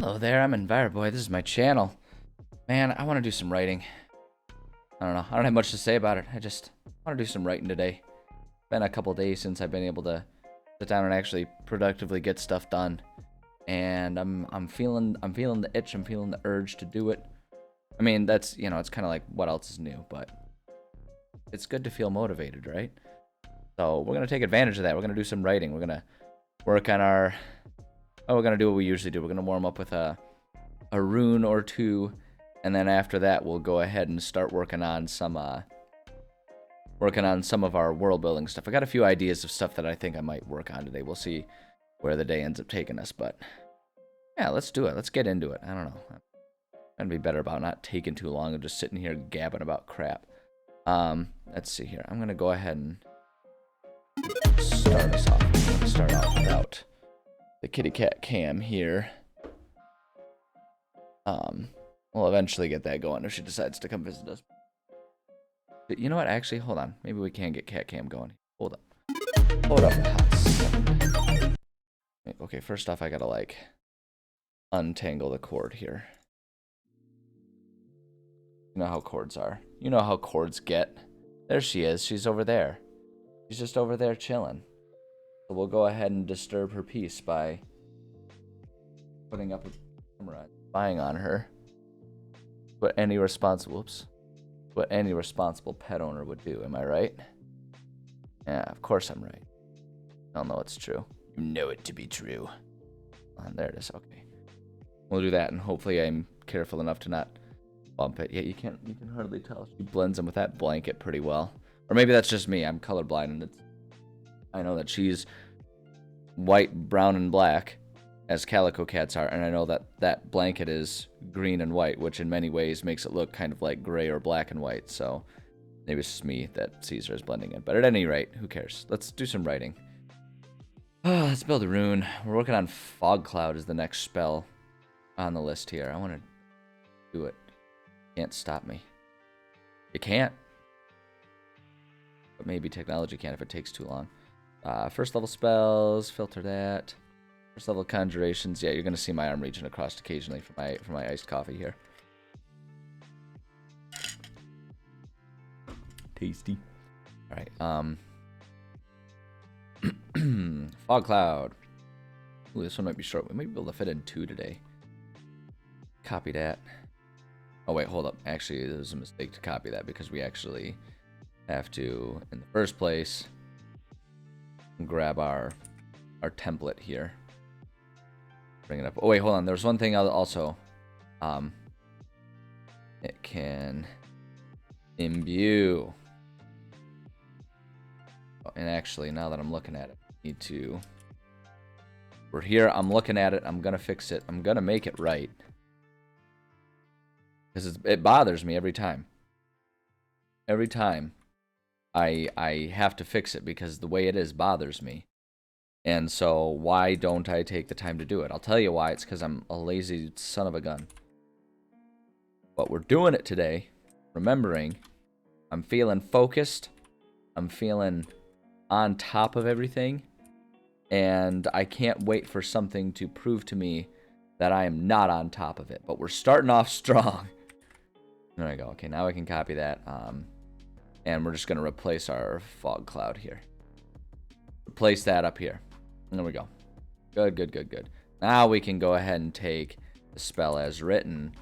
Hello there, I'm Enviroboy. This is my channel. Man, I want to do some writing. I don't know. I don't have much to say about it. I just want to do some writing today. Been a couple days since I've been able to sit down and actually productively get stuff done. And I'm feeling the itch. I'm feeling the urge to do it. I mean, that's, it's kind of like what else is new, but it's good to feel motivated, right? So we're going to take advantage of that. We're going to do some writing. We're going to work on our... Oh, we're going to do what we usually do. We're going to warm up with a rune or two, and then after that, we'll go ahead and start working on some of our world building stuff. I got a few ideas of stuff that I think I might work on today. We'll see where the day ends up taking us, but yeah, let's do it. Let's get into it. I don't know. I'm going to be better about not taking too long and just sitting here gabbing about crap. Let's see here. I'm going to go ahead and start us off. I'm going to start off without the kitty cat cam here. We'll eventually get that going if she decides to come visit us. But you know what? Actually, hold on. Maybe we can get cat cam going. Hold up. Hold up a hot second. Okay, first off, I gotta untangle the cord here. You know how cords are. You know how cords get. There she is. She's over there. She's just over there chilling. So we'll go ahead and disturb her peace by putting up a camera, spying on her. What any responsible pet owner would do. Am I right? Yeah, of course I'm right. I don't know it's true. You know it to be true. There it is. Okay, we'll do that, and hopefully I'm careful enough to not bump it. Yeah, you can hardly tell. She blends in with that blanket pretty well. Or maybe that's just me. I'm colorblind, and I know that she's white, brown, and black, as calico cats are, and I know that that blanket is green and white, which in many ways makes it look kind of like gray or black and white, so maybe it's just me that sees her as blending in. But at any rate, who cares? Let's do some writing. Let's build a rune. We're working on Fog Cloud as the next spell on the list here. I want to do it. Can't stop me. You can't. But maybe technology can if it takes too long. First level spells, filter that. First level conjurations. Yeah, you're gonna see my arm reaching across occasionally for my iced coffee here. Tasty. All right. Fog Cloud. Ooh, this one might be short. We might be able to fit in 2 today. Copy that. Oh wait, hold up. Actually, there's a mistake to copy that because we actually have to, in the first place, grab our template here. Bring it up. Oh wait, hold on. There's one thing also. It can imbue. Oh, and actually, now that I'm looking at it, I need to. We're here. I'm looking at it. I'm gonna fix it. I'm gonna make it right. Because it bothers me every time. Every time I have to fix it because the way it is bothers me. And so why don't I take the time to do it? I'll tell you why. It's because I'm a lazy son of a gun. But we're doing it today. Remembering, I'm feeling focused. I'm feeling on top of everything. And I can't wait for something to prove to me that I am not on top of it. But we're starting off strong. There we go. Okay, now I can copy that. And we're just going to replace our fog cloud here. Replace that up here. There we go. Good, good, good, good. Now we can go ahead and take the spell as written.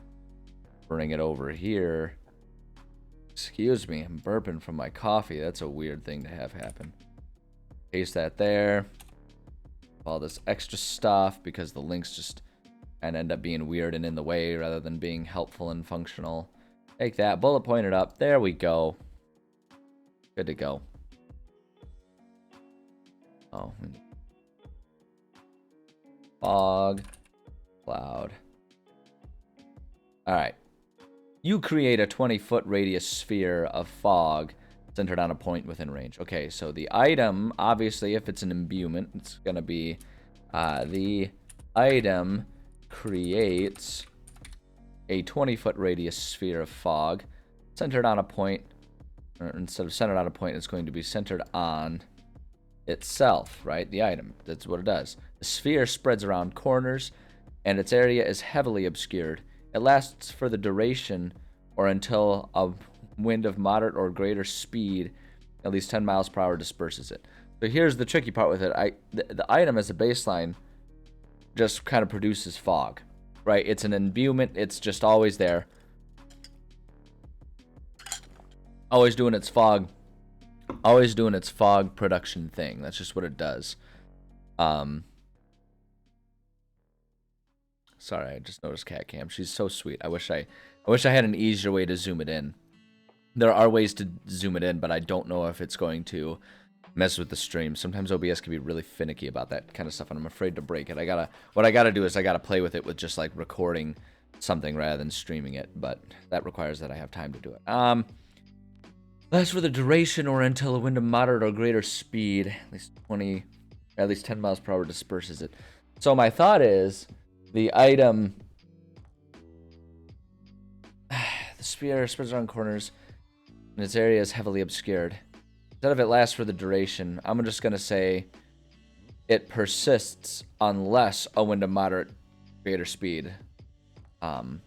Bring it over here. Excuse me, I'm burping from my coffee. That's a weird thing to have happen. Paste that there. All this extra stuff because the links just kind of end up being weird and in the way rather than being helpful and functional. Take that, bullet point it up. There we go. Good to go. Oh, fog cloud. All right. You create a 20-foot radius sphere of fog centered on a point within range. Okay, so the item, obviously, if it's an imbuement, it's going to be the item creates a 20-foot radius sphere of fog centered on a point, or instead of centered on a point, it's going to be centered on itself, right? The item. That's what it does. The sphere spreads around corners and its area is heavily obscured. It lasts for the duration or until a wind of moderate or greater speed, at least 10 miles per hour, disperses it. So here's the tricky part with it. The item as a baseline just kind of produces fog, right? It's an imbuement. It's just always there. Always doing its fog production thing. That's just what it does. Sorry, I just noticed Cat Cam. She's so sweet. I wish I had an easier way to zoom it in. There are ways to zoom it in, but I don't know if it's going to mess with the stream. Sometimes OBS can be really finicky about that kind of stuff, and I'm afraid to break it. What I gotta do is I gotta play with it with just like recording something rather than streaming it, but that requires that I have time to do it. That's for the duration or until a wind of moderate or greater speed, at least 10 miles per hour, disperses it. So my thought is the item, the sphere spreads around corners, and its area is heavily obscured. Instead of it lasts for the duration, I'm just going to say it persists unless a wind of moderate greater speed. So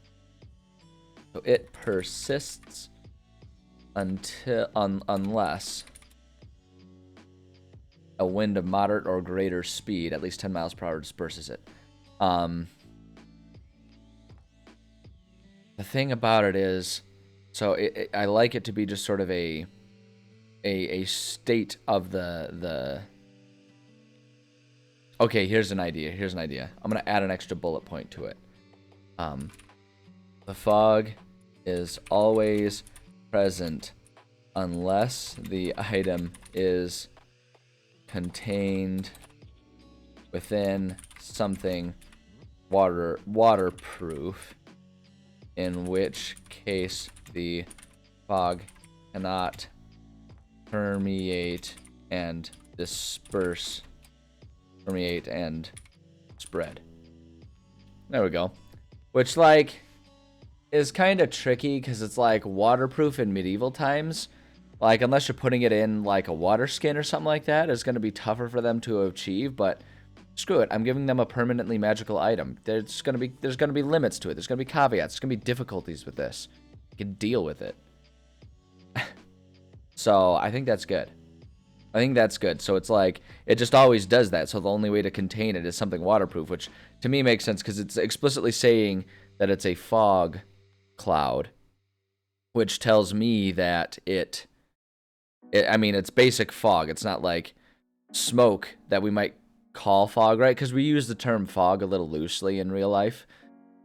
it persists unless a wind of moderate or greater speed, at least 10 miles per hour, disperses it. The thing about it is, so I like it to be just sort of a state of the. Okay, here's an idea. I'm gonna add an extra bullet point to it. The fog is always present unless the item is contained within something waterproof, in which case the fog cannot permeate and spread. There we go. Which, like, is kind of tricky because it's like waterproof in medieval times. Like, unless you're putting it in like a water skin or something like that, it's going to be tougher for them to achieve. But screw it, I'm giving them a permanently magical item. There's going to be limits to it. There's going to be caveats. There's going to be difficulties with this. You can deal with it. So I think that's good. So it's like, it just always does that. So the only way to contain it is something waterproof, which to me makes sense because it's explicitly saying that it's a fog cloud, which tells me that I mean, it's basic fog. It's not like smoke that we might call fog, right? Because we use the term fog a little loosely in real life.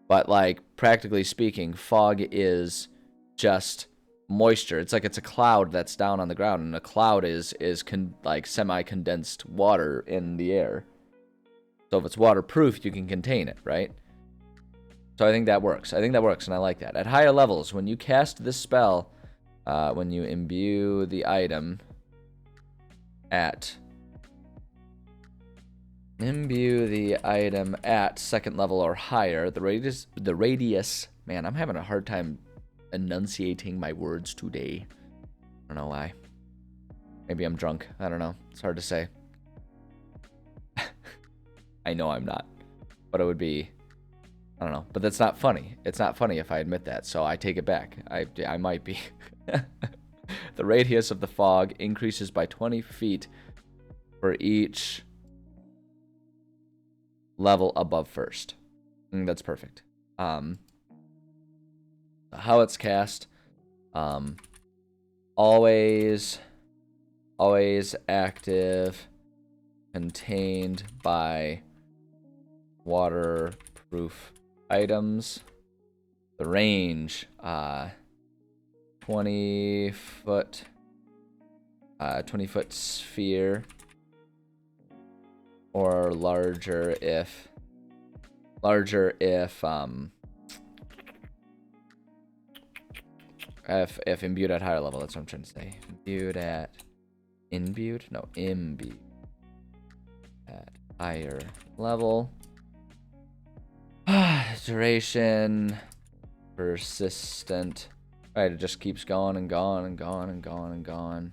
But, like, practically speaking, fog is just moisture. It's like it's a cloud that's down on the ground, and a cloud is like semi-condensed water in the air. So if it's waterproof, you can contain it, right? So I think that works. And I like that. At higher levels, when you cast this spell, when you imbue the item at second level or higher, the radius, man, I'm having a hard time enunciating my words today. I don't know why. Maybe I'm drunk. I don't know. It's hard to say. I know I'm not. But it would be, I don't know. But that's not funny. It's not funny if I admit that, so I take it back. I might be. The radius of the fog increases by 20 feet for each level above first. That's perfect. How it's cast, always active, contained by waterproof items. The range, 20 foot sphere or larger if imbued at higher level. That's what I'm trying to say. Imbued at higher level. Duration persistent. Right, it just keeps going and going and going and going and going.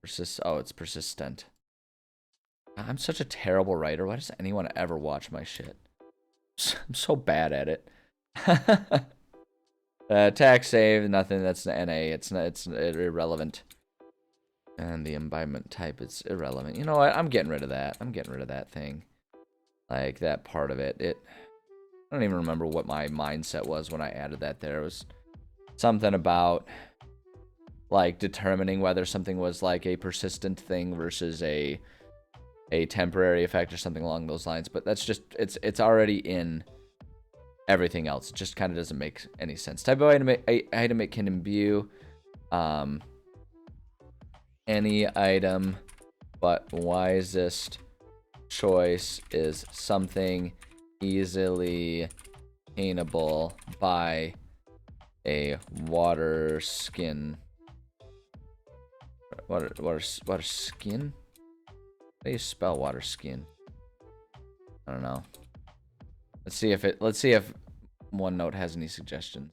It's persistent. I'm such a terrible writer. Why does anyone ever watch my shit? I'm so bad at it. Attack save, nothing. That's NA. It's not. It's irrelevant. And the imbibement type, it's irrelevant. You know what? I'm getting rid of that. I'm getting rid of that thing. Like that part of it. I don't even remember what my mindset was when I added that there. It was something about like determining whether something was like a persistent thing versus a temporary effect or something along those lines. But that's just it's already in everything else. It just kind of doesn't make any sense. Type of item it can imbue any item, but wisest choice is something easily attainable by a water skin. Water skin? How do you spell water skin? I don't know. Let's see if OneNote has any suggestions.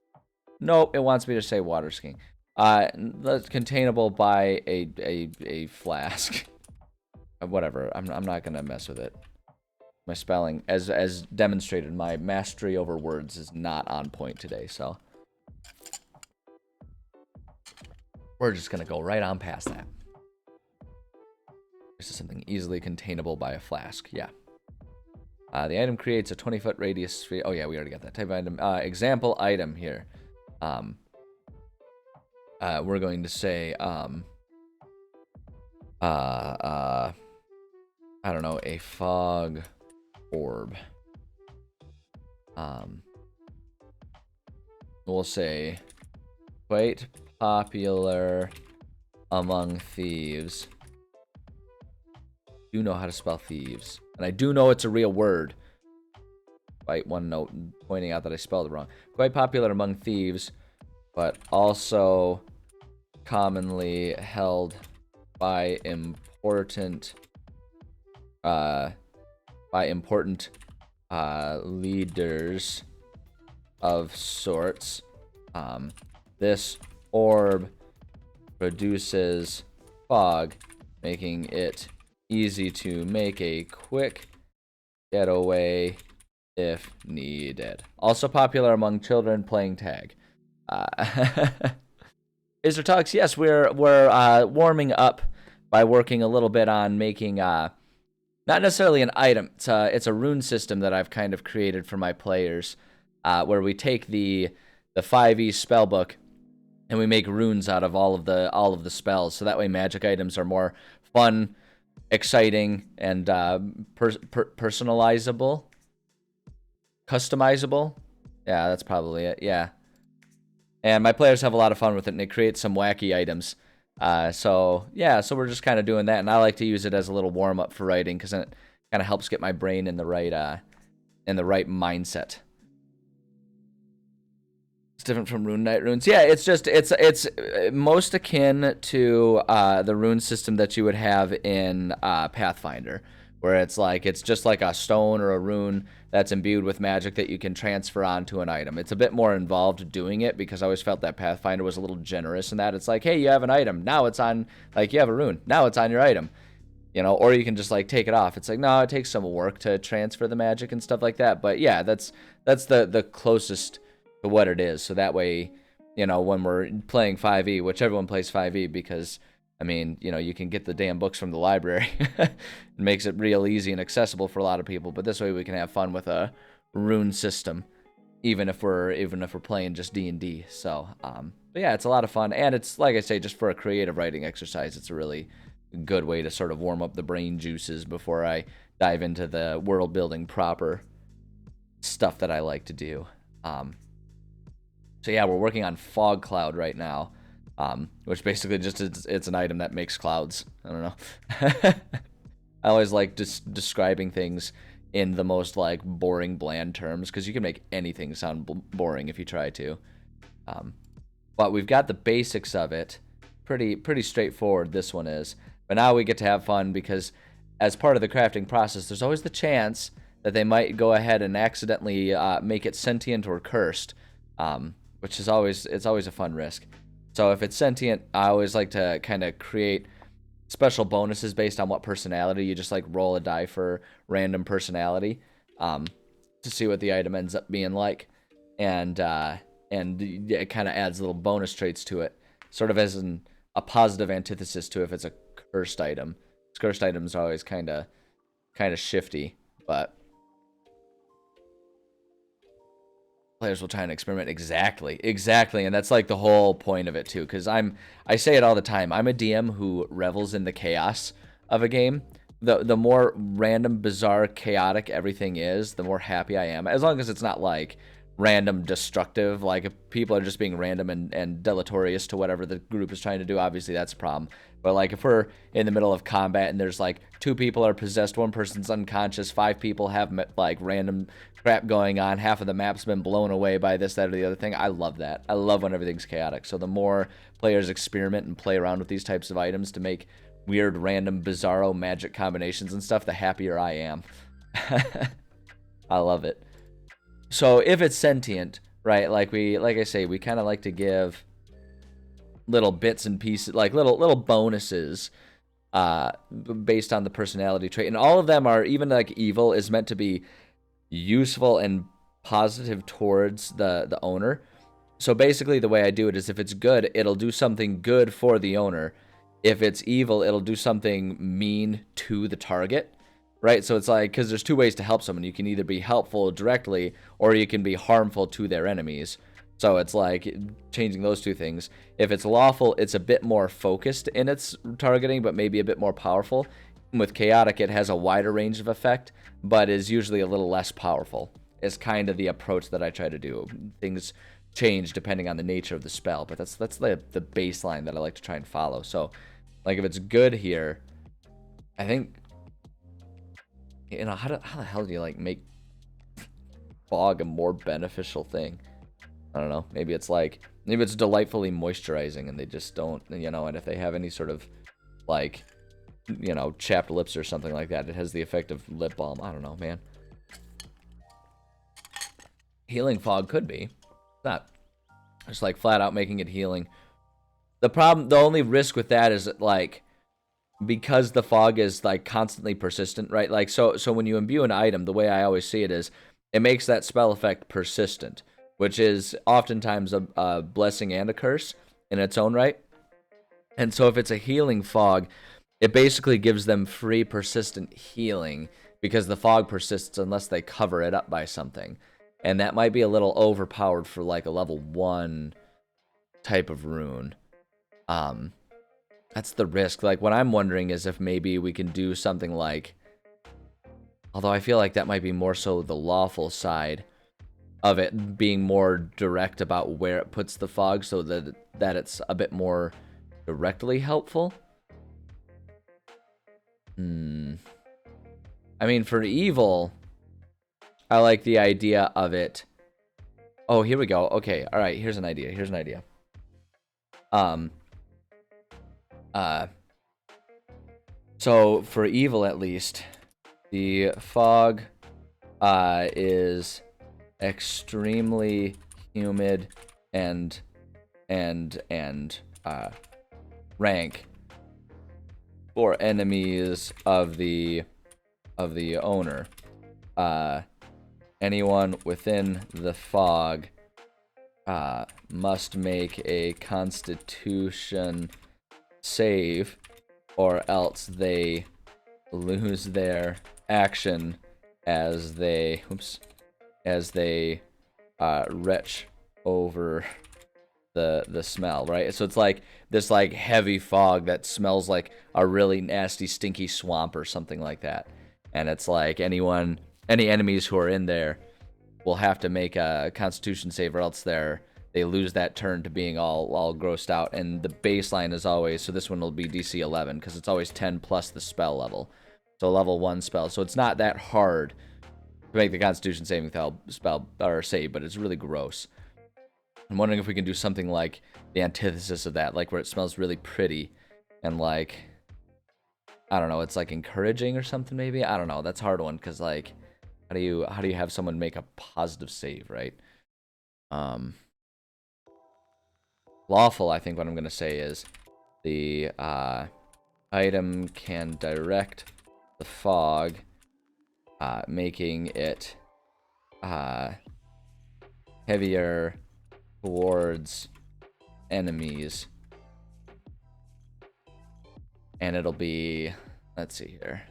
Nope, it wants me to say water skiing. That's containable by a flask. Whatever. I'm not gonna mess with it. My spelling, as demonstrated, my mastery over words is not on point today, so we're just gonna go right on past that. This is something easily containable by a flask. Yeah. The item creates a 20-foot radius. Oh yeah, we already got that type of item. Example item here. We're going to say I don't know, a fog orb. We'll say quite popular among thieves. Do know how to spell thieves, and I do know it's a real word. Despite OneNote pointing out that I spelled it wrong. Quite popular among thieves, but also commonly held by important leaders of sorts. This orb produces fog, making it easy to make a quick getaway if needed. Also popular among children playing tag. Iser Talks, yes, we're warming up by working a little bit on making not necessarily an item. It's a rune system that I've kind of created for my players, where we take the 5e spellbook and we make runes out of all of the spells. So that way, magic items are more fun, exciting, and personalizable, customizable. Yeah, that's probably it. Yeah. And my players have a lot of fun with it, and it creates some wacky items. So we're just kind of doing that, and I like to use it as a little warm up for writing because it kind of helps get my brain in the right mindset. It's different from Rune Knight runes. Yeah, it's most akin to the rune system that you would have in Pathfinder, where it's just like a stone or a rune that's imbued with magic that you can transfer onto an item. It's a bit more involved doing it because I always felt that Pathfinder was a little generous in that. It's like, hey, you have an item. Now it's on, like, you have a rune. Now it's on your item. You know, or you can just, like, take it off. It's like, no, it takes some work to transfer the magic and stuff like that. But, yeah, that's the closest to what it is. So that way, you know, when we're playing 5e, which everyone plays 5e because, I mean, you know, you can get the damn books from the library. It makes it real easy and accessible for a lot of people. But this way we can have fun with a rune system, even if we're playing just D&D. So, but yeah, it's a lot of fun, and it's, like I say, just for a creative writing exercise. It's a really good way to sort of warm up the brain juices before I dive into the world building proper stuff that I like to do. So yeah, we're working on Fog Cloud right now. Which basically just it's an item that makes clouds. I don't know. I always like describing things in the most like boring, bland terms because you can make anything sound boring if you try to. But we've got the basics of it. Pretty straightforward, this one is. But now we get to have fun because as part of the crafting process, there's always the chance that they might go ahead and accidentally make it sentient or cursed, which is always a fun risk. So if it's sentient, I always like to kind of create special bonuses based on what personality. You just like roll a die for random personality to see what the item ends up being like, and it kind of adds little bonus traits to it, sort of as a positive antithesis to if it's a cursed item. Cursed items are always kind of shifty, but players will try and experiment. Exactly, and that's like the whole point of it too, because I say it all the time, I'm a DM who revels in the chaos of a game. The more random, bizarre, chaotic everything is, the more happy I am, as long as it's not like random destructive. Like if people are just being random and deleterious to whatever the group is trying to do, obviously that's a problem. But like if we're in the middle of combat and there's like 2 people are possessed, 1 person's unconscious, 5 people have like random crap going on, half of the map's been blown away by this, that, or the other thing, I love that. I love when everything's chaotic. So the more players experiment and play around with these types of items to make weird, random, bizarro magic combinations and stuff, the happier I am. I love it. So if it's sentient, right, like I say, we kind of like to give little bits and pieces, like little bonuses based on the personality trait. And all of them are, even like evil is meant to be useful and positive towards the owner. So basically the way I do it is if it's good, it'll do something good for the owner. If it's evil, it'll do something mean to the target. Right? So it's like, because there's 2 ways to help someone. You can either be helpful directly or you can be harmful to their enemies. So it's like changing those 2 things. If it's lawful, it's a bit more focused in its targeting, but maybe a bit more powerful. With chaotic, it has a wider range of effect, but is usually a little less powerful. It's kind of the approach that I try to do. Things change depending on the nature of the spell, but that's the baseline that I like to try and follow. So, like if it's good here, I think, you know, how the hell do you like make fog a more beneficial thing? I don't know. Maybe it's delightfully moisturizing and they just don't, you know, and if they have any sort of like, you know, chapped lips or something like that, it has the effect of lip balm. I don't know, man. Healing fog could be. It's not just like flat out making it healing. The only risk with that is that, like, because the fog is like constantly persistent, right? Like so when you imbue an item, the way I always see it is it makes that spell effect persistent, which is oftentimes a blessing and a curse in its own right. And so if it's a healing fog, it basically gives them free persistent healing because the fog persists unless they cover it up by something. And that might be a little overpowered for like a level 1 type of rune. That's the risk. Like, what I'm wondering is if maybe we can do something like... Although I feel like that might be more so the lawful side of it, being more direct about where it puts the fog so that it's a bit more directly helpful. I mean, for evil, I like the idea of it. Oh, here we go. Okay, all right, here's an idea. So for evil, at least, the fog is extremely humid and rank for enemies of the owner. Anyone within the fog must make a Constitution save, or else they lose their action as they retch over the smell, right? So it's like this like heavy fog that smells like a really nasty stinky swamp or something like that. And it's like any enemies who are in there will have to make a Constitution save, or else they lose that turn to being all grossed out. And the baseline is always, so this one will be DC 11 because it's always 10 plus the spell level. So level 1 spell. So it's not that hard to make the Constitution saving spell or save, but it's really gross. I'm wondering if we can do something like the antithesis of that, like where it smells really pretty and like, I don't know, it's like encouraging or something maybe. I don't know. That's a hard one because like, how do you have someone make a positive save, right? Lawful, I think what I'm gonna say is the item can direct the fog, making it heavier towards enemies. And it'll be, let's see here.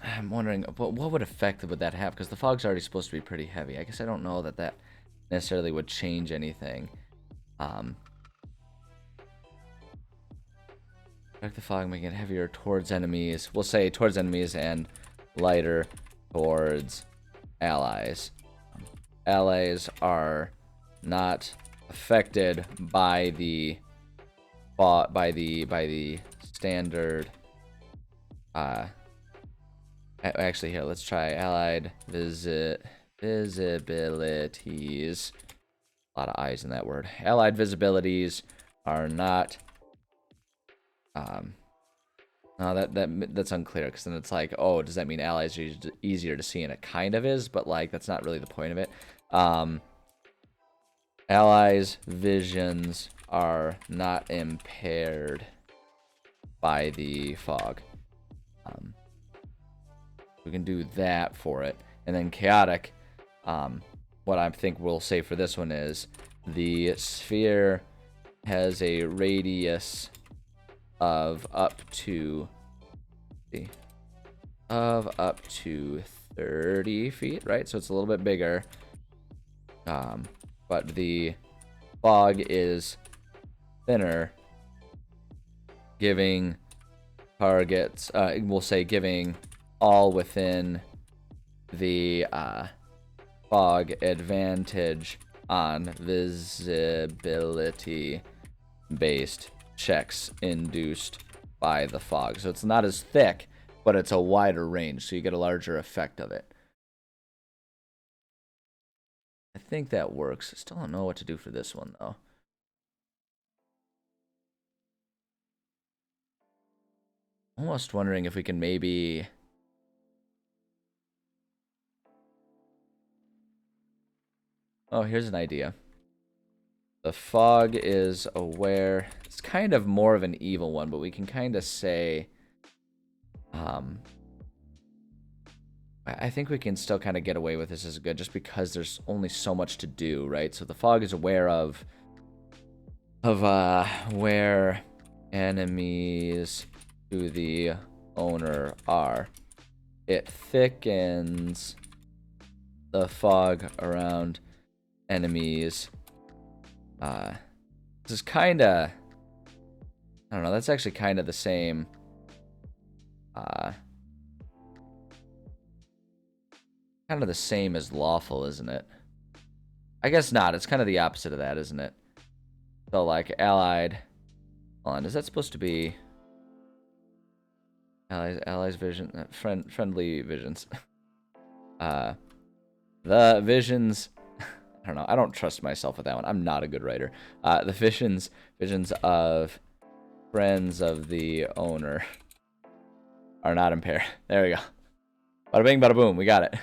I'm wondering, what would effect would that have? Because the fog's already supposed to be pretty heavy. I guess I don't know that that necessarily would change anything. Direct the fog, making it heavier towards enemies. We'll say towards enemies and lighter towards allies. Allies are not affected by the standard. Actually, here, let's try allied visibilities. A lot of I's in that word. Allied visibilities are not. No, that's unclear, because then it's like, oh, does that mean allies are easier to see? And it kind of is, but like that's not really the point of it. Allies' visions are not impaired by the fog. We can do that for it. And then chaotic, what I think we'll say for this one is the sphere has a radius of up to 30 feet, right? So it's a little bit bigger. But the fog is thinner, giving targets, we'll say giving all within the fog advantage on visibility based checks induced by the fog. So it's not as thick, but it's a wider range, so you get a larger effect of it. I think that works. I still don't know what to do for this one, though. Almost wondering if we can maybe... Oh, here's an idea. The fog is aware. It's kind of more of an evil one, but we can kind of say... I think we can still kind of get away with this as good, just because there's only so much to do, right? So the fog is aware of where enemies to the owner are. It thickens the fog around enemies. This is kind of, I don't know, that's actually kind of the same. Kind of the same as lawful, isn't it? I guess not. It's kind of the opposite of that, isn't it? So, like, allied... Hold on, is that supposed to be... Allies vision... friendly visions. The visions... I don't know. I don't trust myself with that one. I'm not a good writer. The visions of friends of the owner are not impaired. There we go. Bada bing, bada boom. We got it.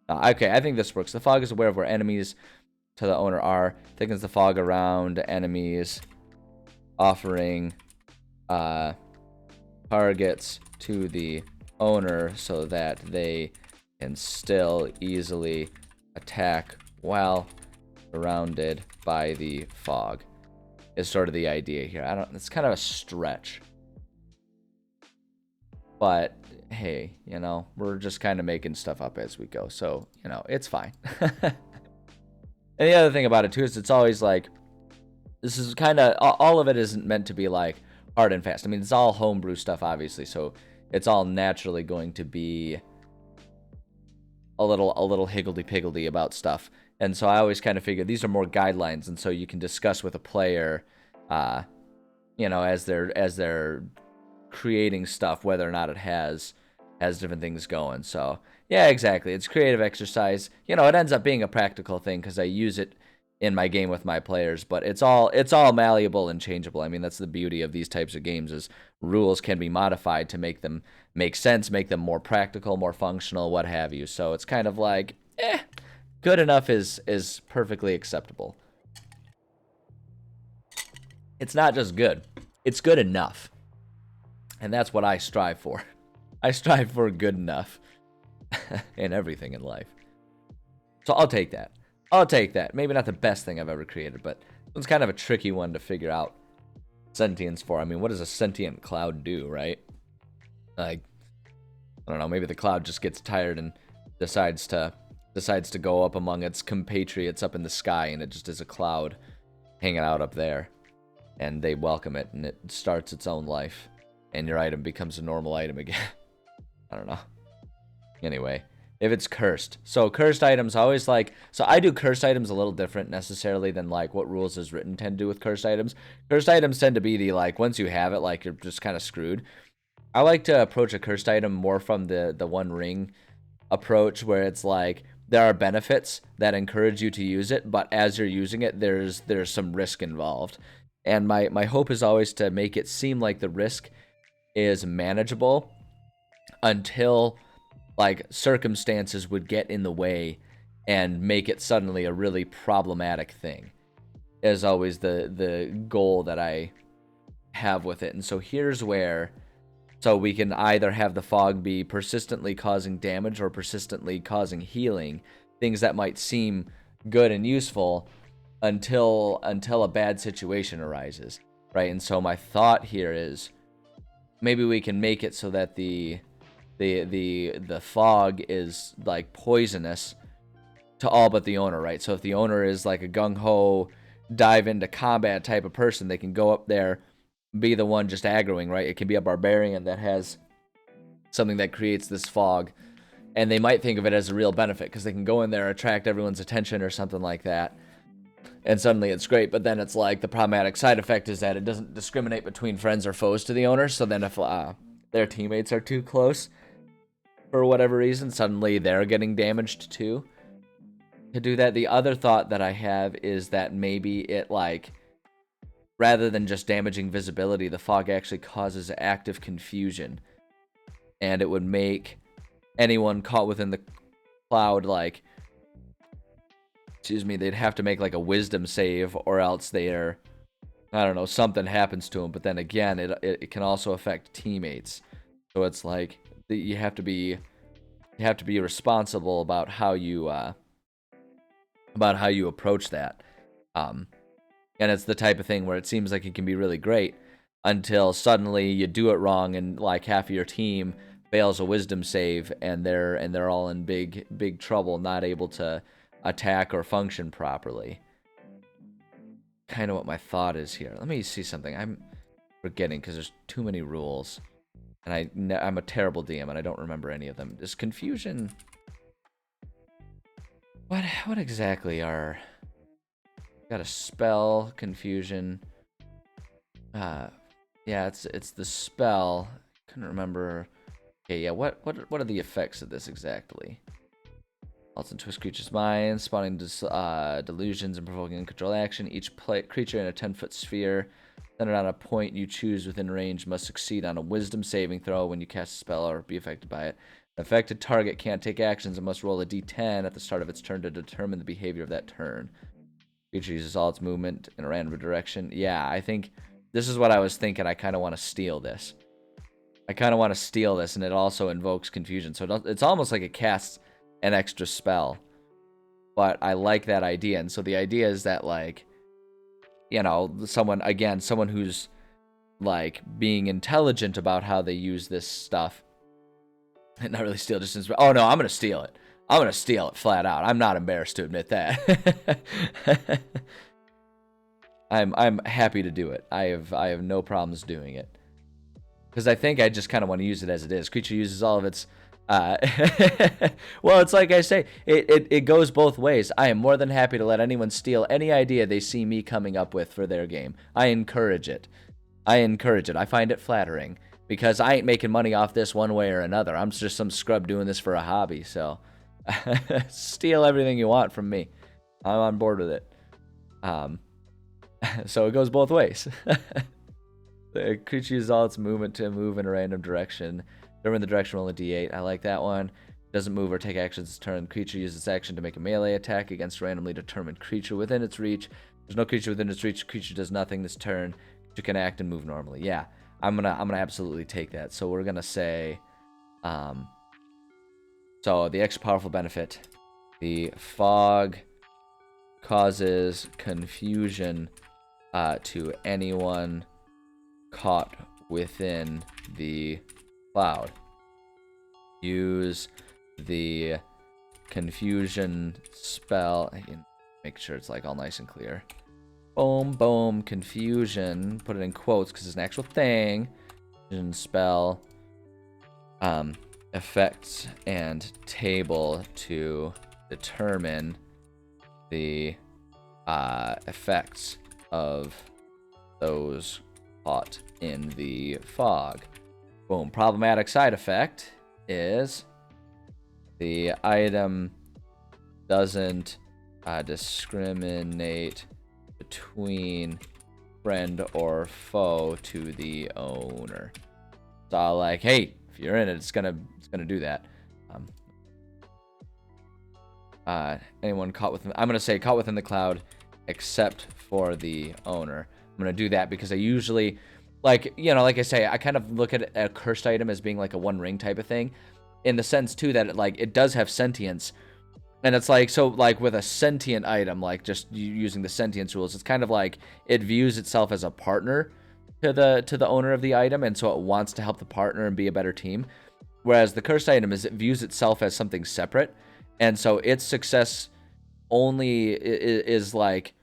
Okay, I think this works. The fog is aware of where enemies to the owner are. Thickens the fog around enemies, offering targets to the owner so that they can still easily attack while surrounded by the fog. Is sort of the idea here. It's kind of a stretch. But hey, you know, we're just kind of making stuff up as we go. So, you know, it's fine. And the other thing about it, too, is it's always like, this is kind of, all of it isn't meant to be like hard and fast. I mean, it's all homebrew stuff, obviously. So it's all naturally going to be a little higgledy-piggledy about stuff. And so I always kind of figure these are more guidelines. And so you can discuss with a player, you know, as they're creating stuff, whether or not it has different things going. So yeah, exactly, it's creative exercise. You know, it ends up being a practical thing because I use it in my game with my players, but it's all malleable and changeable. I mean, that's the beauty of these types of games, is rules can be modified to make them make sense, make them more practical, more functional, what have you. So it's kind of like, good enough is perfectly acceptable. It's not just good. It's good enough. And that's what I strive for. I strive for good enough in everything in life. So I'll take that. I'll take that. Maybe not the best thing I've ever created, but it's kind of a tricky one to figure out sentience for. I mean, what does a sentient cloud do, right? Like, I don't know, maybe the cloud just gets tired and decides to go up among its compatriots up in the sky, and it just is a cloud hanging out up there. And they welcome it, and it starts its own life. And your item becomes a normal item again. I don't know. Anyway, if it's cursed. So cursed items always like... So I do cursed items a little different necessarily than like what rules is written tend to do with cursed items. Cursed items tend to be the like, once you have it, like you're just kind of screwed. I like to approach a cursed item more from the One Ring approach, where it's like there are benefits that encourage you to use it, but as you're using it, there's some risk involved. And my hope is always to make it seem like the risk is manageable until like circumstances would get in the way and make it suddenly a really problematic thing, is always the goal that I have with it. And so here's where, so we can either have the fog be persistently causing damage or persistently causing healing, things that might seem good and useful until a bad situation arises, right? And so my thought here is maybe we can make it so that the fog is like poisonous to all but the owner, right? So if the owner is like a gung-ho dive into combat type of person, they can go up there, be the one just aggroing, right? It can be a barbarian that has something that creates this fog, and they might think of it as a real benefit because they can go in there, attract everyone's attention or something like that, and suddenly it's great. But then it's like the problematic side effect is that it doesn't discriminate between friends or foes to the owner. So then if their teammates are too close for whatever reason, suddenly they're getting damaged too. To do that, the other thought that I have is that maybe it like, rather than just damaging visibility, the fog actually causes active confusion, and it would make anyone caught within the cloud like, they'd have to make like a wisdom save, or else they're, I don't know, something happens to them. But then again, it can also affect teammates. So it's like you have to be responsible about how you approach that. And it's the type of thing where it seems like it can be really great until suddenly you do it wrong and like half of your team fails a wisdom save, and they're all in big trouble, not able to attack or function properly. Kind of what my thought is here. Let me see something. I'm forgetting because there's too many rules, and I'm a terrible DM and I don't remember any of them. Is confusion? What exactly are? Got a spell confusion. Yeah, it's the spell. Couldn't remember. Okay, yeah. What are the effects of this exactly? Also twist creatures' minds, spawning delusions and provoking uncontrolled action. Each creature in a 10-foot sphere centered on a point you choose within range must succeed on a wisdom saving throw when you cast a spell or be affected by it. An affected target can't take actions and must roll a d10 at the start of its turn to determine the behavior of that turn. Creature uses all its movement in a random direction. Yeah, I think this is what I was thinking. I kind of want to steal this. And it also invokes confusion. So it's almost like it casts an extra spell. But I like that idea. And so the idea is that, like, you know, someone who's, like, being intelligent about how they use this stuff. And not really steal, just... Oh, no, I'm going to steal it. I'm going to steal it flat out. I'm not embarrassed to admit that. I'm happy to do it. I have no problems doing it. Because I think I just kind of want to use it as it is. Creature uses all of its... well, it's like I say, it goes both ways. I am more than happy to let anyone steal any idea they see me coming up with for their game. I encourage it. I find it flattering. Because I ain't making money off this one way or another. I'm just some scrub doing this for a hobby, so... steal everything you want from me. I'm on board with it. So it goes both ways. The creature uses all its movement to move in a random direction. Determine the direction, roll a d8. I like that one. Doesn't move or take actions its turn. The creature uses its action to make a melee attack against a randomly determined creature within its reach. There's no creature within its reach. Creature does nothing this turn. You can act and move normally. Yeah, I'm gonna absolutely take that. So we're gonna say, so the extra powerful benefit, the fog causes confusion to anyone caught within the cloud. Use the confusion spell. Make sure it's like all nice and clear. Boom, boom, confusion. Put it in quotes because it's an actual thing. Confusion spell. Effects and table to determine the effects of those caught in the fog. Boom. Problematic side effect is the item doesn't discriminate between friend or foe to the owner. So like, hey, if you're in it, it's gonna do that. Anyone caught within, I'm gonna say caught within the cloud, except for the owner. I'm gonna do that because I usually, like, you know, like I say, I kind of look at a cursed item as being like a one ring type of thing, in the sense too that it does have sentience, and it's like, so like with a sentient item, like just using the sentience rules, it's kind of like it views itself as a partner to the owner of the item, and so it wants to help the partner and be a better team. Whereas the cursed item it views itself as something separate, and so its success only is like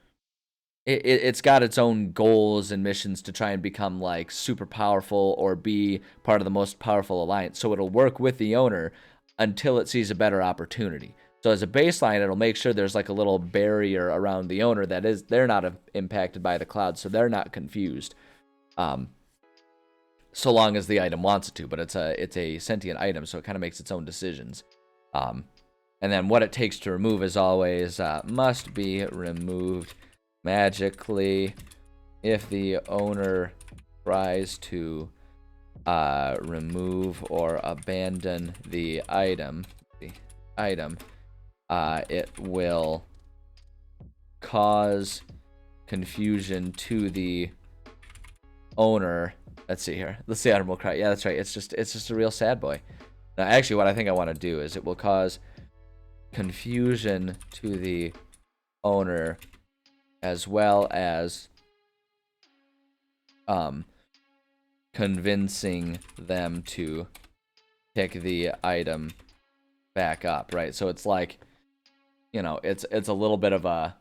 it's got its own goals and missions to try and become like super powerful or be part of the most powerful alliance. So it'll work with the owner until it sees a better opportunity. So as a baseline, it'll make sure there's like a little barrier around the owner that is they're not impacted by the cloud, so they're not confused. So long as the item wants it to, but it's a sentient item, so it kind of makes its own decisions. And then what it takes to remove is always must be removed magically. If the owner tries to remove or abandon the item, it will cause confusion to the owner. Let's see here. Let's see, Admiral Cry. Yeah, that's right. It's just a real sad boy. Now, actually, what I think I want to do is it will cause confusion to the owner, as well as convincing them to pick the item back up. Right. So it's like, you know, it's a little bit of a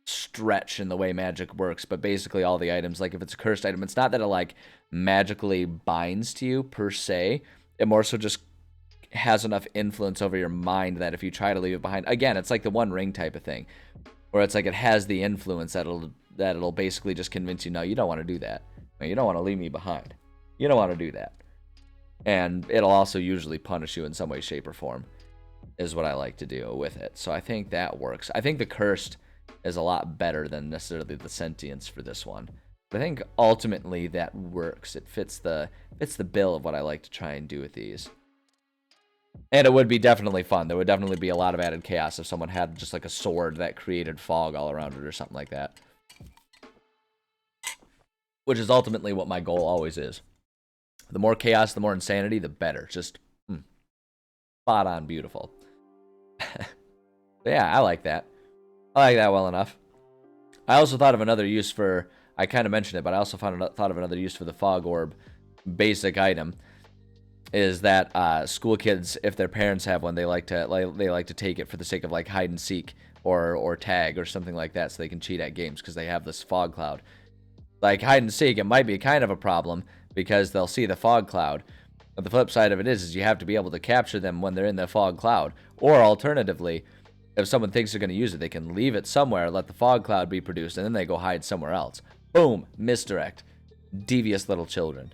stretch in the way magic works, but basically all the items, like if it's a cursed item, it's not that it like magically binds to you per se. It more so just has enough influence over your mind that if you try to leave it behind, again, it's like the one ring type of thing, where it's like it has the influence that it'll basically just convince you, no, you don't want to do that. No, you don't want to leave me behind. You don't want to do that. And it'll also usually punish you in some way, shape, or form, is what I like to do with it. So I think that works. I think the cursed is a lot better than necessarily the sentience for this one. But I think ultimately that works. It fits the bill of what I like to try and do with these. And it would be definitely fun. There would definitely be a lot of added chaos if someone had just like a sword that created fog all around it or something like that. Which is ultimately what my goal always is. The more chaos, the more insanity, the better. Just spot on beautiful. Yeah, I like that. I like that well enough. I also thought of another use for, I kind of mentioned it, but I also thought of another use for the fog orb basic item. Is that school kids, if their parents have one, they like to take it for the sake of like hide and seek or tag or something like that, so they can cheat at games because they have this fog cloud. Like hide and seek, it might be kind of a problem because they'll see the fog cloud. But the flip side of it is you have to be able to capture them when they're in the fog cloud. Or alternatively, if someone thinks they're going to use it, they can leave it somewhere, let the fog cloud be produced, and then they go hide somewhere else. Boom, misdirect. Devious little children.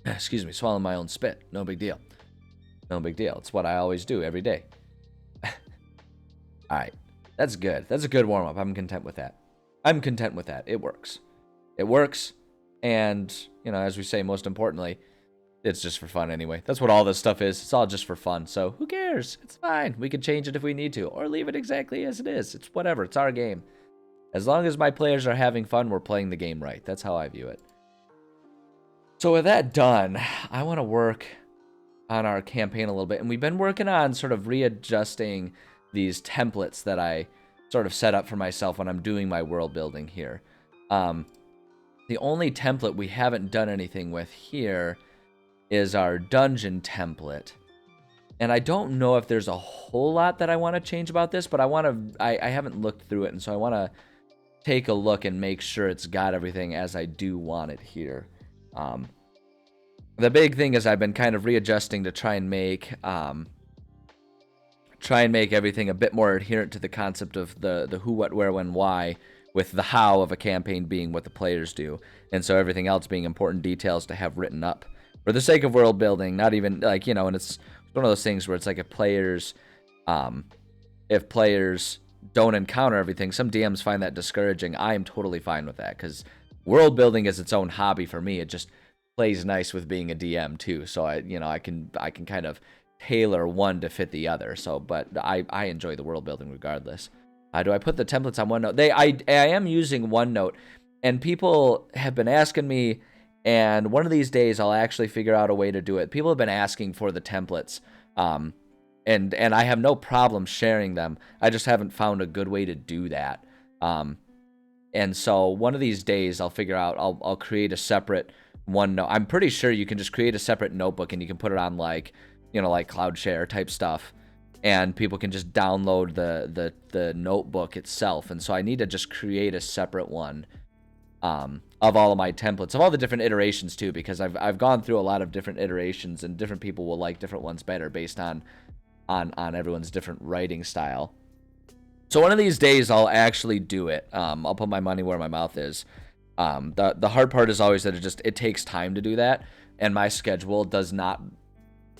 Excuse me, swallowing my own spit. No big deal. No big deal. It's what I always do every day. Alright, that's good. That's a good warm-up. I'm content with that. It works. It works, and, you know, as we say, most importantly, it's just for fun anyway. That's what all this stuff is. It's all just for fun. So who cares? It's fine. We can change it if we need to, or leave it exactly as it is. It's whatever. It's our game. As long as my players are having fun, we're playing the game right. That's how I view it. So with that done, I want to work on our campaign a little bit. And we've been working on sort of readjusting these templates that I sort of set up for myself when I'm doing my world building here. The only template we haven't done anything with here is our dungeon template. And I don't know if there's a whole lot that I want to change about this, but I haven't looked through it, and so I want to take a look and make sure it's got everything as I do want it here. The big thing is I've been kind of readjusting to try and make everything a bit more adherent to the concept of the who, what, where, when, why, with the how of a campaign being what the players do, and so everything else being important details to have written up for the sake of world building. Not even like, you know, and it's one of those things where it's like if players don't encounter everything, some DMs find that discouraging. I am totally fine with that, because world building is its own hobby for me. It just plays nice with being a DM too. So I can kind of tailor one to fit the other. So, but I enjoy the world building regardless. Do I put the templates on OneNote? I am using OneNote, and people have been asking me, and one of these days I'll actually figure out a way to do it. People have been asking for the templates, and I have no problem sharing them. I just haven't found a good way to do that. And so one of these days I'll figure out, I'll create a separate OneNote. I'm pretty sure you can just create a separate notebook and you can put it on like CloudShare type stuff, and people can just download the notebook itself. And so I need to just create a separate one of all of my templates, of all the different iterations too, because I've gone through a lot of different iterations, and different people will like different ones better based on everyone's different writing style. So one of these days I'll actually do it. I'll put my money where my mouth is. The hard part is always that it takes time to do that, and my schedule does not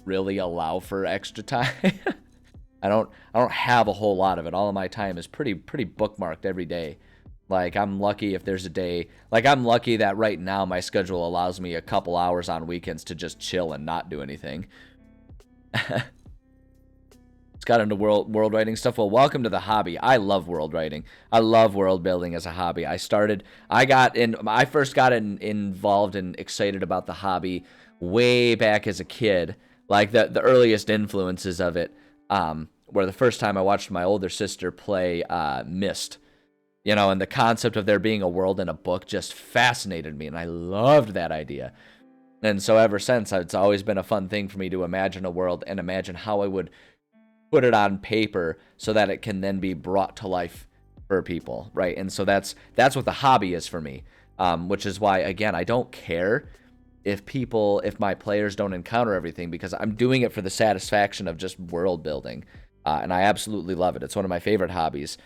really allow for extra time. I don't have a whole lot of it. All of my time is pretty bookmarked every day. Like, I'm lucky if there's a day, like I'm lucky that right now my schedule allows me a couple hours on weekends to just chill and not do anything. Got into world writing stuff. Well, welcome to the hobby. I love world writing. I love world building as a hobby. I first got involved and excited about the hobby way back as a kid. Like the earliest influences of it, where the first time I watched my older sister play Myst, and the concept of there being a world in a book just fascinated me, and I loved that idea. And so ever since, it's always been a fun thing for me to imagine a world and imagine how I would put it on paper so that it can then be brought to life for people, right? And so that's what the hobby is for me, which is why, again, I don't care if my players don't encounter everything, because I'm doing it for the satisfaction of just world building, and I absolutely love it. It's one of my favorite hobbies,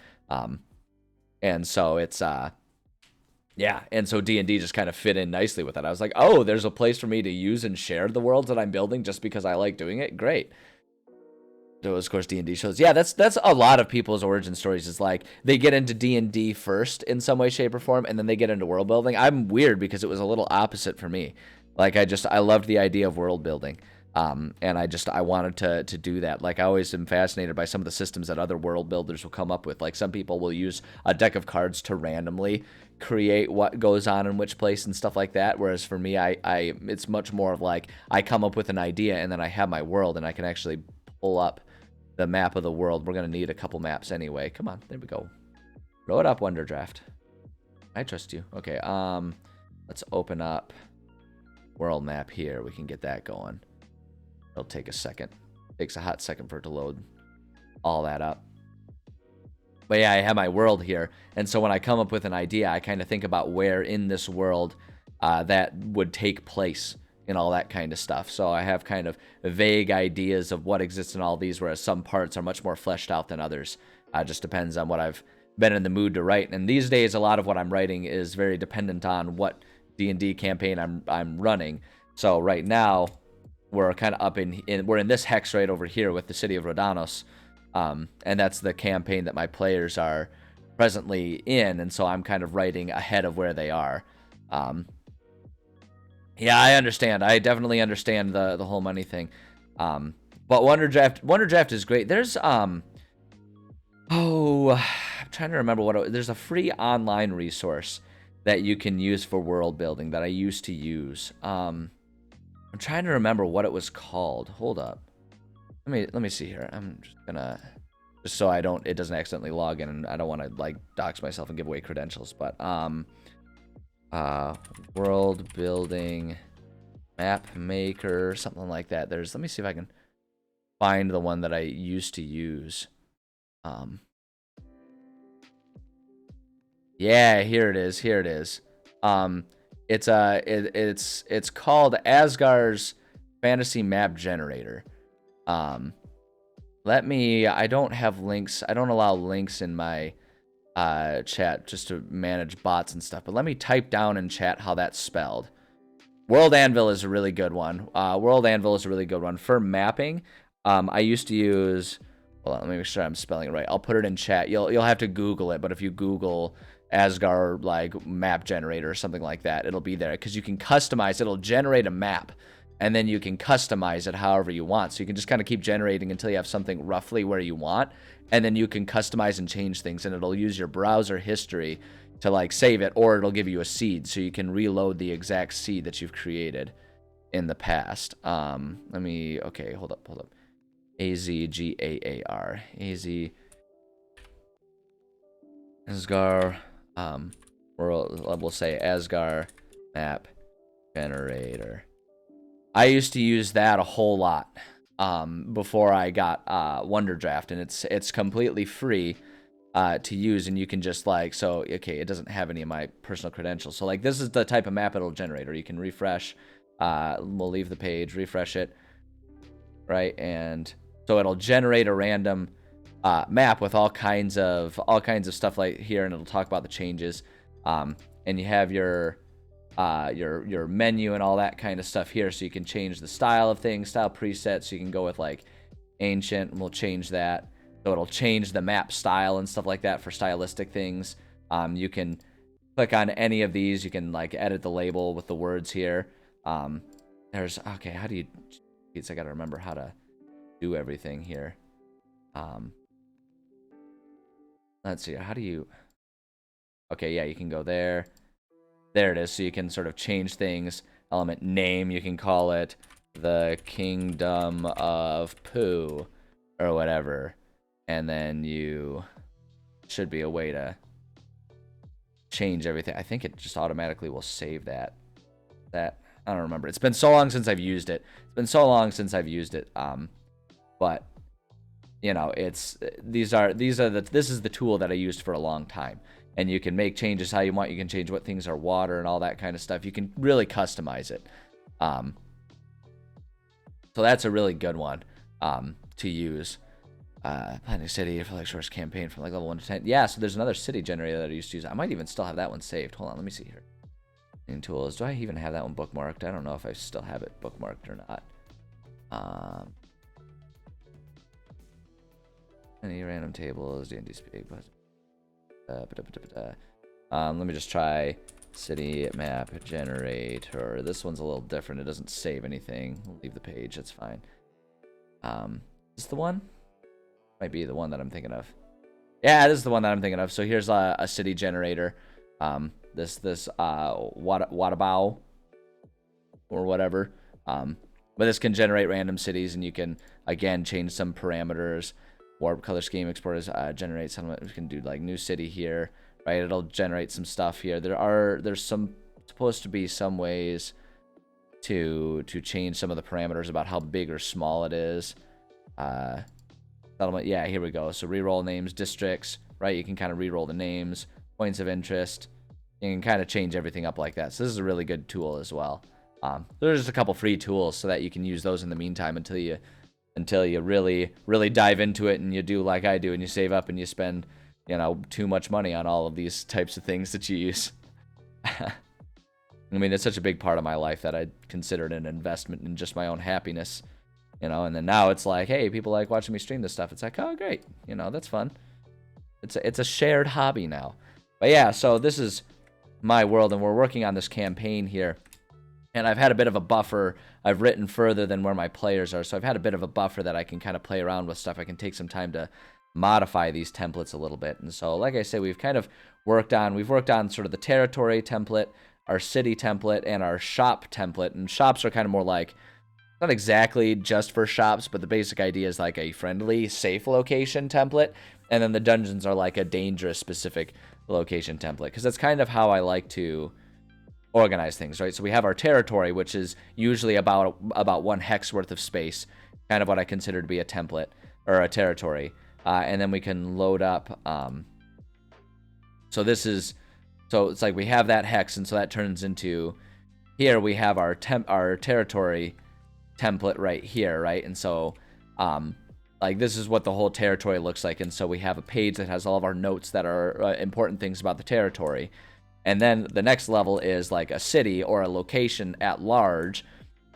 and so it's and so D&D just kind of fit in nicely with it. I was like, oh, there's a place for me to use and share the worlds that I'm building just because I like doing it. Great. Those, of course, D&D shows. Yeah, that's a lot of people's origin stories. Is like they get into D&D first in some way, shape, or form, and then they get into world building. I'm weird because it was a little opposite for me. Like I loved the idea of world building, and I wanted to do that. Like I always am fascinated by some of the systems that other world builders will come up with. Like some people will use a deck of cards to randomly create what goes on in which place and stuff like that. Whereas for me, it's much more of like I come up with an idea and then I have my world and I can actually pull up the map of the world. We're going to need a couple maps anyway. Come on, there we go. Throw it up, Wonderdraft. I trust you. Okay, let's open up world map here. We can get that going. It'll take a second. Takes a hot second for it to load all that up. But yeah, I have my world here. And so when I come up with an idea, I kind of think about where in this world that would take place and all that kind of stuff. So I have kind of vague ideas of what exists in all these, whereas some parts are much more fleshed out than others. Just depends on what I've been in the mood to write. And these days, a lot of what I'm writing is very dependent on what D&D campaign I'm running. So right now, we're kind of up we're in this hex right over here with the city of Rhodanos, and that's the campaign that my players are presently in. And so I'm kind of writing ahead of where they are. Yeah, I understand. I definitely understand the whole money thing. But Wonder Draft is great. There's oh, I'm trying to remember there's a free online resource that you can use for world building that I used to use. I'm trying to remember what it was called. Hold up. Let me see here. I'm just gonna, just so it doesn't accidentally log in, and I don't want to like dox myself and give away credentials. But world building map maker, something like that. Let me see if I can find the one that I used to use. Yeah, here it is. Here it is. It's called Asgar's Fantasy Map Generator. I don't have links. I don't allow links in my chat just to manage bots and stuff. But let me type down in chat how that's spelled. World Anvil is a really good one. World Anvil is a really good one for mapping. I used to use. Hold on, let me make sure I'm spelling it right. I'll put it in chat. You'll have to Google it, but if you Google Asgard like map generator or something like that, it'll be there because you can customize. It'll generate a map, and then you can customize it however you want. So you can just kind of keep generating until you have something roughly where you want, and then you can customize and change things, and it'll use your browser history to like save it, or it'll give you a seed so you can reload the exact seed that you've created in the past. Okay, hold up. Azgaar. Asgard, we'll say Asgard map generator. I used to use that a whole lot before I got Wonder Draft, and it's completely free to use, and you can just like, so okay, it doesn't have any of my personal credentials, so like this is the type of map it'll generate, or you can refresh. We'll leave the page, refresh it, right, and so it'll generate a random map with all kinds of stuff like here, and it'll talk about the changes. And you have your menu and all that kind of stuff here, so you can change the style of things, style presets. So you can go with like ancient, and we'll change that. So it'll change the map style and stuff like that for stylistic things. You can click on any of these. You can like edit the label with the words here. Okay, how do you? I gotta remember how to do everything here. Let's see, how do you? Okay, yeah, you can go there. There it is. So you can sort of change things. Element name, you can call it the Kingdom of Pooh or whatever. And then you should be a way to change everything. I think it just automatically will save that. I don't remember. It's been so long since I've used it. But you know, this is the tool that I used for a long time. And you can make changes how you want. You can change what things are water and all that kind of stuff. You can really customize it. So that's a really good one to use. Planning city for like source campaign from like level 1 to 10. Yeah, so there's another city generator that I used to use. I might even still have that one saved. Hold on, let me see here. In tools, do I even have that one bookmarked? I don't know if I still have it bookmarked or not. Any random tables, D&D speak. Let me just try city map generator. This one's a little different. It doesn't save anything. We'll leave the page. That's fine. Is this the one? Might be the one that I'm thinking of. Yeah, this is the one that I'm thinking of. So here's a city generator. This Wadabow or whatever. But this can generate random cities, and you can again change some parameters. Warp color scheme exporters generate some. We can do like new city here, right? It'll generate some stuff here. There's supposed to be some ways to change some of the parameters about how big or small it is. Settlement, yeah, here we go. So reroll names, districts, right? You can kind of reroll the names, points of interest. You can kind of change everything up like that. So this is a really good tool as well. There's just a couple free tools so that you can use those in the meantime until you really dive into it, and you do like I do, and you save up and you spend, too much money on all of these types of things that you use. I mean, it's such a big part of my life that I considered an investment in just my own happiness, and then now it's like, hey, people like watching me stream this stuff. It's like, oh, great. That's fun. It's a shared hobby now. But yeah, so this is my world, and we're working on this campaign here. And I've had a bit of a buffer. I've written further than where my players are, so I've had a bit of a buffer that I can kind of play around with stuff. I can take some time to modify these templates a little bit. And so, like I said, we've worked on sort of the territory template, our city template, and our shop template. And shops are kind of more like, not exactly just for shops, but the basic idea is like a friendly, safe location template. And then the dungeons are like a dangerous, specific location template, because that's kind of how I like to organize things, right? So we have our territory, which is usually about 1 hex worth of space, kind of what I consider to be a template or a territory. And then we can load up. So it's like we have that hex, and so that turns into, here we have our territory template right here, right? And so like this is what the whole territory looks like. And so we have a page that has all of our notes that are important things about the territory. And then the next level is like a city or a location at large,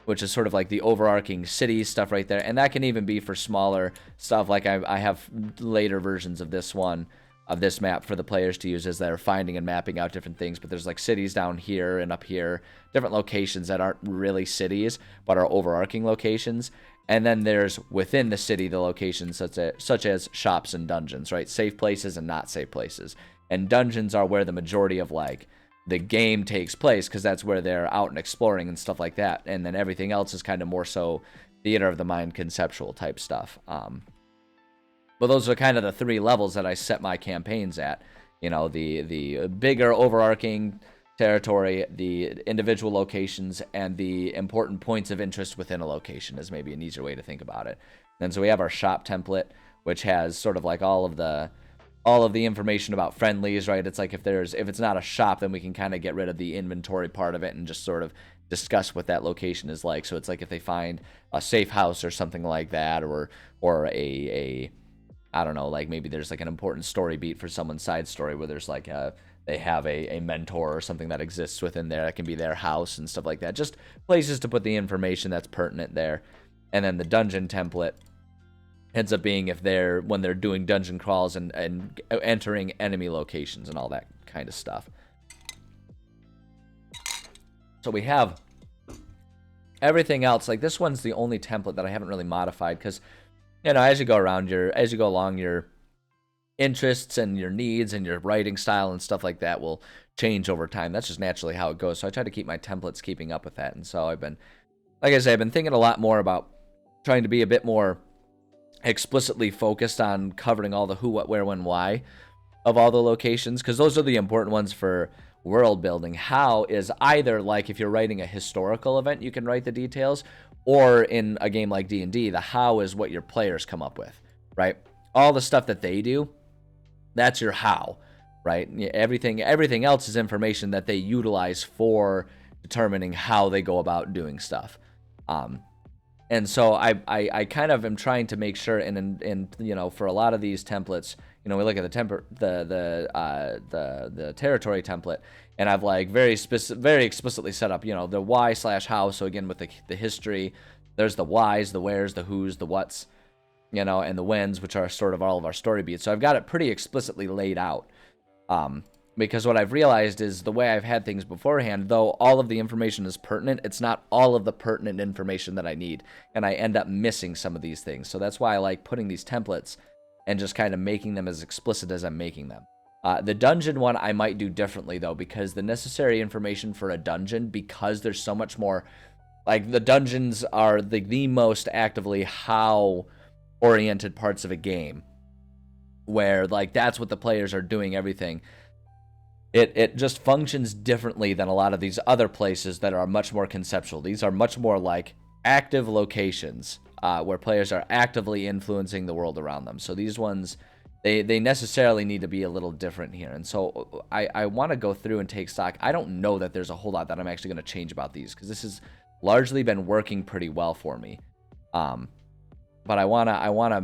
which is sort of like the overarching city stuff right there. And that can even be for smaller stuff. Like I have later versions of this map for the players to use as they're finding and mapping out different things. But there's like cities down here and up here, different locations that aren't really cities, but are overarching locations. And then there's within the city, the locations such as shops and dungeons, right? Safe places and not safe places. And dungeons are where the majority of like the game takes place, because that's where they're out and exploring and stuff like that. And then everything else is kind of more so theater of the mind, conceptual type stuff. But those are kind of the 3 levels that I set my campaigns at. You know, the bigger overarching territory, the individual locations, and the important points of interest within a location is maybe an easier way to think about it. And so we have our shop template, which has sort of like all of the information about friendlies, right? It's like if it's not a shop, then we can kind of get rid of the inventory part of it and just sort of discuss what that location is like. So it's like if they find a safe house or something like that, or a I don't know, like maybe there's like an important story beat for someone's side story where there's like they have a mentor or something that exists within there. That can be their house and stuff like that. Just places to put the information that's pertinent there. And then the dungeon template ends up being when they're doing dungeon crawls and entering enemy locations and all that kind of stuff. So we have everything else. Like this one's the only template that I haven't really modified, because you know, as you go along, your interests and your needs and your writing style and stuff like that will change over time. That's just naturally how it goes. So I try to keep my templates keeping up with that. And so I've been thinking a lot more about trying to be a bit more explicitly focused on covering all the who, what, where, when, why of all the locations, because those are the important ones for world building. How is either like if you're writing a historical event, you can write the details, or in a game like D&D, the how is what your players come up with, right? All the stuff that they do, that's your how, right? Everything else is information that they utilize for determining how they go about doing stuff. And so I kind of am trying to make sure, and you know, for a lot of these templates, you know, we look at the territory template, and I've like very explicitly set up, you know, the why/how. So again, with the history, there's the whys, the wheres, the whos, the whats, you know, and the whens, which are sort of all of our story beats. So I've got it pretty explicitly laid out. Because what I've realized is the way I've had things beforehand, though all of the information is pertinent, it's not all of the pertinent information that I need, and I end up missing some of these things. So that's why I like putting these templates and just kind of making them as explicit as I'm making them. The dungeon one I might do differently, though, because the necessary information for a dungeon, because there's so much more, like the dungeons are the most actively how-oriented parts of a game, where like that's what the players are doing everything. It just functions differently than a lot of these other places that are much more conceptual. These are much more like active locations where players are actively influencing the world around them. So these ones, they necessarily need to be a little different here. And so I want to go through and take stock. I don't know that there's a whole lot that I'm actually going to change about these, because this has largely been working pretty well for me. But I wanna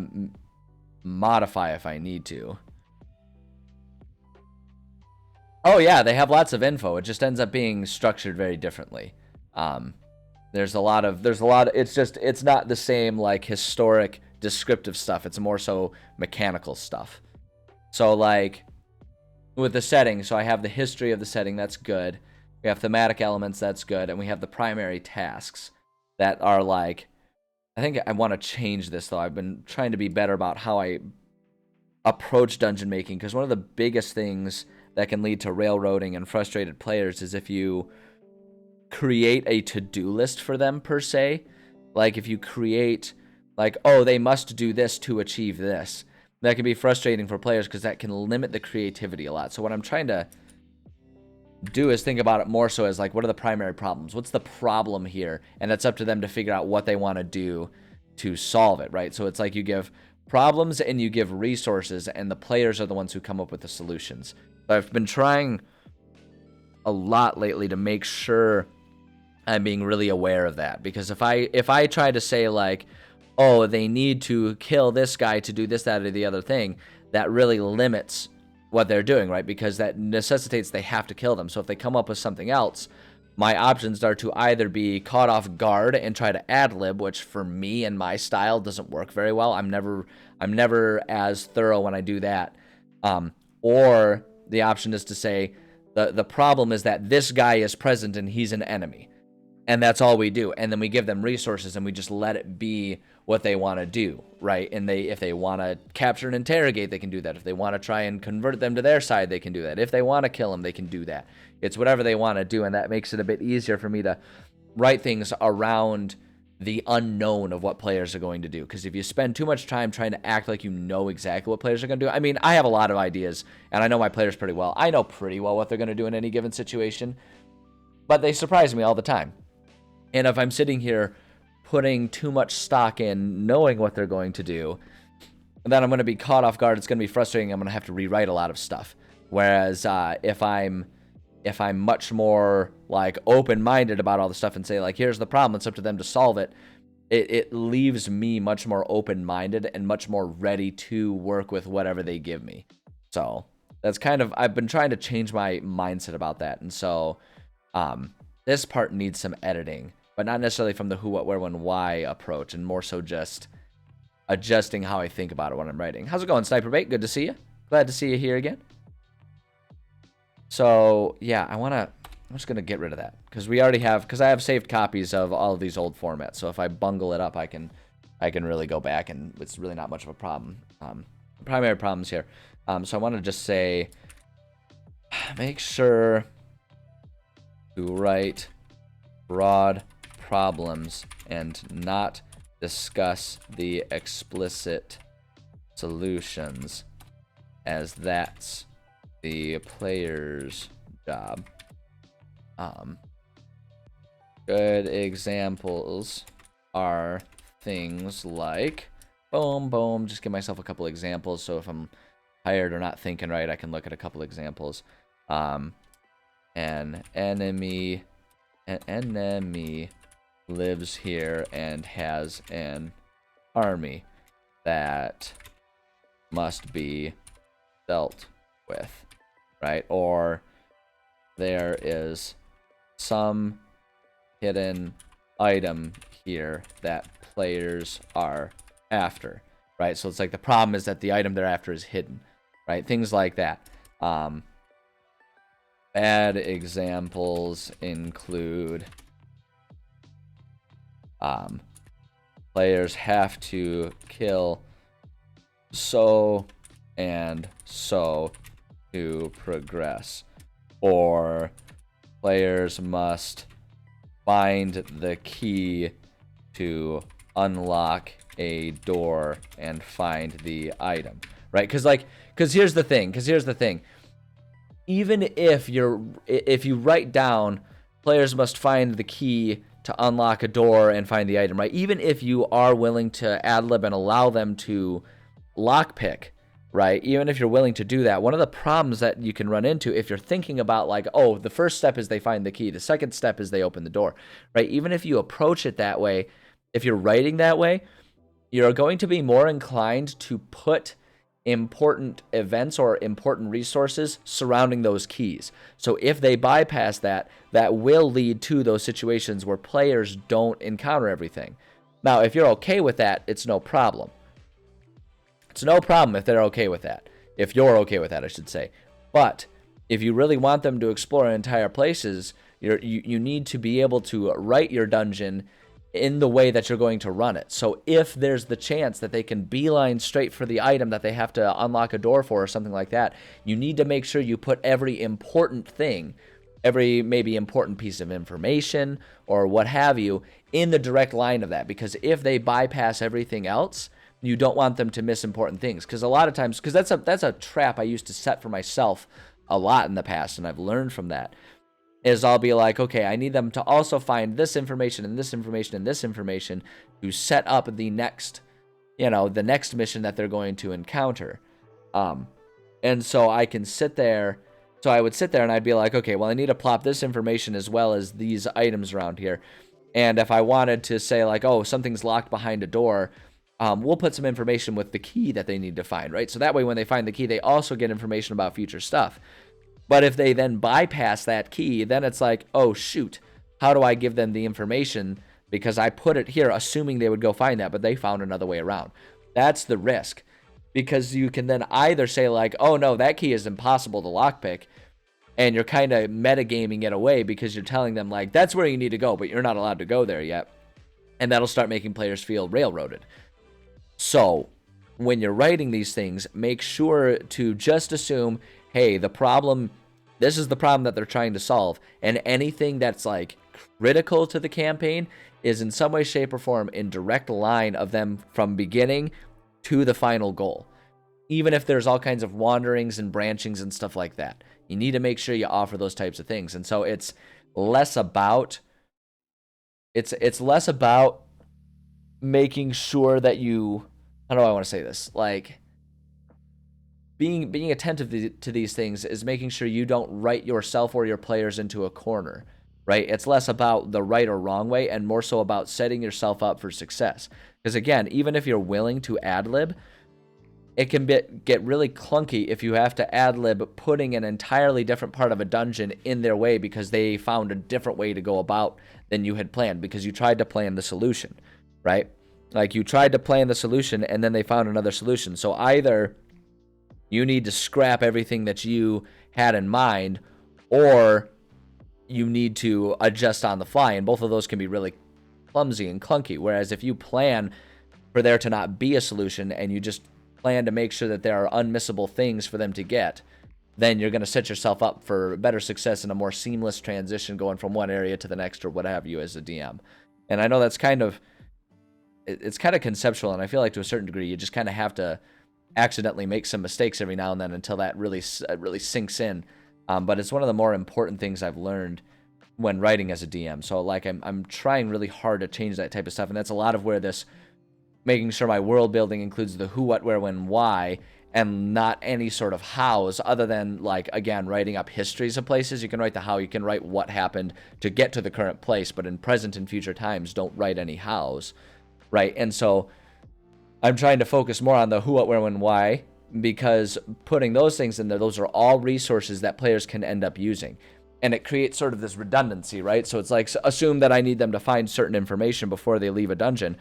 modify if I need to. Oh yeah, they have lots of info. It just ends up being structured very differently. There's a lot of, it's not the same like historic descriptive stuff. It's more so mechanical stuff. So like with the setting, so I have the history of the setting, that's good. We have thematic elements, that's good, and we have the primary tasks that are like, I think I want to change this though. I've been trying to be better about how I approach dungeon making, because one of the biggest things that can lead to railroading and frustrated players is if you create a to-do list for them, per se. Like if you create like, oh, they must do this to achieve this, that can be frustrating for players because that can limit the creativity a lot. So what I'm trying to do is think about it more so as like, what are the primary problems? What's the problem here? And it's up to them to figure out what they want to do to solve it, right? So it's like you give problems and you give resources, and the players are the ones who come up with the solutions. So I've been trying a lot lately to make sure I'm being really aware of that, because if I try to say like, oh, they need to kill this guy to do this, that, or the other thing, that really limits what they're doing, right? Because that necessitates they have to kill them. So if they come up with something else, my options are to either be caught off guard and try to ad-lib, which for me and my style doesn't work very well. I'm never as thorough when I do that. Or the option is to say, the problem is that this guy is present and he's an enemy. And that's all we do. And then we give them resources and we just let it be what they want to do, right? And if they want to capture and interrogate, they can do that. If they want to try and convert them to their side, they can do that. If they want to kill them, they can do that. It's whatever they want to do, and that makes it a bit easier for me to write things around the unknown of what players are going to do. Because if you spend too much time trying to act like you know exactly what players are going to do, I mean, I have a lot of ideas, and I know my players pretty well. I know pretty well what they're going to do in any given situation, but they surprise me all the time. And if I'm sitting here putting too much stock in knowing what they're going to do, then I'm going to be caught off guard. It's going to be frustrating. I'm going to have to rewrite a lot of stuff. Whereas if I'm much more like open-minded about all the stuff and say like, here's the problem, it's up to them to solve it, it leaves me much more open-minded and much more ready to work with whatever they give me. So that's kind of, I've been trying to change my mindset about that. And so this part needs some editing, but not necessarily from the who, what, where, when, why approach, and more so just adjusting how I think about it when I'm writing. How's it going, Sniper Bait? Good to see you. Glad to see you here again. So yeah, I'm just gonna get rid of that because I have saved copies of all of these old formats. So if I bungle it up, I can really go back, and it's really not much of a problem. Primary problems here. So I want to just say, make sure to write broad problems and not discuss the explicit solutions, as that's the player's job. Good examples are things like, boom, boom, just give myself a couple examples, so if I'm tired or not thinking right, I can look at a couple examples. An enemy lives here and has an army that must be dealt with, right? Or there is some hidden item here that players are after, right? So it's like the problem is that the item they're after is hidden, right? Things like that. Bad examples include players have to kill so and so to progress, or players must find the key to unlock a door and find the item, right? Because here's the thing. Even if you write down players must find the key to unlock a door and find the item, right? Even if you are willing to ad-lib and allow them to lockpick, right? Even if you're willing to do that, one of the problems that you can run into if you're thinking about like, oh, the first step is they find the key, the second step is they open the door, right? Even if you approach it that way, if you're writing that way, you're going to be more inclined to put important events or important resources surrounding those keys. So if they bypass that, that will lead to those situations where players don't encounter everything. Now, if you're okay with that, it's no problem. It's no problem if they're okay with that. If you're okay with that, I should say. But if you really want them to explore entire places, You need to be able to write your dungeon in the way that you're going to run it. So if there's the chance that they can beeline straight for the item that they have to unlock a door for or something like that, you need to make sure you put every important thing, every maybe important piece of information or what have you, in the direct line of that. Because if they bypass everything else, you don't want them to miss important things. Because a lot of times, because that's a trap I used to set for myself a lot in the past, and I've learned from that, is I'll be like, okay, I need them to also find this information and this information and this information to set up the next, the next mission that they're going to encounter. And so I can sit there. So I would sit there and I'd be like, okay, well, I need to plop this information as well as these items around here. And if I wanted to say like, oh, something's locked behind a door, we'll put some information with the key that they need to find, right? So that way when they find the key, they also get information about future stuff. But if they then bypass that key, then it's like, oh, shoot, how do I give them the information? Because I put it here assuming they would go find that, but they found another way around. That's the risk. Because you can then either say like, oh, no, that key is impossible to lockpick. And you're kind of metagaming it away because you're telling them like, that's where you need to go, but you're not allowed to go there yet. And that'll start making players feel railroaded. So when you're writing these things, make sure to just assume, hey, this is the problem that they're trying to solve. And anything that's like critical to the campaign is in some way, shape, or form in direct line of them from beginning to the final goal. Even if there's all kinds of wanderings and branchings and stuff like that, you need to make sure you offer those types of things. And so it's less about making sure that you, how do I want to say this? Like being attentive to these things is making sure you don't write yourself or your players into a corner, right? It's less about the right or wrong way and more so about setting yourself up for success. Because again, even if you're willing to ad-lib, it can get really clunky if you have to ad-lib putting an entirely different part of a dungeon in their way because they found a different way to go about than you had planned because you tried to plan the solution, right? Like you tried to plan the solution and then they found another solution. So either you need to scrap everything that you had in mind or you need to adjust on the fly. And both of those can be really clumsy and clunky. Whereas if you plan for there to not be a solution and you just plan to make sure that there are unmissable things for them to get, then you're going to set yourself up for better success and a more seamless transition going from one area to the next or what have you as a DM. And I know that's it's kind of conceptual, and I feel like to a certain degree you just kind of have to accidentally make some mistakes every now and then until that really sinks in. But it's one of the more important things I've learned when writing as a DM. So like I'm trying really hard to change that type of stuff, and that's a lot of where this making sure my world building includes the who, what, where, when, why, and not any sort of hows other than, like, again, writing up histories of places. You can write the how, you can write what happened to get to the current place, but in present and future times, don't write any hows, right? And so I'm trying to focus more on the who, what, where, when, why, because putting those things in there, those are all resources that players can end up using. And it creates sort of this redundancy, right? So it's like, assume that I need them to find certain information before they leave a dungeon.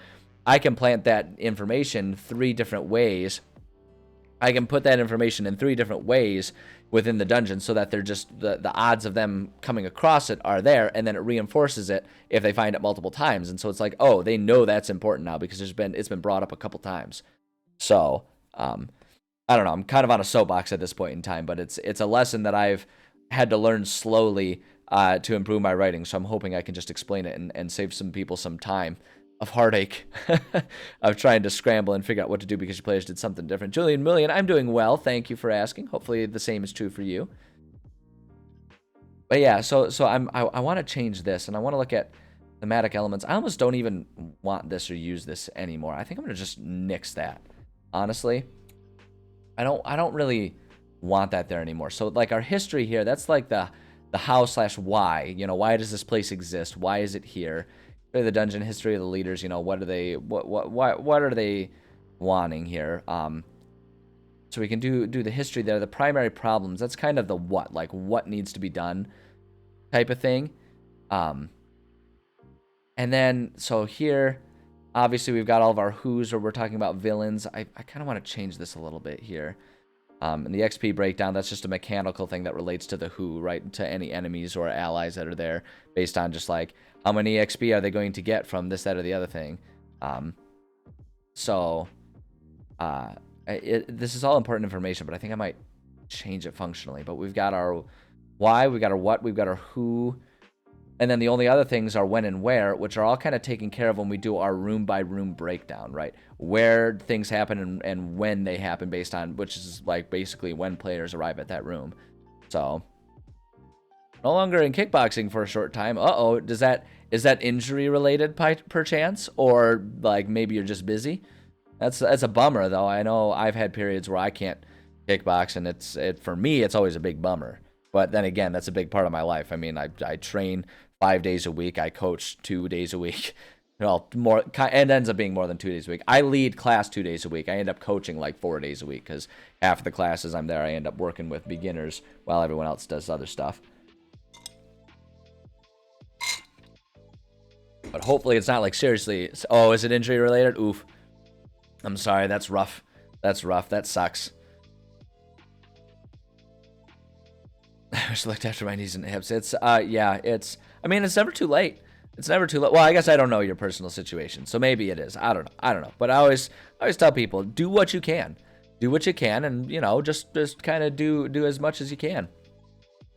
I can plant that information 3 different ways. I can put that information in 3 different ways within the dungeon so that they're just, the odds of them coming across it are there, and then it reinforces it if they find it multiple times. And so it's like, oh, they know that's important now because it's been brought up a couple times. So, I don't know, I'm kind of on a soapbox at this point in time, but it's a lesson that I've had to learn slowly to improve my writing. So I'm hoping I can just explain it and save some people some time of heartache of trying to scramble and figure out what to do because your players did something different. Julian Million, I'm doing well. Thank you for asking. Hopefully the same is true for you. But yeah, so I want to change this, and I want to look at thematic elements. I almost don't even want this or use this anymore. I think I'm gonna just nix that. Honestly, I don't really want that there anymore. So like our history here, that's like the how/why. You know, why does this place exist? Why is it here? The dungeon, history of the leaders, you know, what are they wanting here? So we can do the history there, the primary problems, that's kind of the what, like what needs to be done type of thing. And then so here obviously we've got all of our who's, or we're talking about villains. I kind of want to change this a little bit here. And the XP breakdown, that's just a mechanical thing that relates to the who, right? To any enemies or allies that are there, based on just like how many XP are they going to get from this, that, or the other thing. This is all important information, but I think I might change it functionally. But we've got our why, we've got our what, we've got our who, and then the only other things are when and where, which are all kind of taken care of when we do our room by room breakdown, right? Where things happen and when they happen, based on, which is like basically when players arrive at that room. So no longer in kickboxing for a short time. Is that injury related perchance, or like maybe you're just busy? That's a bummer though. I know I've had periods where I can't kickbox, and for me it's always a big bummer. But then again, that's a big part of my life. I mean, I train 5 days a week. I coach 2 days a week. Well, more, and ends up being more than 2 days a week. I lead class 2 days a week. I end up coaching like 4 days a week because half of the classes I'm there, I end up working with beginners while everyone else does other stuff. But hopefully it's not like seriously. Oh, is it injury related? Oof. I'm sorry. That's rough. That's rough. That sucks. I just looked after my knees and hips. It's yeah, I mean, it's never too late. It's never too late. Well, I guess I don't know your personal situation, so maybe it is. I don't know. But I always tell people, do what you can. Do what you can, and just kind of do as much as you can.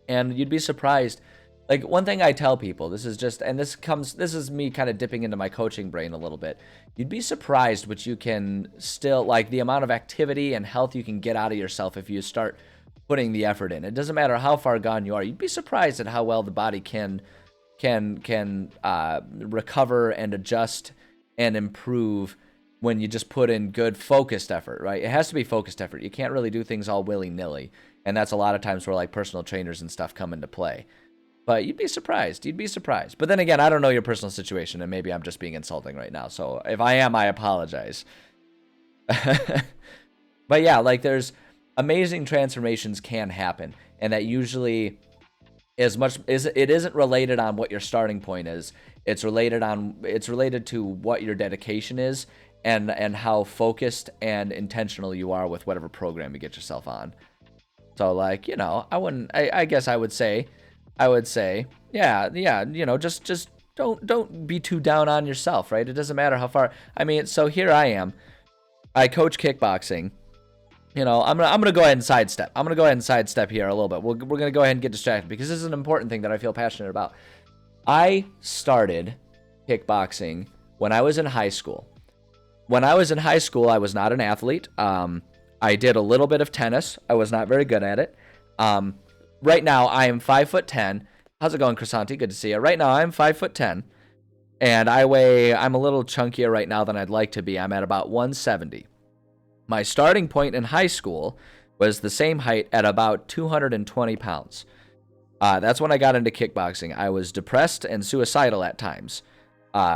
And you'd be surprised. Like, one thing I tell people, this is me kind of dipping into my coaching brain a little bit. You'd be surprised what you can still, like, the amount of activity and health you can get out of yourself if you start putting the effort in. It doesn't matter how far gone you are. You'd be surprised at how well the body can recover and adjust and improve when you just put in good focused effort, right? It has to be focused effort. You can't really do things all willy-nilly. And that's a lot of times where like personal trainers and stuff come into play. But you'd be surprised. But then again, I don't know your personal situation, and maybe I'm just being insulting right now. So if I am, I apologize. But yeah, like there's amazing transformations can happen, and that usually it isn't related on what your starting point is. It's related to what your dedication is and how focused and intentional you are with whatever program you get yourself on. So like, I guess I would say, yeah, just don't be too down on yourself, right? It doesn't matter how far. I mean, so here I am. I coach kickboxing. I'm gonna go ahead and sidestep. Here a little bit. We're gonna go ahead and get distracted because this is an important thing that I feel passionate about. I started kickboxing when I was in high school. When I was in high school, I was not an athlete. I did a little bit of tennis. I was not very good at it. Right now, I am 5'10". How's it going, Crisanti? Good to see you. Right now, I'm 5'10", and I'm a little chunkier right now than I'd like to be. I'm at about 170. My starting point in high school was the same height at about 220 pounds. That's when I got into kickboxing. I was depressed and suicidal at times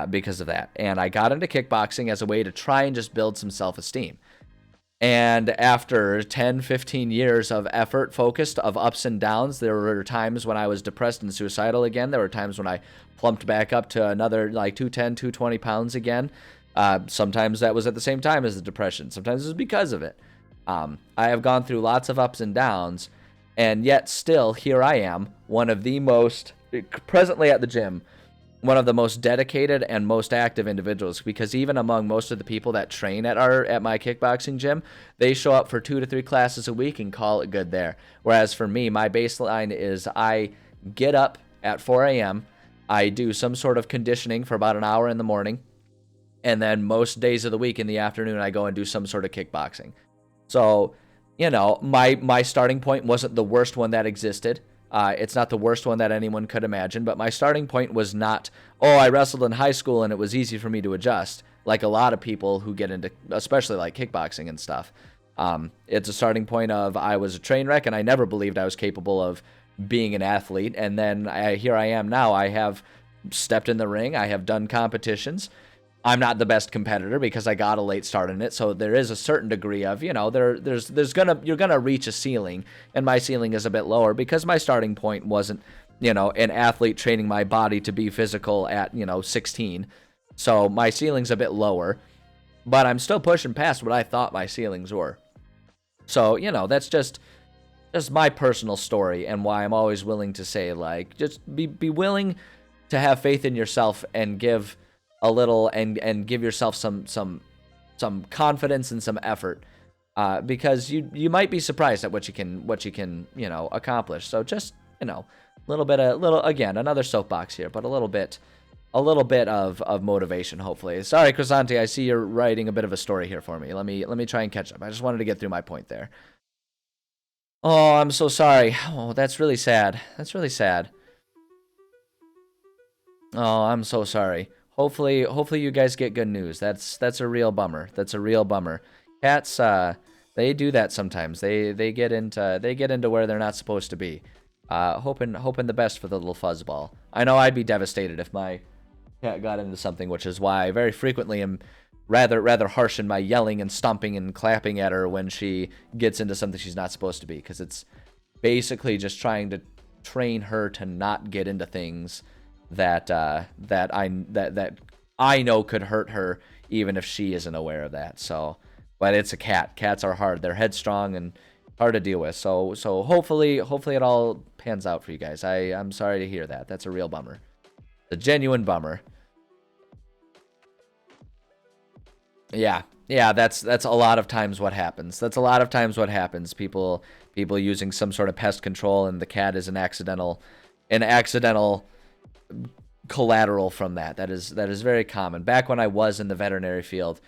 because of that. And I got into kickboxing as a way to try and just build some self-esteem. And after 10, 15 years of effort focused, of ups and downs, there were times when I was depressed and suicidal again. There were times when I plumped back up to another like 210, 220 pounds again. Sometimes that was at the same time as the depression. Sometimes it was because of it. I have gone through lots of ups and downs, and yet still here I am, presently at the gym, one of the most dedicated and most active individuals, because even among most of the people that train at my kickboxing gym, they show up for 2 to 3 classes a week and call it good there. Whereas for me, my baseline is I get up at 4 a.m., I do some sort of conditioning for about an hour in the morning, and then most days of the week in the afternoon, I go and do some sort of kickboxing. So, my starting point wasn't the worst one that existed. It's not the worst one that anyone could imagine, but my starting point was not, I wrestled in high school and it was easy for me to adjust, like a lot of people who get into, especially like kickboxing and stuff. It's a starting point of I was a train wreck and I never believed I was capable of being an athlete. And then here I am now. I have stepped in the ring. I have done competitions. I'm not the best competitor because I got a late start in it, so there is a certain degree of, you're gonna reach a ceiling, and my ceiling is a bit lower because my starting point wasn't, an athlete training my body to be physical at, 16. So my ceiling's a bit lower, but I'm still pushing past what I thought my ceilings were. So, that's just my personal story, and why I'm always willing to say, like, just be willing to have faith in yourself and give a little and give yourself some confidence and some effort, because you might be surprised at what you can accomplish. So just again, another soapbox here, but a little bit of motivation, hopefully. Sorry, Crisante, I see you're writing a bit of a story here for me. Let me try and catch up. I just wanted to get through my point there. Oh, I'm so sorry. Oh, that's really sad. That's really sad. Oh, I'm so sorry. Hopefully you guys get good news. That's a real bummer. That's a real bummer. Cats, they do that sometimes. They get into where they're not supposed to be. Hoping the best for the little fuzzball. I know I'd be devastated if my cat got into something, which is why I very frequently am rather harsh in my yelling and stomping and clapping at her when she gets into something she's not supposed to be, because it's basically just trying to train her to not get into things that I know could hurt her, even if she isn't aware of that. So, but it's a cat. Cats are hard. They're headstrong and hard to deal with. So hopefully it all pans out for you guys. I'm sorry to hear that. That's a real bummer. A genuine bummer. Yeah, that's a lot of times what happens. That's a lot of times what happens. People using some sort of pest control, and the cat is an accidental collateral from that. That is very common. Back when I was in the veterinary field,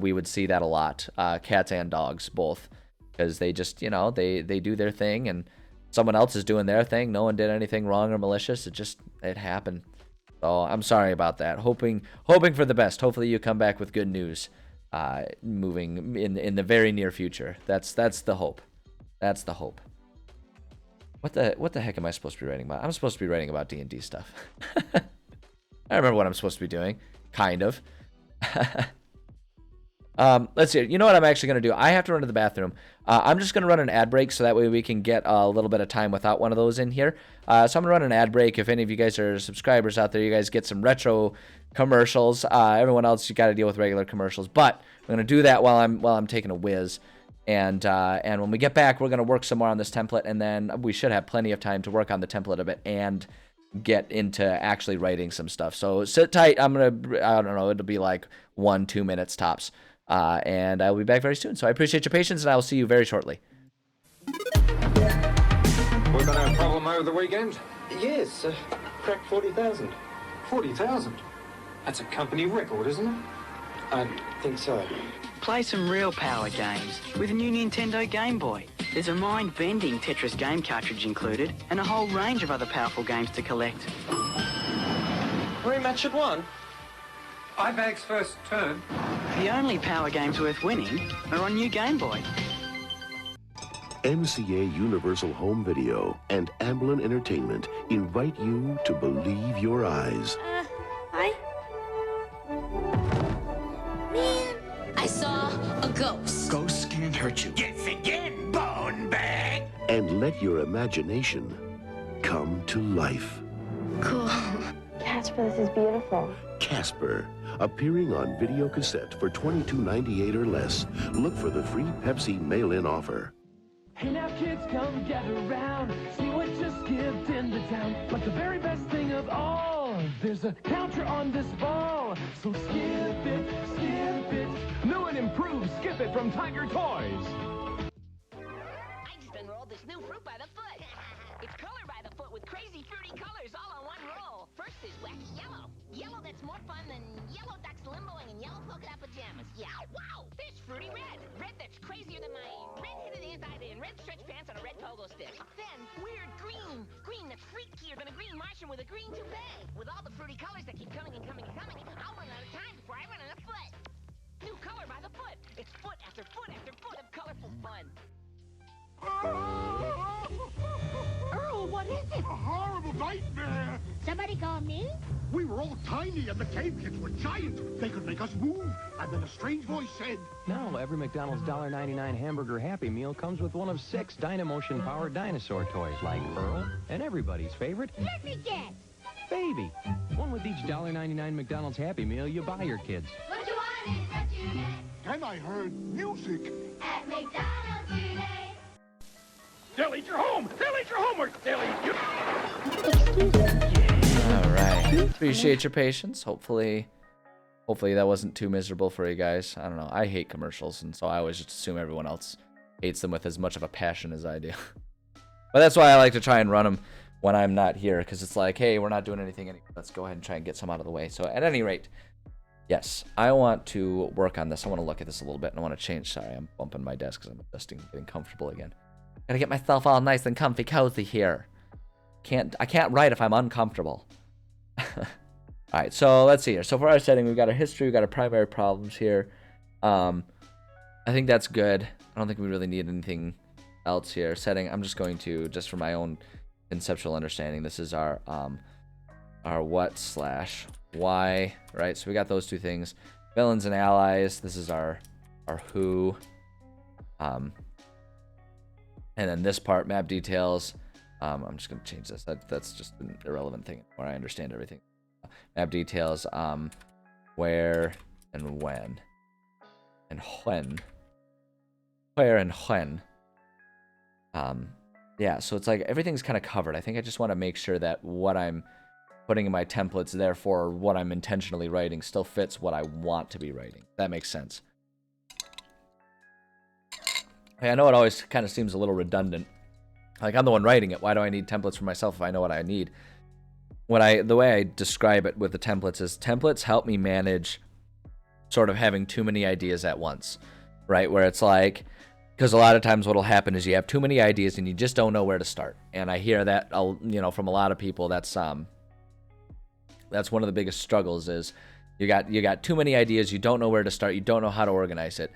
we would see that a lot. Cats and dogs both, because they just they do their thing, and someone else is doing their thing. No one did anything wrong or malicious. It happened. So I'm sorry about that. Hoping for the best. Hopefully you come back with good news. Moving in the very near future. That's the hope. That's the hope. What the heck am I supposed to be writing about? I'm supposed to be writing about D&D stuff. I remember what I'm supposed to be doing. Kind of. Let's see. You know what I'm actually going to do? I have to run to the bathroom. I'm just going to run an ad break, so that way we can get a little bit of time without one of those in here. So I'm going to run an ad break. If any of you guys are subscribers out there, you guys get some retro commercials. Everyone else, you got to deal with regular commercials. But I'm going to do that while I'm taking a whiz. And when we get back, we're going to work some more on this template, and then we should have plenty of time to work on the template a bit and get into actually writing some stuff. So sit tight. I don't know, it'll be like 1-2 minutes tops. And I'll be back very soon. So I appreciate your patience, and I will see you very shortly. Was that a problem over the weekend? Yes, cracked 40,000. 40,000? That's a company record, isn't it? I think so. Play some real power games with a new Nintendo Game Boy. There's a mind-bending Tetris game cartridge included, and a whole range of other powerful games to collect. Rematch at 1? Ibag's first turn. The only power games worth winning are on new Game Boy. MCA Universal Home Video and Amblin Entertainment invite you to believe your eyes. Hi? Man, I saw a ghost. Ghosts can't hurt you. Yes, again, bone bag! And let your imagination come to life. Cool. Casper, this is beautiful. Casper, appearing on video cassette for $22.98 or less. Look for the free Pepsi mail-in offer. Hey now kids, come gather around, see what just skipped into town. But the very best thing of all, there's a counter on this ball. So skip it, new and improved Skip It from Tiger Toys. I just unrolled this new fruit by the foot. It's color by the foot with crazy fruity colors all on one roll. First is wacky yellow. Yellow that's more fun than yellow ducks limboing in yellow polka dot pajamas. Yeah, wow! There's fruity red. Red that's crazier than my red-headed anti in red stretch pants on a red pogo stick. Then weird green. Green that's freakier than a green Martian with a green toupee. With all the fruity colors that keep coming and coming and coming, I'll run out of time before I run out of foot. New color by the foot. It's foot after foot after foot of colorful fun. Earl, what is it? A horrible nightmare. Somebody call me? We were all tiny and the cave kids were giant. They could make us move. And then a strange voice said... Now, every McDonald's $1.99 hamburger Happy Meal comes with one of 6 Dynamotion-powered dinosaur toys like Earl and everybody's favorite... Let me guess. Baby. One with each $1.99 McDonald's Happy Meal you buy your kids. What you want is what you get. And I heard music. At McDonald's. They'll eat your home! They'll eat your homework! They'll eat you! All right. Appreciate your patience. Hopefully that wasn't too miserable for you guys. I don't know. I hate commercials, and so I always just assume everyone else hates them with as much of a passion as I do. But that's why I like to try and run them when I'm not here, because it's like, hey, we're not doing anything anymore. Let's go ahead and try and get some out of the way. So at any rate, yes, I want to work on this. I want to look at this a little bit, and I want to change. Sorry, I'm bumping my desk because I'm adjusting, getting comfortable again. Gotta get myself all nice and comfy cozy here. I can't write if I'm uncomfortable. Alright, so let's see here. So for our setting, we've got our history, we've got our primary problems here. I think that's good. I don't think we really need anything else here. Setting, I'm just going to, just for my own conceptual understanding, this is our what/why, right? So we got those two things. Villains and allies, this is our who. And then this part, map details. I'm just going to change this. That's just an irrelevant thing where I understand everything. Map details, where and when. And when. Where and when. Yeah, so it's like everything's kind of covered. I think I just want to make sure that what I'm putting in my templates, therefore what I'm intentionally writing, still fits what I want to be writing. That makes sense. Hey, I know it always kind of seems a little redundant. Like, I'm the one writing it. Why do I need templates for myself if I know what I need? The way I describe it with the templates is templates help me manage sort of having too many ideas at once, right? Where it's like, because a lot of times what'll happen is you have too many ideas and you just don't know where to start. And I hear that, from a lot of people. That's one of the biggest struggles is you got too many ideas. You don't know where to start. You don't know how to organize it.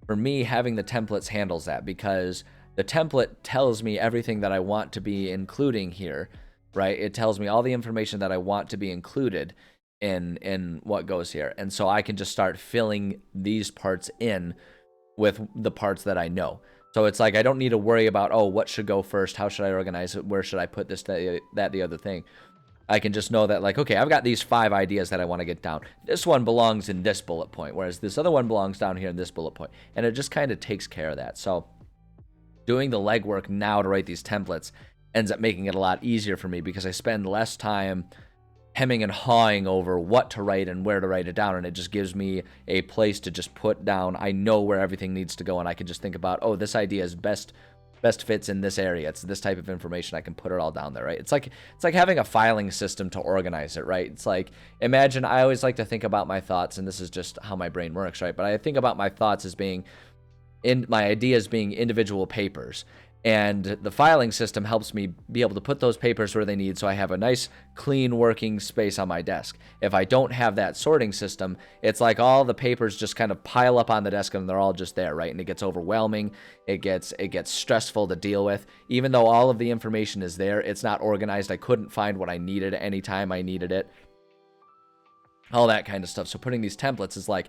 For me, having the templates handles that, because the template tells me everything that I want to be including here, right? It tells me all the information that I want to be included in what goes here. And so I can just start filling these parts in with the parts that I know. So it's like I don't need to worry about, oh, what should go first? How should I organize it? Where should I put this, that, the other thing? I can just know that, like, okay, I've got these 5 ideas that I want to get down. This one belongs in this bullet point, whereas this other one belongs down here in this bullet point. And it just kind of takes care of that. So doing the legwork now to write these templates ends up making it a lot easier for me, because I spend less time hemming and hawing over what to write and where to write it down, and it just gives me a place to just put down. I know where everything needs to go, and I can just think about, oh, this idea is best fits in this area. It's this type of information. I can put it all down there, right? It's like having a filing system to organize it, right? It's like, imagine, I always like to think about my thoughts, and this is just how my brain works, right? But I think about my thoughts as being my ideas being individual papers. And the filing system helps me be able to put those papers where they need, so I have a nice, clean working space on my desk. If I don't have that sorting system, it's like all the papers just kind of pile up on the desk and they're all just there, right? And it gets overwhelming. It gets stressful to deal with. Even though all of the information is there, it's not organized. I couldn't find what I needed anytime I needed it. All that kind of stuff. So putting these templates is like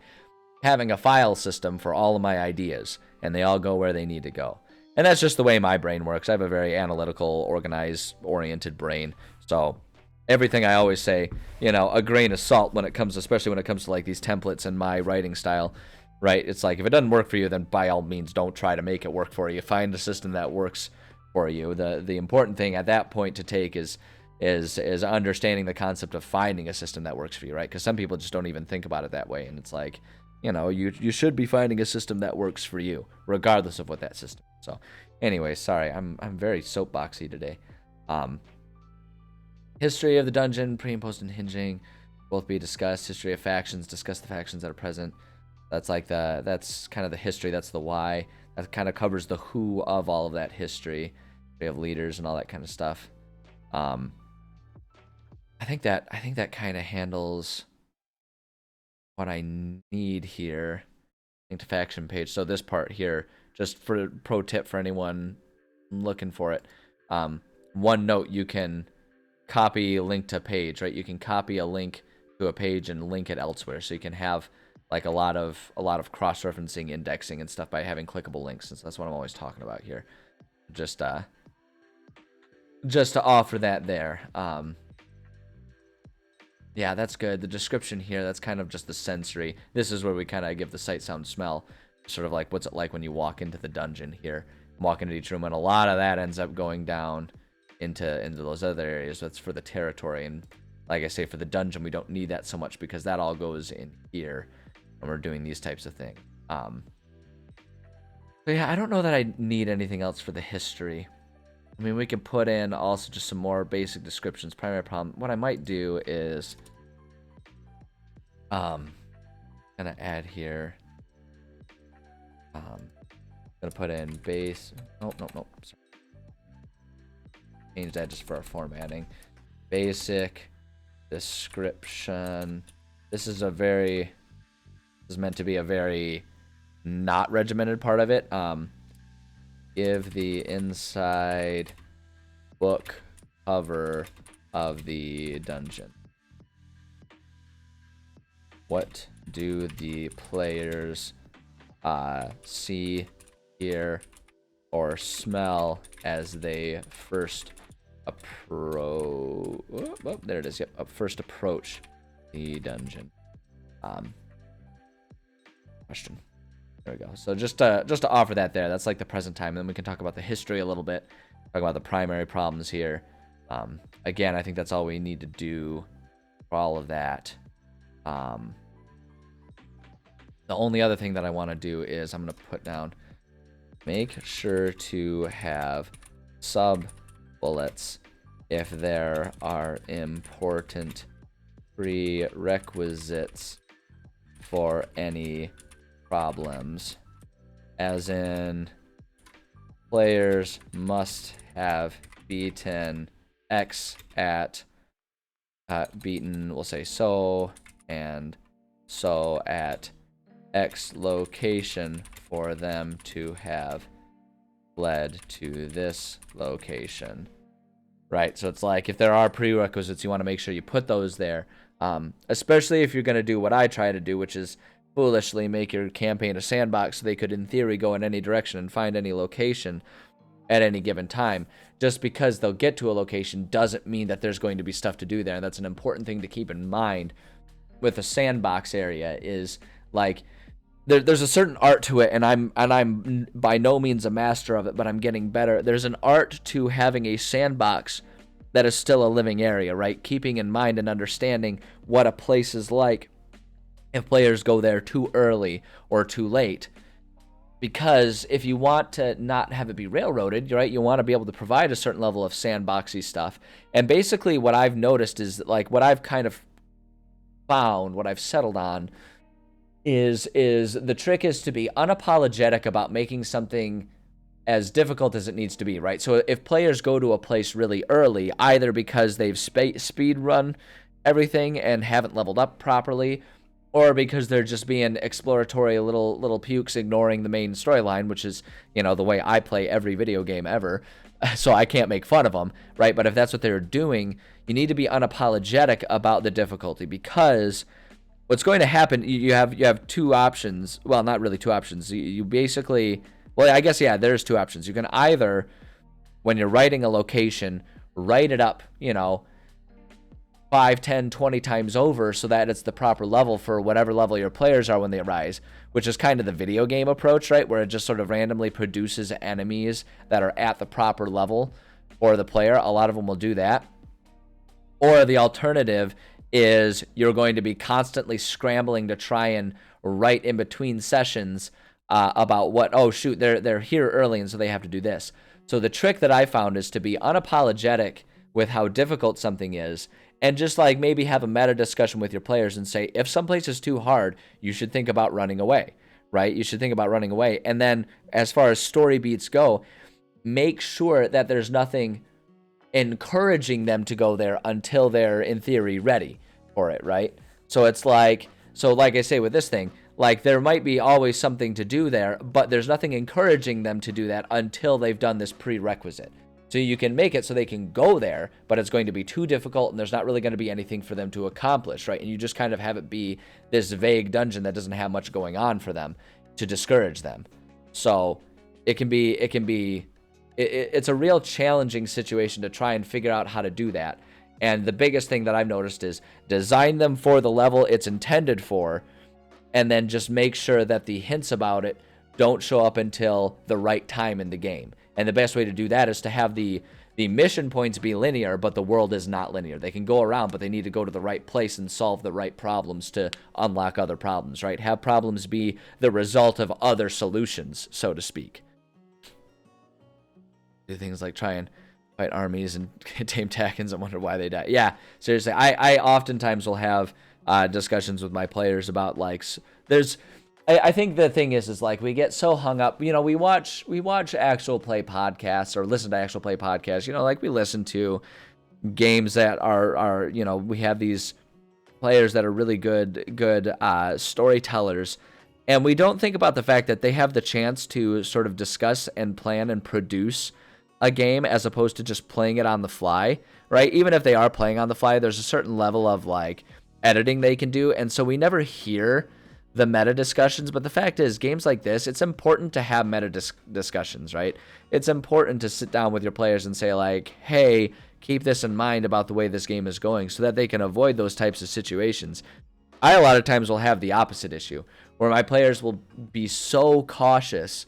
having a file system for all of my ideas, and they all go where they need to go. And that's just the way my brain works. I have a very analytical, organized, oriented brain. So everything I always say, a grain of salt especially when it comes to like these templates and my writing style, right? It's like, if it doesn't work for you, then by all means, don't try to make it work for you. Find a system that works for you. The important thing at that point to take is understanding the concept of finding a system that works for you, right? Because some people just don't even think about it that way. And it's like, you should be finding a system that works for you, regardless of what that system is. So anyway, sorry, I'm very soapboxy today. History of the dungeon, pre and post unhinging, both be discussed. History of factions, discuss the factions that are present. That's kind of the history. That's the why. That kind of covers the who of all of that history. We have leaders and all that kind of stuff. I think that kind of handles what I need here. Link to faction page. So this part here, just for pro tip for anyone looking for it. One note, you can copy link to page, right? You can copy a link to a page and link it elsewhere. So you can have like a lot of cross-referencing, indexing and stuff by having clickable links. And so that's what I'm always talking about here. Just to offer that there. Yeah, that's good. The description here, that's kind of just the sensory. This is where we kind of give the sight, sound, smell. sort of like what's it like when you walk into the dungeon here, walk into each room, and a lot of that ends up going down into those other areas. That's for the territory, and like I say, for the dungeon, we don't need that so much because that all goes in here when we're doing these types of things. So yeah, I don't know that I need anything else for the history. I mean, we could put in also just some more basic descriptions. Primary problem. What I might do is, gonna add here. Gonna put in base. Nope. Sorry. Change that just for our formatting. Basic description. This is meant to be a very not regimented part of it. Give the inside book cover of the dungeon. What do the players see, hear, or smell as they first approach? Oh, there it is. Yep, first approach the dungeon. Question. There we go. So just to offer that there, that's like the present time. Then we can talk about the history a little bit, talk about the primary problems here. Again, I think that's all we need to do for all of that. The only other thing that I want to do is I'm going to put down, make sure to have sub-bullets if there are important prerequisites for any problems, as in players must have beaten X at beaten, we'll say so, and so at X location for them to have led to this location. Right, so it's like if there are prerequisites, you want to make sure you put those there, especially if you're going to do what I try to do, which is foolishly make your campaign a sandbox so they could in theory go in any direction and find any location at any given time. Just because they'll get to a location doesn't mean that there's going to be stuff to do there. And that's an important thing to keep in mind with a sandbox area, is like there's a certain art to it, and I'm by no means a master of it, but I'm getting better. There's an art to having a sandbox that is still a living area, right? Keeping in mind and understanding what a place is like if players go there too early or too late. Because if you want to not have it be railroaded, right, you want to be able to provide a certain level of sandboxy stuff. And basically what I've noticed is, like, what I've kind of found, what I've settled on, is the trick is to be unapologetic about making something as difficult as it needs to be, right? So if players go to a place really early, either because they've speed run everything and haven't leveled up properly, or because they're just being exploratory little pukes, ignoring the main storyline, which is, you know, the way I play every video game ever, so I can't make fun of them, right? But if that's what they're doing, you need to be unapologetic about the difficulty, because what's going to happen, you have two options. Well, not really two options. You basically, well, I guess, yeah, there's two options. You can either, when you're writing a location, write it up, you know, 5, 10, 20 times over so that it's the proper level for whatever level your players are when they rise, which is kind of the video game approach, right? Where it just sort of randomly produces enemies that are at the proper level for the player. A lot of them will do that. Or the alternative is you're going to be constantly scrambling to try and write in between sessions about what, oh shoot, they're here early and so they have to do this. So the trick that I found is to be unapologetic with how difficult something is, and just like maybe have a meta discussion with your players and say, if someplace is too hard, you should think about running away, right? You should think about running away. And then as far as story beats go, make sure that there's nothing encouraging them to go there until they're, in theory, ready for it, right? So it's like, so like I say with this thing, like there might be always something to do there, but there's nothing encouraging them to do that until they've done this prerequisite. So you can make it so they can go there, but it's going to be too difficult and there's not really going to be anything for them to accomplish, right? And you just kind of have it be this vague dungeon that doesn't have much going on for them to discourage them. So it's a real challenging situation to try and figure out how to do that. And the biggest thing that I've noticed is design them for the level it's intended for, and then just make sure that the hints about it don't show up until the right time in the game. And the best way to do that is to have the mission points be linear, but the world is not linear. They can go around, but they need to go to the right place and solve the right problems to unlock other problems, right? Have problems be the result of other solutions, so to speak. Do things like try and fight armies and tame Tackans and wonder why they die. Yeah, seriously, I oftentimes will have discussions with my players about, like, I think the thing is like we get so hung up, you know, we watch actual play podcasts or listen to actual play podcasts, you know, like we listen to games that are you know, we have these players that are really good storytellers, and we don't think about the fact that they have the chance to sort of discuss and plan and produce a game as opposed to just playing it on the fly, right? Even if they are playing on the fly, there's a certain level of like editing they can do, and so we never hear the meta discussions. But the fact is, games like this, it's important to have meta discussions, right? It's important to sit down with your players and say like, hey, keep this in mind about the way this game is going so that they can avoid those types of situations. I a lot of times will have the opposite issue where my players will be so cautious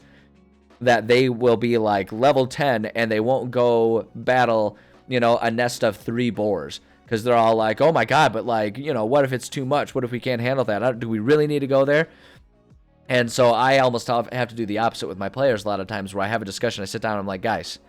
that they will be like level 10 and they won't go battle, you know, a nest of 3 boars. Because they're all like, oh my god, but like, you know, what if it's too much? What if we can't handle that? Do we really need to go there? And so I almost have to do the opposite with my players a lot of times where I have a discussion. I sit down and I'm like, guys,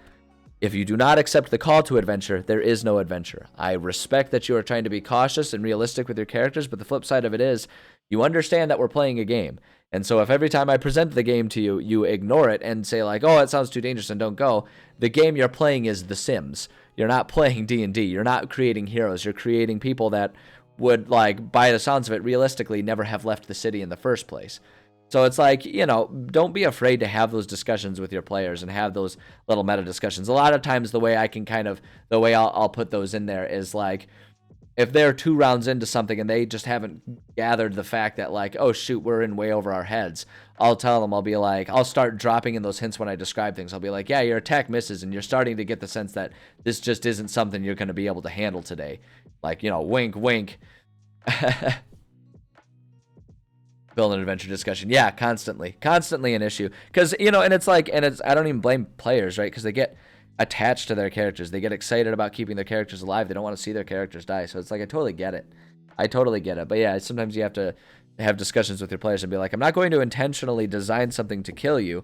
if you do not accept the call to adventure, there is no adventure. I respect that you are trying to be cautious and realistic with your characters, but the flip side of it is you understand that we're playing a game. And so if every time I present the game to you, you ignore it and say like, oh, it sounds too dangerous and don't go, the game you're playing is The Sims. You're not playing D&D. You're not creating heroes. You're creating people that would, like, by the sounds of it, realistically never have left the city in the first place. So it's like, you know, don't be afraid to have those discussions with your players and have those little meta discussions. A lot of times the way I'll put those in there is like, if they're 2 rounds into something and they just haven't gathered the fact that like, oh shoot, we're in way over our heads, I'll tell them, I'll be like, I'll start dropping in those hints when I describe things. I'll be like, yeah, your attack misses and you're starting to get the sense that this just isn't something you're going to be able to handle today. Like, you know, wink, wink. Build an adventure discussion. Yeah, constantly an issue. Because, you know, and it's like, I don't even blame players, right? Because they get attached to their characters. They get excited about keeping their characters alive. They don't want to see their characters die. So it's like, I totally get it. But yeah, sometimes you have to have discussions with your players and be like, I'm not going to intentionally design something to kill you.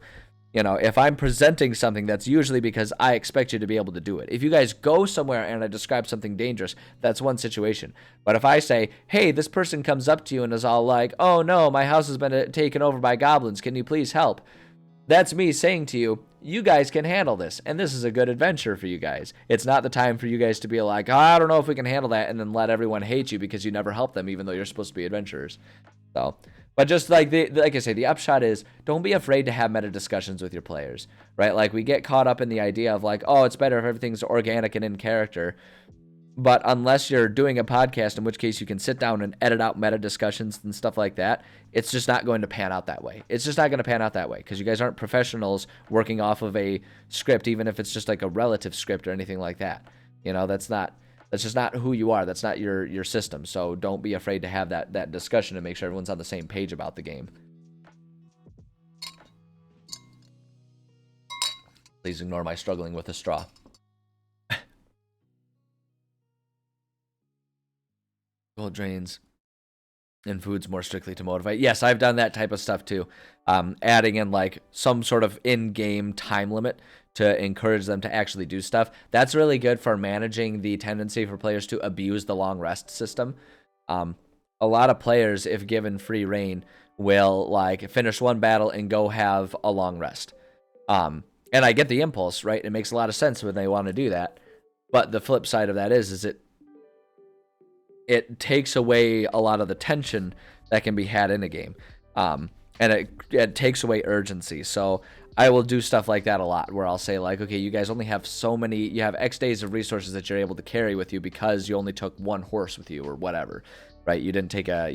You know, if I'm presenting something, that's usually because I expect you to be able to do it. If you guys go somewhere and I describe something dangerous, that's one situation. But if I say, hey, this person comes up to you and is all like, oh no, my house has been taken over by goblins, can you please help? That's me saying to you, you guys can handle this, and this is a good adventure for you guys. It's not the time for you guys to be like, oh, I don't know if we can handle that, and then let everyone hate you because you never help them, even though you're supposed to be adventurers. So, but just like like I say, the upshot is, don't be afraid to have meta discussions with your players, right? Like, we get caught up in the idea of like, oh, it's better if everything's organic and in character. But unless you're doing a podcast, in which case you can sit down and edit out meta discussions and stuff like that, it's just not going to pan out that way. It's just not going to pan out that way because you guys aren't professionals working off of a script, even if it's just like a relative script or anything like that. You know, that's just not who you are. That's not your system. So don't be afraid to have that discussion to make sure everyone's on the same page about the game. Please ignore my struggling with a straw. Gold drains and foods more strictly to motivate. Yes, I've done that type of stuff too. Adding in like some sort of in-game time limit to encourage them to actually do stuff. That's really good for managing the tendency for players to abuse the long rest system. A lot of players, if given free reign, will like finish one battle and go have a long rest. And I get the impulse, right? It makes a lot of sense when they want to do that. But the flip side of that is it takes away a lot of the tension that can be had in a game. And it takes away urgency. So I will do stuff like that a lot where I'll say like, okay, you guys only have you have X days of resources that you're able to carry with you because you only took 1 horse with you or whatever, right? You didn't take a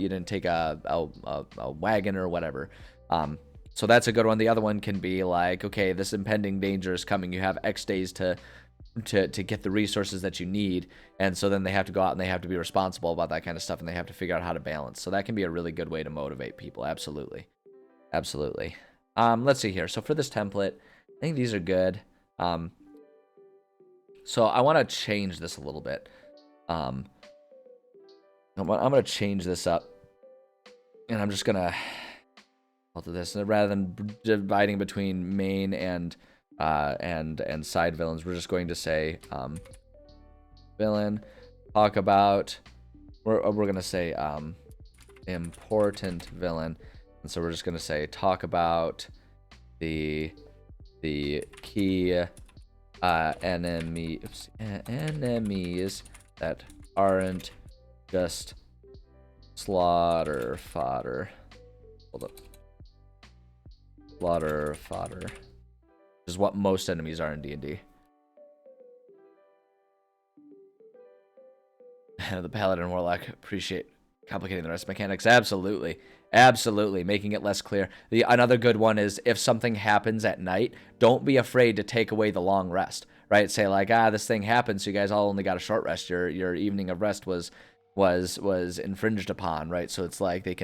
wagon or whatever. So that's a good one. The other one can be like, okay, this impending danger is coming. You have X days to get the resources that you need, and so then they have to go out and they have to be responsible about that kind of stuff, and they have to figure out how to balance. So that can be a really good way to motivate people. Absolutely. Let's see here. So for this template, I think these are good. So I want to change this a little bit. I'm going to change this up. And I'm just going to alter this. And rather than dividing between main and side villains, we're just going to say villain, talk about, we're going to say important villain. And so we're just going to say talk about the key enemies that aren't just slaughter fodder. Hold up. Slaughter fodder. Which is what most enemies are in D&D. The Paladin and Warlock appreciate complicating the rest mechanics. Absolutely. Absolutely. Making it less clear. Another good one is if something happens at night, don't be afraid to take away the long rest. Right? Say like, this thing happened, so you guys all only got a short rest. Your evening of rest was infringed upon, right? So it's like they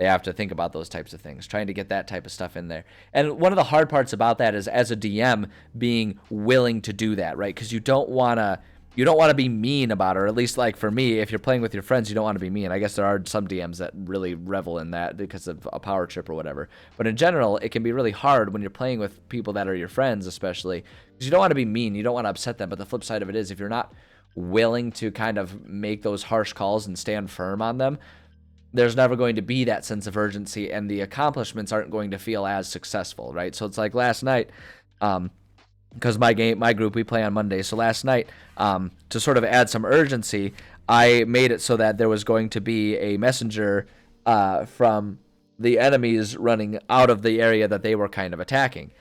have to think about those types of things, trying to get that type of stuff in there. And one of the hard parts about that is as a DM being willing to do that, right? Because you don't want to be mean about it, or at least like for me, if you're playing with your friends, you don't want to be mean. I guess there are some DMs that really revel in that because of a power trip or whatever. But in general, it can be really hard when you're playing with people that are your friends, especially because you don't want to be mean. You don't want to upset them. But the flip side of it is if you're not willing to kind of make those harsh calls and stand firm on them, there's never going to be that sense of urgency, and the accomplishments aren't going to feel as successful, right? So it's like last night, because my group, we play on Monday. So last night, to sort of add some urgency, I made it so that there was going to be a messenger from the enemies running out of the area that they were kind of attacking.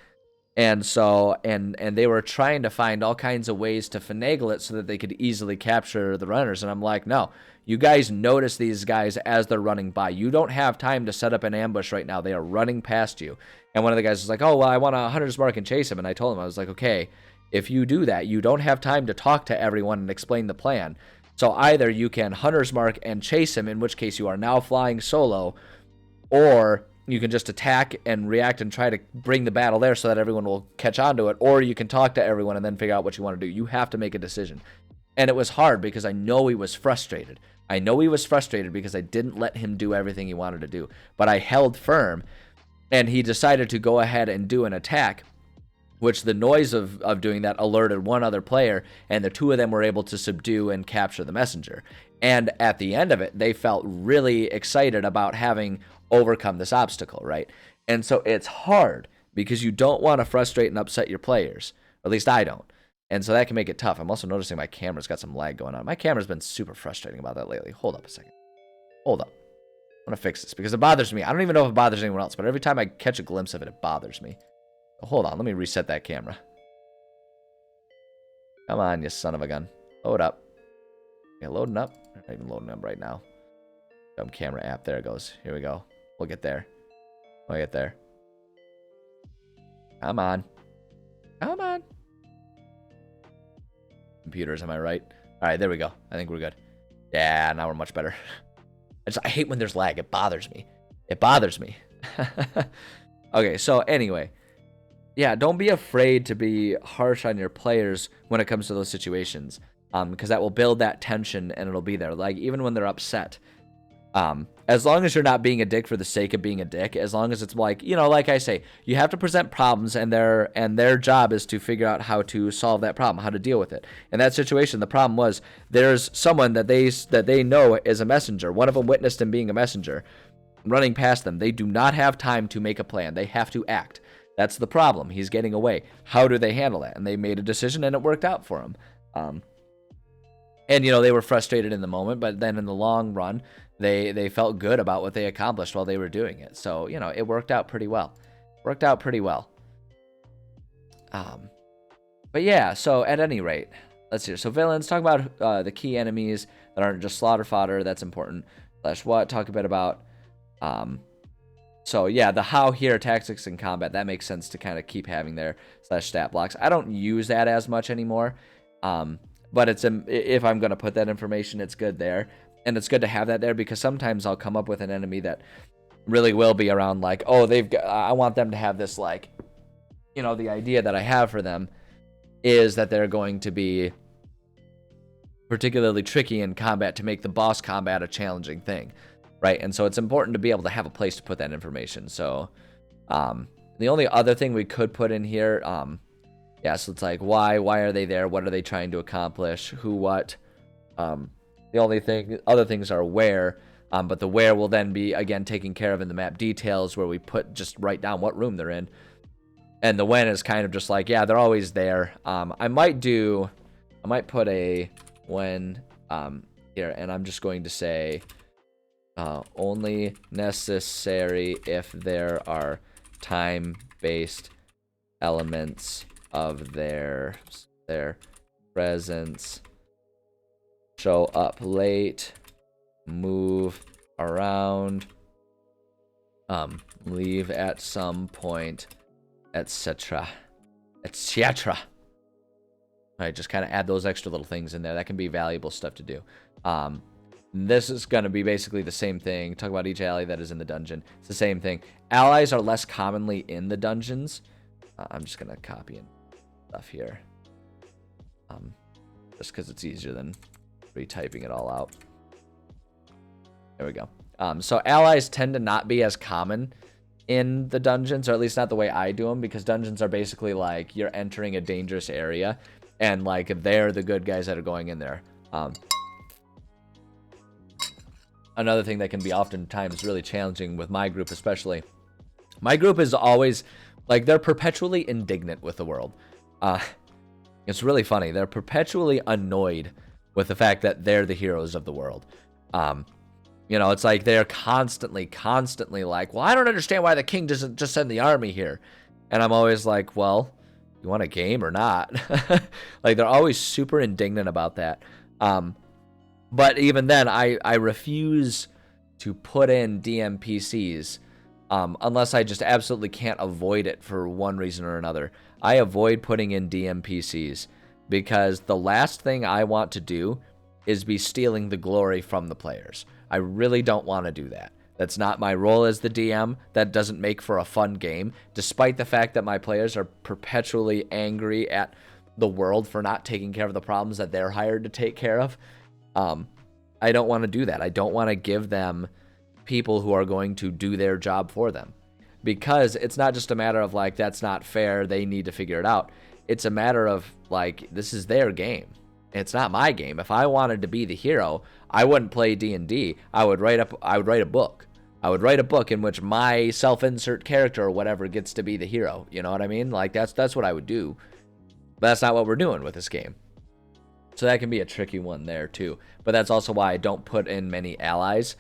And so, and they were trying to find all kinds of ways to finagle it so that they could easily capture the runners. And I'm like, no, you guys notice these guys as they're running by. You don't have time to set up an ambush right now. They are running past you. And one of the guys was like, oh, well, I want a hunter's mark and chase him. And I told him, I was like, okay, if you do that, you don't have time to talk to everyone and explain the plan. So either you can hunter's mark and chase him, in which case you are now flying solo, or you can just attack and react and try to bring the battle there so that everyone will catch on to it, or you can talk to everyone and then figure out what you want to do. You have to make a decision. And it was hard because I know he was frustrated. I know he was frustrated because I didn't let him do everything he wanted to do. But I held firm, and he decided to go ahead and do an attack, which the noise of doing that alerted one other player, and the two of them were able to subdue and capture the messenger. And at the end of it, they felt really excited about having overcome this obstacle, right? And so it's hard because you don't want to frustrate and upset your players. At least I don't. And so that can make it tough. I'm also noticing my camera's got some lag going on. My camera's been super frustrating about that lately. Hold up a second. Hold up. I'm going to fix this because it bothers me. I don't even know if it bothers anyone else, but every time I catch a glimpse of it, it bothers me. Hold on. Let me reset that camera. Come on, you son of a gun. Load up. Yeah, loading up. I'm not even loading up right now. Dumb camera app. There it goes. Here we go. We'll get there. We'll get there. Come on. Come on. Computers, am I right? All right, there we go. I think we're good. Yeah, now we're much better. I hate when there's lag. It bothers me. It bothers me. Okay, so anyway. Yeah, don't be afraid to be harsh on your players when it comes to those situations. Because that will build that tension and it'll be there. Like, even when they're upset. As long as you're not being a dick for the sake of being a dick, as long as it's like, you know, like I say, you have to present problems, and their job is to figure out how to solve that problem, how to deal with it. In that situation, the problem was there's someone that they know is a messenger. One of them witnessed him being a messenger, running past them. They do not have time to make a plan. They have to act. That's the problem. He's getting away. How do they handle that? And they made a decision, and it worked out for him. And, you know, they were frustrated in the moment, but then in the long run, they felt good about what they accomplished while they were doing it. So, you know, it worked out pretty well. Worked out pretty well. But yeah, so at any rate, let's see. So villains, talk about the key enemies that aren't just slaughter fodder. That's important. Slash what? Talk a bit about... So yeah, the how here, tactics and combat, that makes sense to kind of keep having there. Slash stat blocks. I don't use that as much anymore. But it's if I'm going to put that information, it's good there. And it's good to have that there because sometimes I'll come up with an enemy that really will be around like, oh, I want them to have this like, you know, the idea that I have for them is that they're going to be particularly tricky in combat to make the boss combat a challenging thing, right? And so it's important to be able to have a place to put that information. So the only other thing we could put in here, yeah, so it's like why are they there? What are they trying to accomplish? Who, what? The only other things are where, but the where will then be again taken care of in the map details where we just write down what room they're in. And the when is kind of just like, yeah, they're always there. I might put a when here, and I'm just going to say only necessary if there are time-based elements of their presence, show up late, move around, leave at some point, etc. Alright, just kind of add those extra little things in there. That can be valuable stuff to do. This is going to be basically the same thing. Talk about each ally that is in the dungeon. It's the same thing. Allies are less commonly in the dungeons. I'm just going to copy and stuff here. Just because it's easier than retyping it all out. There we go. So allies tend to not be as common in the dungeons, or at least not the way I do them, because dungeons are basically like you're entering a dangerous area, and like they're the good guys that are going in there. Another thing that can be oftentimes really challenging with my group, especially, my group is always like they're perpetually indignant with the world. It's really funny. They're perpetually annoyed with the fact that they're the heroes of the world. You know, it's like they're constantly like, well, I don't understand why the king doesn't just send the army here. And I'm always like, well, you want a game or not? Like, they're always super indignant about that. But even then, I refuse to put in DMPCs unless I just absolutely can't avoid it for one reason or another. I avoid putting in DMPCs because the last thing I want to do is be stealing the glory from the players. I really don't want to do that. That's not my role as the DM. That doesn't make for a fun game, despite the fact that my players are perpetually angry at the world for not taking care of the problems that they're hired to take care of. I don't want to do that. I don't want to give them people who are going to do their job for them, because it's not just a matter of like, that's not fair, they need to figure it out. It's a matter of like, this is their game. It's not my game. If I wanted to be the hero, I wouldn't play D&D. I would write a book. I would write a book in which my self-insert character or whatever gets to be the hero. You know what I mean? Like, that's what I would do. But that's not what we're doing with this game. So that can be a tricky one there too. But that's also why I don't put in many allies.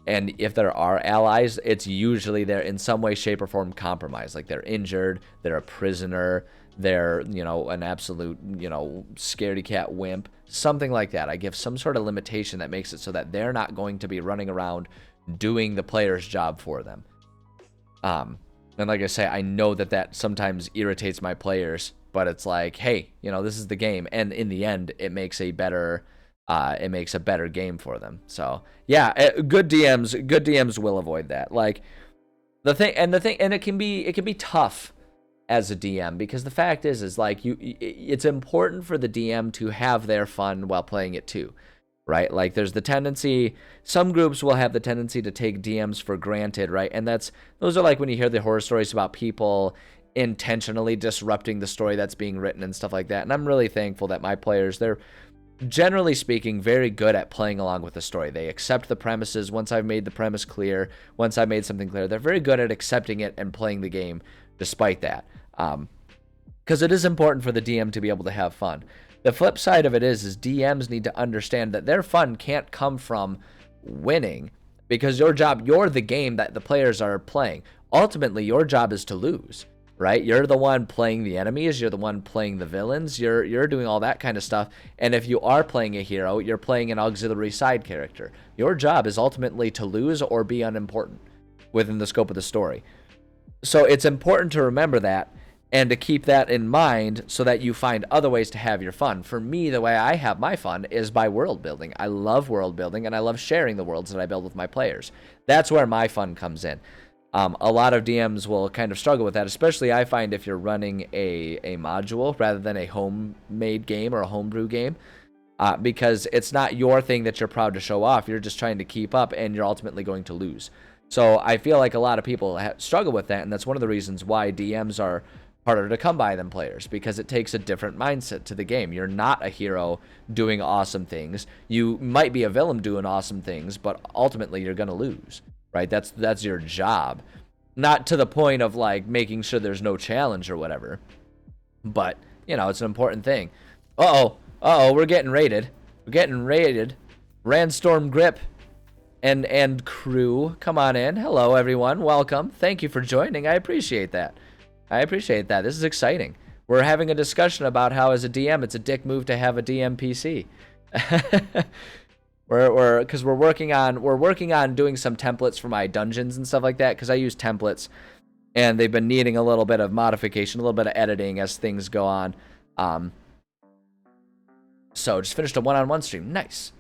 And if there are allies, it's usually they're in some way, shape, or form compromised. Like they're injured, they're a prisoner, they're, you know, an absolute, you know, scaredy cat wimp, something like that. I give some sort of limitation that makes it so that they're not going to be running around doing the player's job for them. And like I say, I know that sometimes irritates my players, but it's like, hey, you know, this is the game, and in the end, it makes a better game for them. So yeah, good DMs will avoid that. Like and it can be tough as a DM, because the fact is like it's important for the DM to have their fun while playing it too, right? Like there's the tendency, some groups will have the tendency to take DMs for granted, right? And those are like when you hear the horror stories about people intentionally disrupting the story that's being written and stuff like that. And I'm really thankful that my players, they're generally speaking very good at playing along with the story. They accept the premises. Once I've made the premise clear, once I've made something clear, they're very good at accepting it and playing the game despite that. Because it is important for the DM to be able to have fun. The flip side of it is DMs need to understand that their fun can't come from winning, because you're the game that the players are playing. Ultimately, your job is to lose, right? You're the one playing the enemies, you're the one playing the villains, you're doing all that kind of stuff. And if you are playing a hero, you're playing an auxiliary side character. Your job is ultimately to lose or be unimportant within the scope of the story. So it's important to remember that. and to keep that in mind so that you find other ways to have your fun. For me, the way I have my fun is by world building. I love world building, and I love sharing the worlds that I build with my players. That's where my fun comes in. A lot of DMs will kind of struggle with that, especially I find if you're running a module rather than a homemade game or a homebrew game, because it's not your thing that you're proud to show off. You're just trying to keep up, and you're ultimately going to lose. So I feel like a lot of people struggle with that, and that's one of the reasons why DMs are harder to come by than players, because it takes a different mindset to the game. You're not a hero doing awesome things. You might be a villain doing awesome things, but ultimately you're going to lose, right? That's your job. Not to the point of like making sure there's no challenge or whatever, but you know, it's an important thing. Uh-oh, we're getting raided. Randstorm Grip and crew, come on in. Hello everyone, welcome. Thank you for joining. I appreciate that. This is exciting. We're having a discussion about how as a DM it's a dick move to have a DM PC. Because we're working on doing some templates for my dungeons and stuff like that, because I use templates and they've been needing a little bit of modification, a little bit of editing as things go on. So just finished a one-on-one stream. Nice.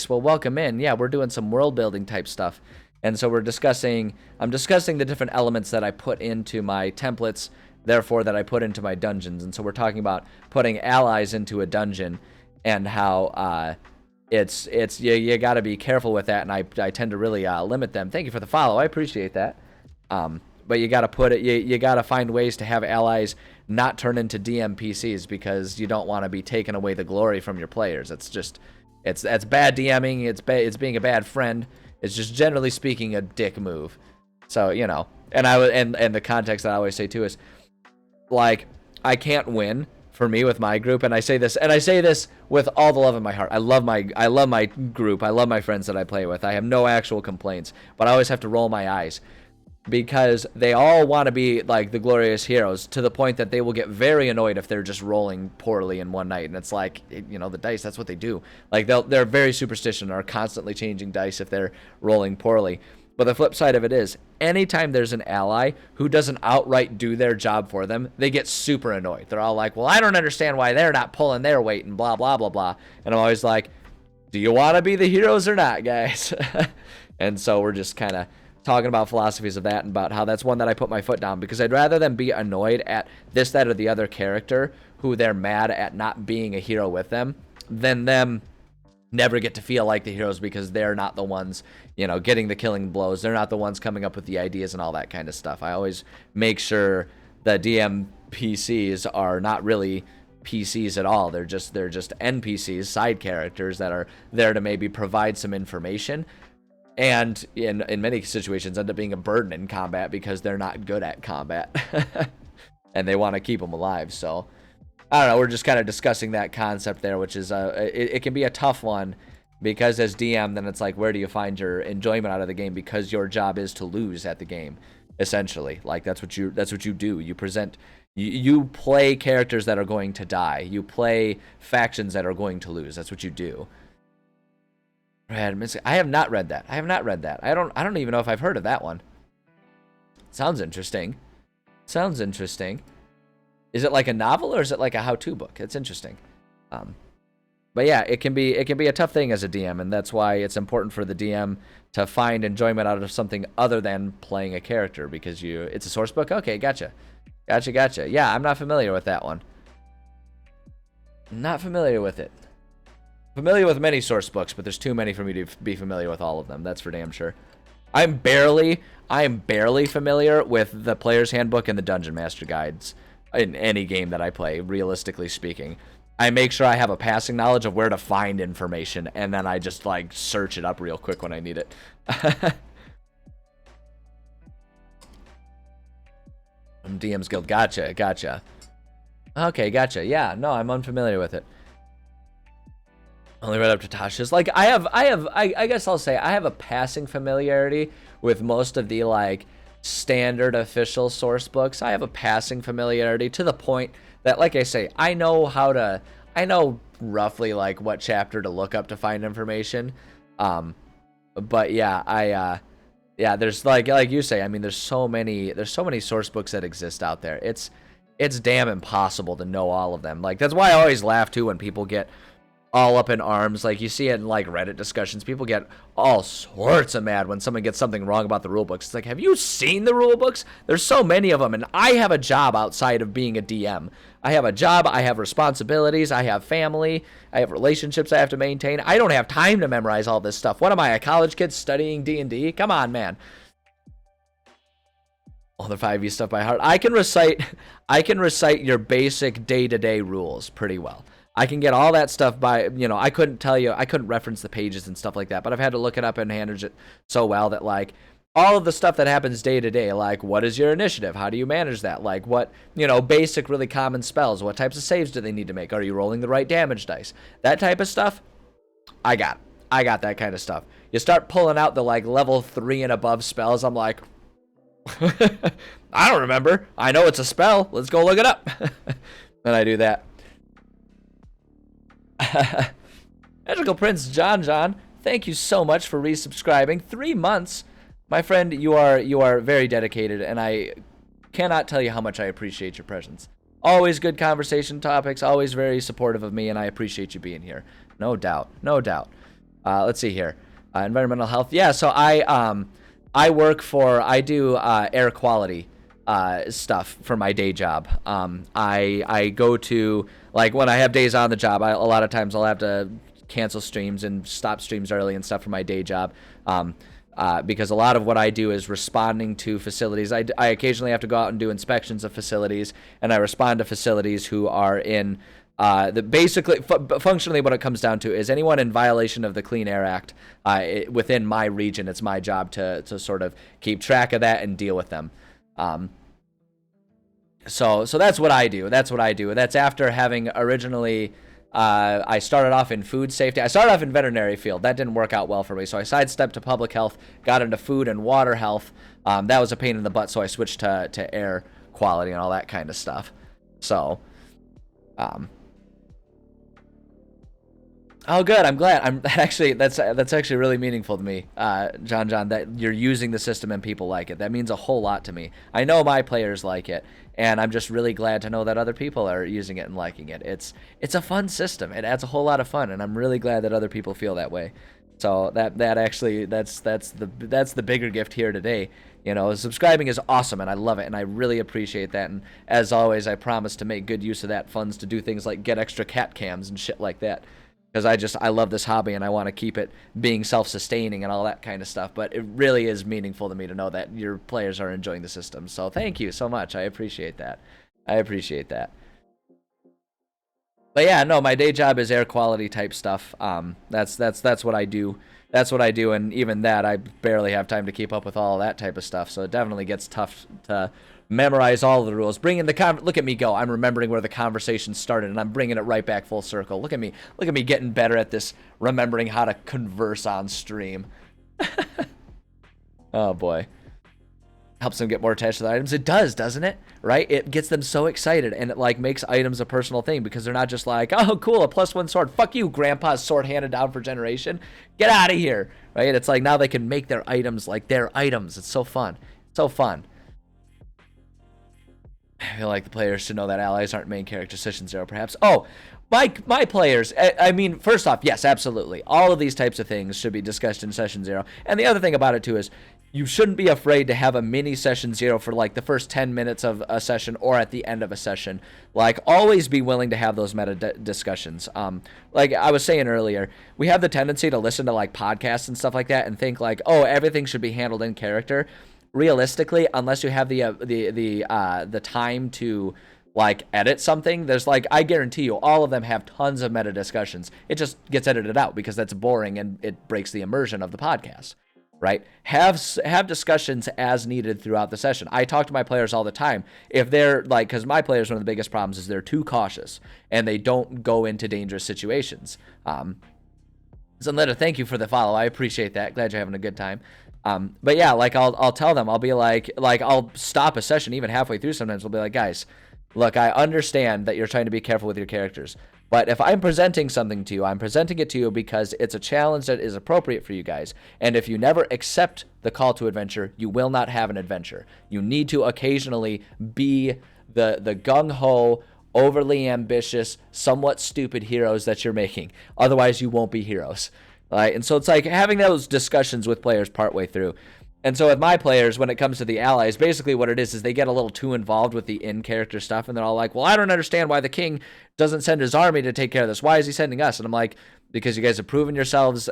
Well, welcome in. Yeah, we're doing some world building type stuff. And so I'm discussing the different elements that I put into my templates, therefore that I put into my dungeons. And so we're talking about putting allies into a dungeon and how you got to be careful with that. And I tend to really limit them. Thank you for the follow. I appreciate that. But you got to put it. You got to find ways to have allies not turn into DM PCs, because you don't want to be taking away the glory from your players. It's bad DMing. It's being a bad friend. It's just generally speaking a dick move. So, you know, and the context that I always say too is like, I can't win for me with my group, and I say this with all the love in my heart. I love my group. I love my friends that I play with. I have no actual complaints, but I always have to roll my eyes, because they all want to be like the glorious heroes, to the point that they will get very annoyed if they're just rolling poorly in one night. And it's like, you know, the dice, that's what they do. Like they're very superstitious and are constantly changing dice if they're rolling poorly. But the flip side of it is, anytime there's an ally who doesn't outright do their job for them, they get super annoyed. They're all like, well, I don't understand why they're not pulling their weight and blah, blah, blah, blah. And I'm always like, do you want to be the heroes or not, guys? And so we're just kind of talking about philosophies of that, and about how that's one that I put my foot down, because I'd rather them be annoyed at this, that, or the other character who they're mad at not being a hero with them, than them never get to feel like the heroes, because they're not the ones, you know, getting the killing blows. They're not the ones coming up with the ideas and all that kind of stuff. I always make sure the DM PCs are not really PCs at all. They're just NPCs, side characters that are there to maybe provide some information, and in many situations end up being a burden in combat, because they're not good at combat and they want to keep them alive. So I don't know, we're just kind of discussing that concept there, which is it can be a tough one, because as DM, then it's like, where do you find your enjoyment out of the game, because your job is to lose at the game, essentially. Like that's what you do. You play characters that are going to die. You play factions that are going to lose. That's what you do. I have not read that. I don't even know if I've heard of that one. Sounds interesting. Is it like a novel, or is it like a how-to book? It's interesting. But yeah, it can be a tough thing as a DM, and that's why it's important for the DM to find enjoyment out of something other than playing a character, because it's a source book. Okay, gotcha. Yeah, I'm not familiar with that one. Not familiar with it. Familiar with many source books, but there's too many for me to be familiar with all of them. That's for damn sure. I am barely familiar with the Player's Handbook and the Dungeon Master Guides in any game that I play, realistically speaking. I make sure I have a passing knowledge of where to find information, and then I just like search it up real quick when I need it. DM's Guild, gotcha. Okay, gotcha. Yeah, no, I'm unfamiliar with it. Only read up to Tasha's. Like I guess I'll say I have a passing familiarity with most of the like standard official source books. I have a passing familiarity to the point that, like I say, I know roughly like what chapter to look up to find information. But yeah, there's like you say, I mean, there's so many source books that exist out there. it's damn impossible to know all of them. Like, that's why I always laugh too when people get all up in arms. Like, you see it in like Reddit discussions, people get all sorts of mad when someone gets something wrong about the rule books. It's like, have you seen the rule books? There's so many of them, and I have a job outside of being a DM. I have a job, I have responsibilities, I have family, I have relationships I have to maintain. I don't have time to memorize all this stuff. What am I, a college kid studying D&D? Come on, man. All the 5e stuff by heart. I can recite your basic day-to-day rules pretty well. I can get all that stuff by, I couldn't reference the pages and stuff like that, but I've had to look it up and manage it so well that, like, all of the stuff that happens day to day, like, what is your initiative? How do you manage that? Like, what, basic, really common spells. What types of saves do they need to make? Are you rolling the right damage dice? That type of stuff, I got that kind of stuff. You start pulling out the, like, level 3 and above spells, I'm like, I don't remember. I know it's a spell. Let's go look it up. And I do that. Magical Prince John, thank you so much for resubscribing. 3 months. My friend, you are very dedicated, and I cannot tell you how much I appreciate your presence. Always good conversation topics, always very supportive of me, and I appreciate you being here. No doubt. Let's see here. Environmental health. Yeah, so I do air quality stuff for my day job. I go to, like, when I have days on the job, a lot of times I'll have to cancel streams and stop streams early and stuff for my day job. Because a lot of what I do is responding to facilities. I occasionally have to go out and do inspections of facilities, and I respond to facilities who are in functionally what it comes down to is anyone in violation of the Clean Air Act within my region. It's my job to sort of keep track of that and deal with them. So that's what I do. That's after having originally I started off in food safety. I started off in veterinary field. That didn't work out well for me, so I sidestepped to public health, got into food and water health. That was a pain in the butt, so I switched to air quality and all that kind of stuff. So, oh, good. I'm glad. That's actually really meaningful to me, John, that you're using the system and people like it. That means a whole lot to me. I know my players like it, and I'm just really glad to know that other people are using it and liking it. It's a fun system. It adds a whole lot of fun, and I'm really glad that other people feel that way. So that's the bigger gift here today. Subscribing is awesome, and I love it, and I really appreciate that. And as always, I promise to make good use of that funds to do things like get extra cat cams and shit like that. Because I love this hobby, and I want to keep it being self-sustaining and all that kind of stuff. But it really is meaningful to me to know that your players are enjoying the system. So thank you so much. I appreciate that. But yeah, no, my day job is air quality type stuff. That's what I do. And even that, I barely have time to keep up with all that type of stuff. So it definitely gets tough to memorize all of the rules. Look at me go. I'm remembering where the conversation started, and I'm bringing it right back full circle. Look at me getting better at this, remembering how to converse on stream. Oh boy. Helps them get more attached to the items. It does, doesn't it? Right? It gets them so excited, and it like makes items a personal thing, because they're not just like, oh cool, a +1 sword. Fuck you, grandpa's sword handed down for generation. Get out of here. Right? It's like now they can make their items like their items. It's so fun. I feel like the players should know that allies aren't main character Session Zero, perhaps. Oh, my players, I mean, first off, yes, absolutely. All of these types of things should be discussed in Session Zero. And the other thing about it, too, is you shouldn't be afraid to have a mini Session Zero for, like, the first 10 minutes of a session or at the end of a session. Like, always be willing to have those meta discussions. Like I was saying earlier, we have the tendency to listen to, like, podcasts and stuff like that and think, like, oh, everything should be handled in character. Realistically, unless you have the time to like edit something, there's like, I guarantee you all of them have tons of meta discussions. It just gets edited out because that's boring and it breaks the immersion of the podcast, right? Have discussions as needed throughout the session. I talk to my players all the time. If they're like, because my players, one of the biggest problems is they're too cautious and they don't go into dangerous situations. Zanletta, thank you for the follow. I appreciate that. Glad you're having a good time. But yeah, like I'll tell them, I'll be like I'll stop a session even halfway through. Sometimes we'll be like, guys, look, I understand that you're trying to be careful with your characters, but if I'm presenting something to you, I'm presenting it to you because it's a challenge that is appropriate for you guys. And if you never accept the call to adventure, you will not have an adventure. You need to occasionally be the gung-ho, overly ambitious, somewhat stupid heroes that you're making. Otherwise, you won't be heroes. Right? And so it's like having those discussions with players partway through. And so with my players, when it comes to the allies, basically what it is they get a little too involved with the in-character stuff, and they're all like, well, I don't understand why the king doesn't send his army to take care of this. Why is he sending us? And I'm like, because you guys have proven yourselves,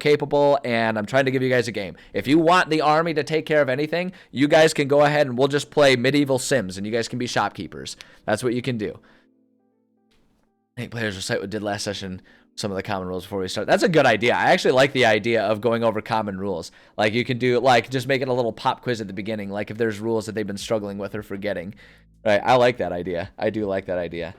capable, and I'm trying to give you guys a game. If you want the army to take care of anything, you guys can go ahead and we'll just play medieval Sims, and you guys can be shopkeepers. That's what you can do. I think players recite what did last session, some of the common rules before we start. That's a good idea. I actually like the idea of going over common rules. Like you can do, like just make it a little pop quiz at the beginning, like if there's rules that they've been struggling with or forgetting. Right? I like that idea. I do like that idea.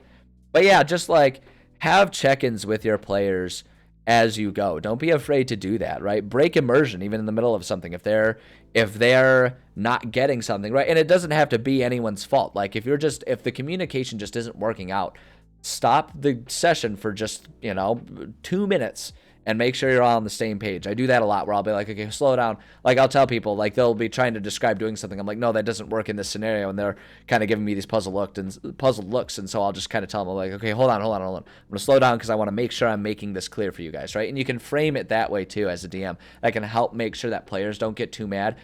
But yeah, just like have check-ins with your players as you go. Don't be afraid to do that, right? Break immersion even in the middle of something if they're not getting something, right? And it doesn't have to be anyone's fault. Like if the communication just isn't working out, stop the session for just 2 minutes and make sure you're all on the same page. I do that a lot where I'll be like, okay, slow down. Like I'll tell people, like they'll be trying to describe doing something. I'm like, no, that doesn't work in this scenario. And they're kind of giving me these puzzled looks. And so I'll just kind of tell them, like, okay, hold on. I'm going to slow down because I want to make sure I'm making this clear for you guys, right? And you can frame it that way too as a DM. That can help make sure that players don't get too mad.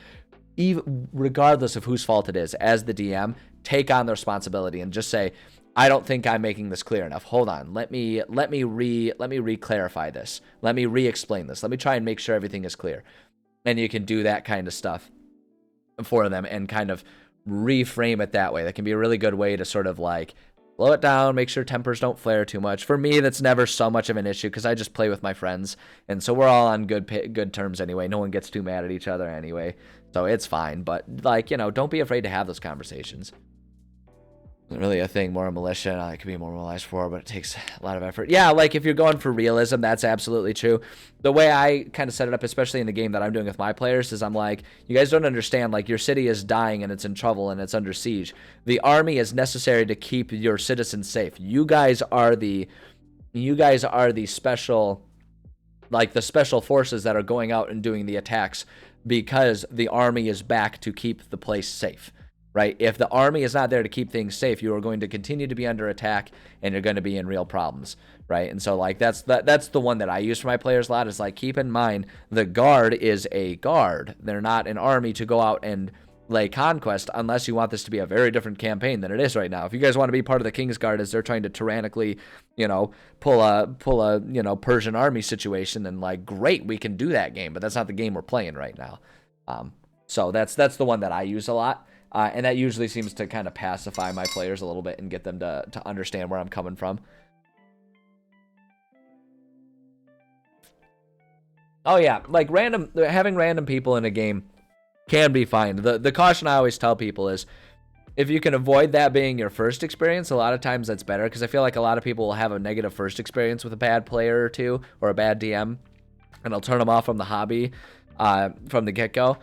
Even regardless of whose fault it is, as the DM, take on the responsibility and just say, I don't think I'm making this clear enough. Hold on. Let me re-clarify this. Let me re-explain this. Let me try and make sure everything is clear. And you can do that kind of stuff for them and kind of reframe it that way. That can be a really good way to sort of like slow it down, make sure tempers don't flare too much. For me, that's never so much of an issue because I just play with my friends. And so we're all on good terms anyway. No one gets too mad at each other anyway. So it's fine. But like, don't be afraid to have those conversations. Really a thing more militia it could be more mobilized for, but it takes a lot of effort. Yeah, like if you're going for realism, that's absolutely true. The way I kind of set it up, especially in the game that I'm doing with my players, is I'm like, you guys don't understand, like your city is dying and it's in trouble and it's under siege. The army is necessary to keep your citizens safe. You guys are the special, like the special forces that are going out and doing the attacks because the army is back to keep the place safe. Right? If the army is not there to keep things safe, you are going to continue to be under attack and you're going to be in real problems. Right? And so like that's the one that I use for my players a lot is like, keep in mind the guard is a guard. They're not an army to go out and lay conquest unless you want this to be a very different campaign than it is right now. If you guys want to be part of the King's Guard as they're trying to tyrannically, pull a Persian army situation, then like great, we can do that game, but that's not the game we're playing right now. So that's the one that I use a lot. And that usually seems to kind of pacify my players a little bit and get them to understand where I'm coming from. Oh yeah, like having random people in a game can be fine. The caution I always tell people is, if you can avoid that being your first experience, a lot of times that's better, because I feel like a lot of people will have a negative first experience with a bad player or two, or a bad DM, and it'll turn them off from the hobby from the get-go.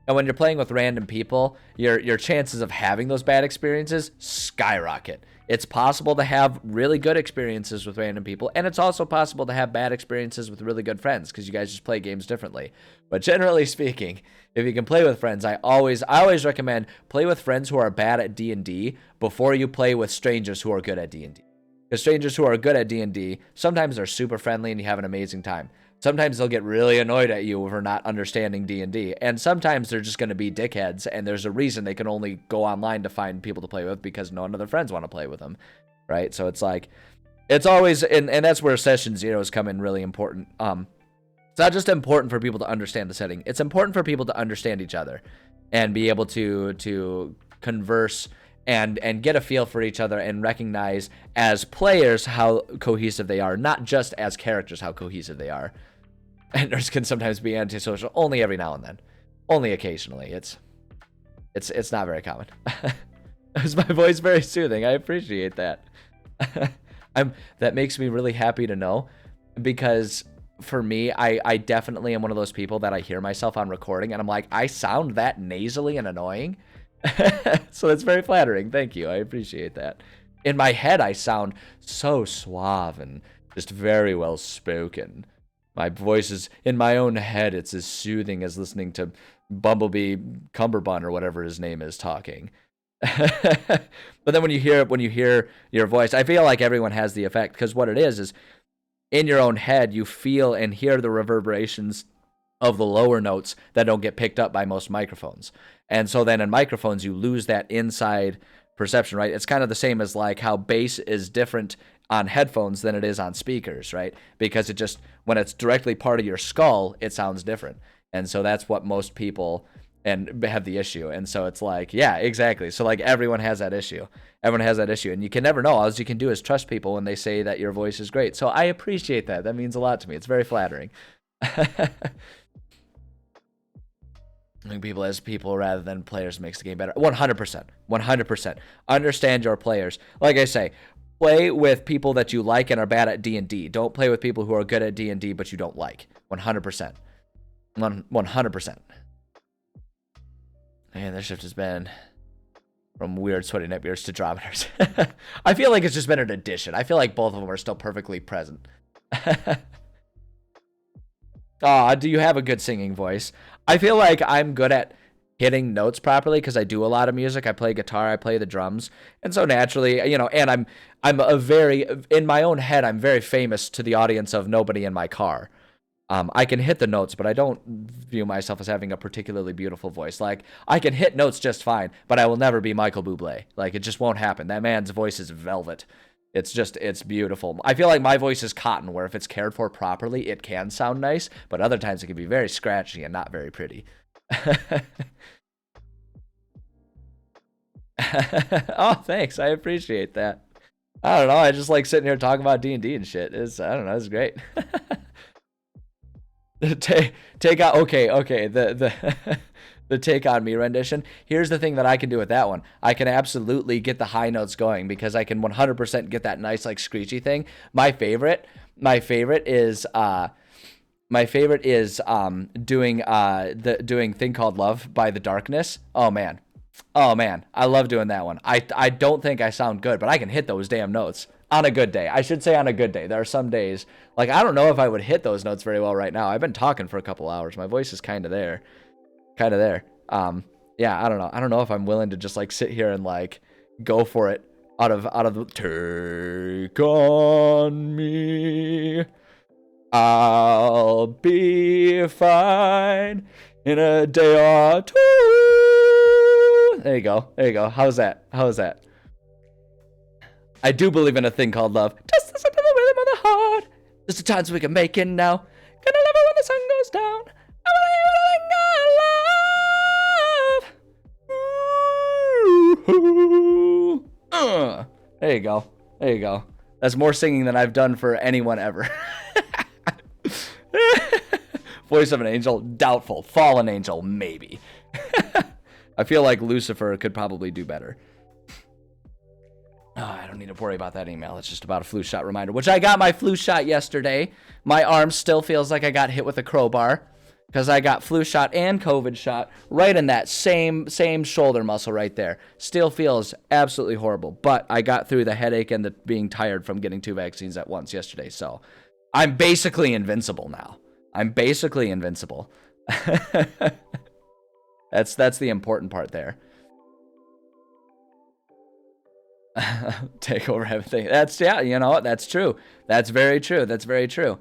And when you're playing with random people, your chances of having those bad experiences skyrocket. It's possible to have really good experiences with random people, and it's also possible to have bad experiences with really good friends because you guys just play games differently. But generally speaking, if you can play with friends, I always recommend play with friends who are bad at D&D before you play with strangers who are good at D&D. Because strangers who are good at D&D sometimes are super friendly and you have an amazing time. Sometimes they'll get really annoyed at you for not understanding D&D. And sometimes they're just going to be dickheads, and there's a reason they can only go online to find people to play with because none of their friends want to play with them, right? So it's like, it's always, and that's where session zeros come in really important. It's not just important for people to understand the setting. It's important for people to understand each other and be able to converse and get a feel for each other and recognize as players how cohesive they are, not just as characters how cohesive they are. And nerds can sometimes be antisocial only every now and then. Only occasionally. It's not very common. Is my voice very soothing? I appreciate that. That makes me really happy to know, because for me, I definitely am one of those people that I hear myself on recording and I'm like, I sound that nasally and annoying. So that's very flattering. Thank you. I appreciate that. In my head, I sound so suave and just very well spoken. My voice is, in my own head, it's as soothing as listening to Bumblebee Cumberbund or whatever his name is talking. But then when you hear your voice, I feel like everyone has the effect, because what it is in your own head, you feel and hear the reverberations of the lower notes that don't get picked up by most microphones. And so then in microphones, you lose that inside perception, right? It's kind of the same as like how bass is different on headphones than it is on speakers, right? Because it just, when it's directly part of your skull, it sounds different. And so that's what most people and have the issue. And so it's like, yeah, exactly. So like everyone has that issue. Everyone has that issue. And you can never know. All you can do is trust people when they say that your voice is great. So I appreciate that. That means a lot to me. It's very flattering. I think people as people rather than players makes the game better. 100%. 100%. Understand your players. Like I say, play with people that you like and are bad at D&D. Don't play with people who are good at D&D but you don't like. 100%. 100%. Man, this shift has been from weird sweaty nightmares to drometers. I feel like it's just been an addition. I feel like both of them are still perfectly present. Aw, do you have a good singing voice? I feel like I'm good at hitting notes properly because I do a lot of music. I play guitar, I play the drums. And so naturally, you know, and I'm a very, in my own head, I'm very famous to the audience of nobody in my car. I can hit the notes, but I don't view myself as having a particularly beautiful voice. Like, I can hit notes just fine, but I will never be Michael Bublé. Like, it just won't happen. That man's voice is velvet. It's beautiful. I feel like my voice is cotton, where if it's cared for properly, it can sound nice, but other times it can be very scratchy and not very pretty. Oh, thanks. I appreciate that. I don't know. I just like sitting here talking about D&D and shit. I don't know. It's great. Take out. Okay. The Take On Me rendition. Here's the thing that I can do with that one. I can absolutely get the high notes going because I can 100% get that nice like screechy thing. My favorite is doing Thing Called Love by The Darkness. Oh man, I love doing that one. I don't think I sound good, but I can hit those damn notes on a good day. I should say on a good day. There are some days like I don't know if I would hit those notes very well right now. I've been talking for a couple hours. My voice is kind of there. Yeah, I don't know. I don't know if I'm willing to just like sit here and like go for it out of the Take On Me. I'll be fine in a day or two. There you go. How's that? I do believe in a thing called love. Just listen to the rhythm of the heart. There's the times we can make it now. Gonna love it when the sun goes down. I wanna hear There you go. That's more singing than I've done for anyone ever. Voice of an angel, doubtful. Fallen angel, maybe. I feel like Lucifer could probably do better. Oh, I don't need to worry about that email. It's just about a flu shot reminder, which I got my flu shot yesterday. My arm still feels like I got hit with a crowbar because I got flu shot and COVID shot right in that same shoulder muscle right there. Still feels absolutely horrible, but I got through the headache and the being tired from getting 2 vaccines at once yesterday. So I'm basically invincible now. That's the important part there. Take over everything. That's true. That's very true.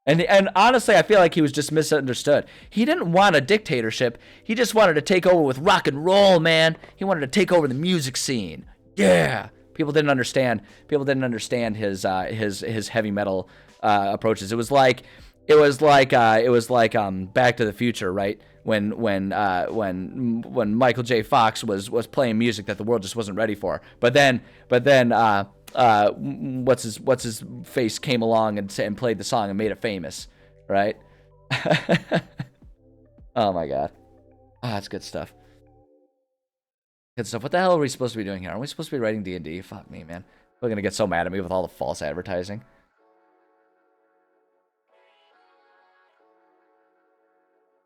And honestly, I feel like he was just misunderstood. He didn't want a dictatorship. He just wanted to take over with rock and roll, man. He wanted to take over the music scene. Yeah. People didn't understand his heavy metal approaches. It was like Back to the Future, right? When Michael J. Fox was playing music that the world just wasn't ready for. But then what's his face came along and played the song and made it famous, right? Oh my god. That's good stuff. What the hell are we supposed to be doing here? Are we supposed to be writing D&D? Fuck me, man. They're gonna get so mad at me with all the false advertising.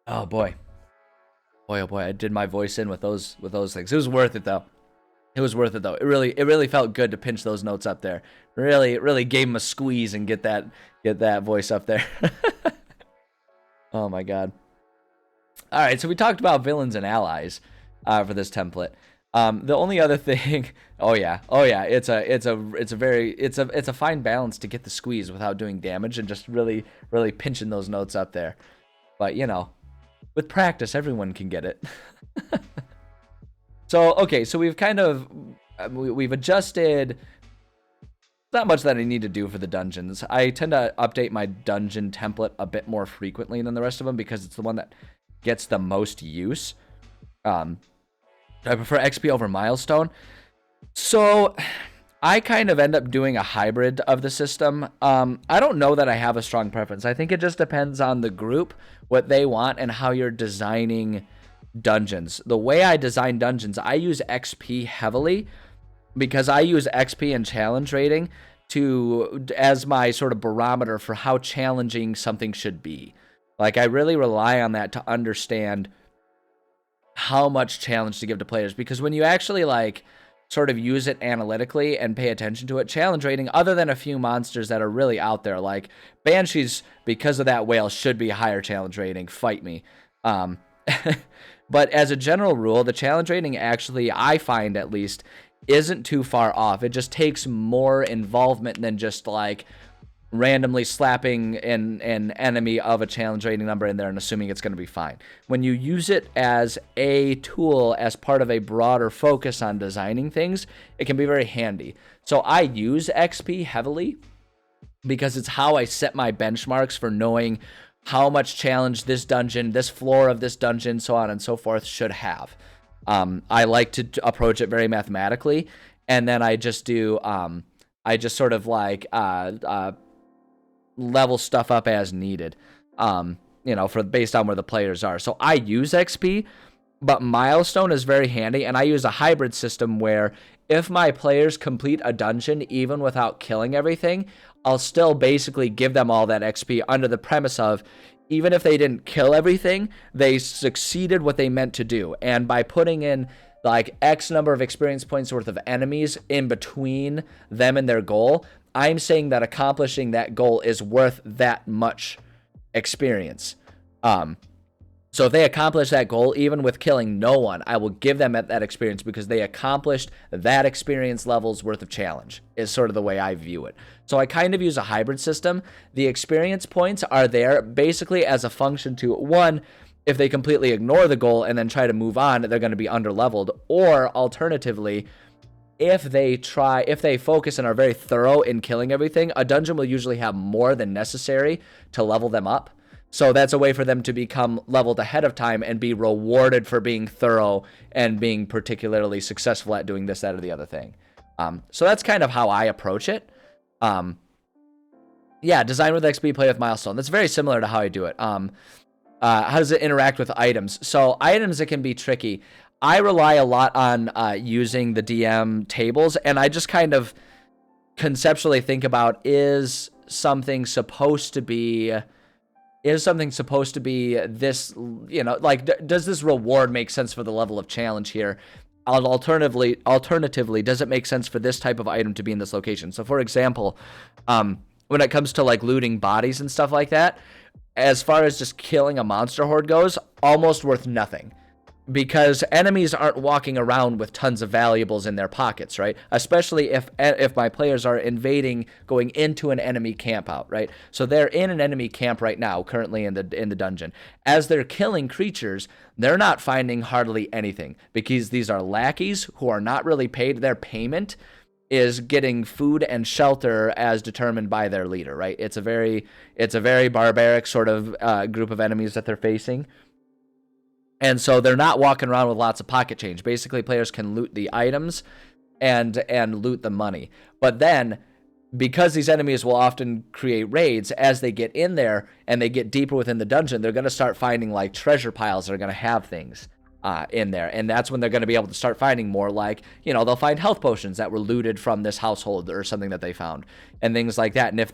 Oh boy, I did my voice in with those things. It was worth it though. It really felt good to pinch those notes up there. Really gave him a squeeze and get that voice up there. Oh my god. All right, so we talked about villains and allies for this template. The only other thing, oh yeah, it's a fine balance to get the squeeze without doing damage and just really pinching those notes up there. But you know, with practice, everyone can get it. So okay, so we've kind of we've adjusted. Not much that I need to do for the dungeons. I tend to update my dungeon template a bit more frequently than the rest of them because it's the one that gets the most use. I prefer XP over milestone. So I kind of end up doing a hybrid of the system. I don't know that I have a strong preference. I think it just depends on the group, what they want, and how you're designing dungeons. The way I design dungeons, I use XP heavily because I use XP and challenge rating as my sort of barometer for how challenging something should be. Like, I really rely on that to understand how much challenge to give to players, because when you actually like sort of use it analytically and pay attention to it, challenge rating, other than a few monsters that are really out there, like Banshees, because of that whale, should be a higher challenge rating. Fight me. But as a general rule, the challenge rating actually, I find at least, isn't too far off. It just takes more involvement than just like randomly slapping an enemy of a challenge rating number in there and assuming it's going to be fine. When you use it as a tool, as part of a broader focus on designing things, it can be very handy. So I use XP heavily because it's how I set my benchmarks for knowing how much challenge this dungeon, this floor of this dungeon, so on and so forth, should have. I like to approach it very mathematically, and then I just do, I just sort of like level stuff up as needed, you know, based on where the players are. So I use XP, but milestone is very handy, and I use a hybrid system where if my players complete a dungeon even without killing everything, I'll still basically give them all that XP under the premise of, even if they didn't kill everything, they succeeded what they meant to do. And by putting in like X number of experience points worth of enemies in between them and their goal, I'm saying that accomplishing that goal is worth that much experience. So if they accomplish that goal, even with killing no one, I will give them that experience because they accomplished that experience level's worth of challenge, is sort of the way I view it. So I kind of use a hybrid system. The experience points are there basically as a function to, one, if they completely ignore the goal and then try to move on, they're going to be underleveled. Or alternatively, if they focus and are very thorough in killing everything, a dungeon will usually have more than necessary to level them up. So that's a way for them to become leveled ahead of time and be rewarded for being thorough and being particularly successful at doing this, that, or the other thing. So that's kind of how I approach it. Yeah, design with XP, play with milestone. That's very similar to how I do it. How does it interact with items? So items, it can be tricky. I rely a lot on using the DM tables, and I just kind of conceptually think about, is something supposed to be this, you know, like, does this reward make sense for the level of challenge here? Alternatively, does it make sense for this type of item to be in this location? So for example, when it comes to like looting bodies and stuff like that, as far as just killing a monster horde goes, almost worth nothing. Because enemies aren't walking around with tons of valuables in their pockets, right? Especially if my players are invading, going into an enemy camp out, right? So they're in an enemy camp right now, currently in the dungeon. As they're killing creatures, they're not finding hardly anything, because these are lackeys who are not really paid. Their payment is getting food and shelter as determined by their leader, right? It's a very barbaric sort of group of enemies that they're facing. And so they're not walking around with lots of pocket change. Basically, players can loot the items and loot the money. But then, because these enemies will often create raids, as they get in there and they get deeper within the dungeon, they're going to start finding like treasure piles that are going to have things in there. And that's when they're going to be able to start finding more, like, you know, they'll find health potions that were looted from this household or something that they found, and things like that. And if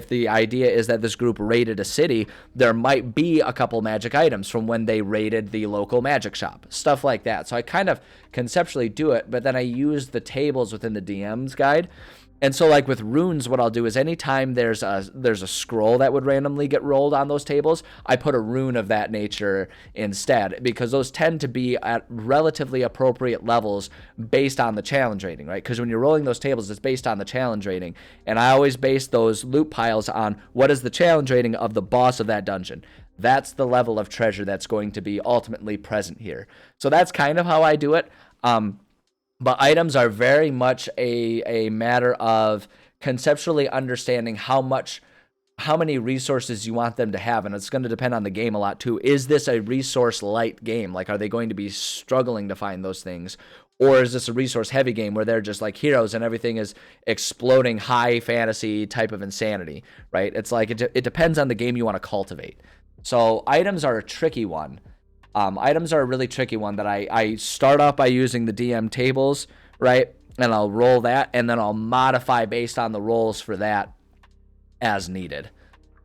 the idea is that this group raided a city, there might be a couple magic items from when they raided the local magic shop, stuff like that. So I kind of conceptually do it, but then I use the tables within the DM's guide And so like with runes, what I'll do is anytime there's a scroll that would randomly get rolled on those tables, I put a rune of that nature instead, because those tend to be at relatively appropriate levels based on the challenge rating, right? Because when you're rolling those tables, it's based on the challenge rating. And I always base those loot piles on what is the challenge rating of the boss of that dungeon. That's the level of treasure that's going to be ultimately present here. So that's kind of how I do it. But items are very much a matter of conceptually understanding how many resources you want them to have, and it's going to depend on the game a lot too. Is this a resource light game? Like, are they going to be struggling to find those things? Or is this a resource heavy game where they're just like heroes and everything is exploding high fantasy type of insanity, right? It's like it depends on the game you want to cultivate. So items are a tricky one. Items are a really tricky one that I start off by using the DM tables, right? And I'll roll that, and then I'll modify based on the rolls for that as needed.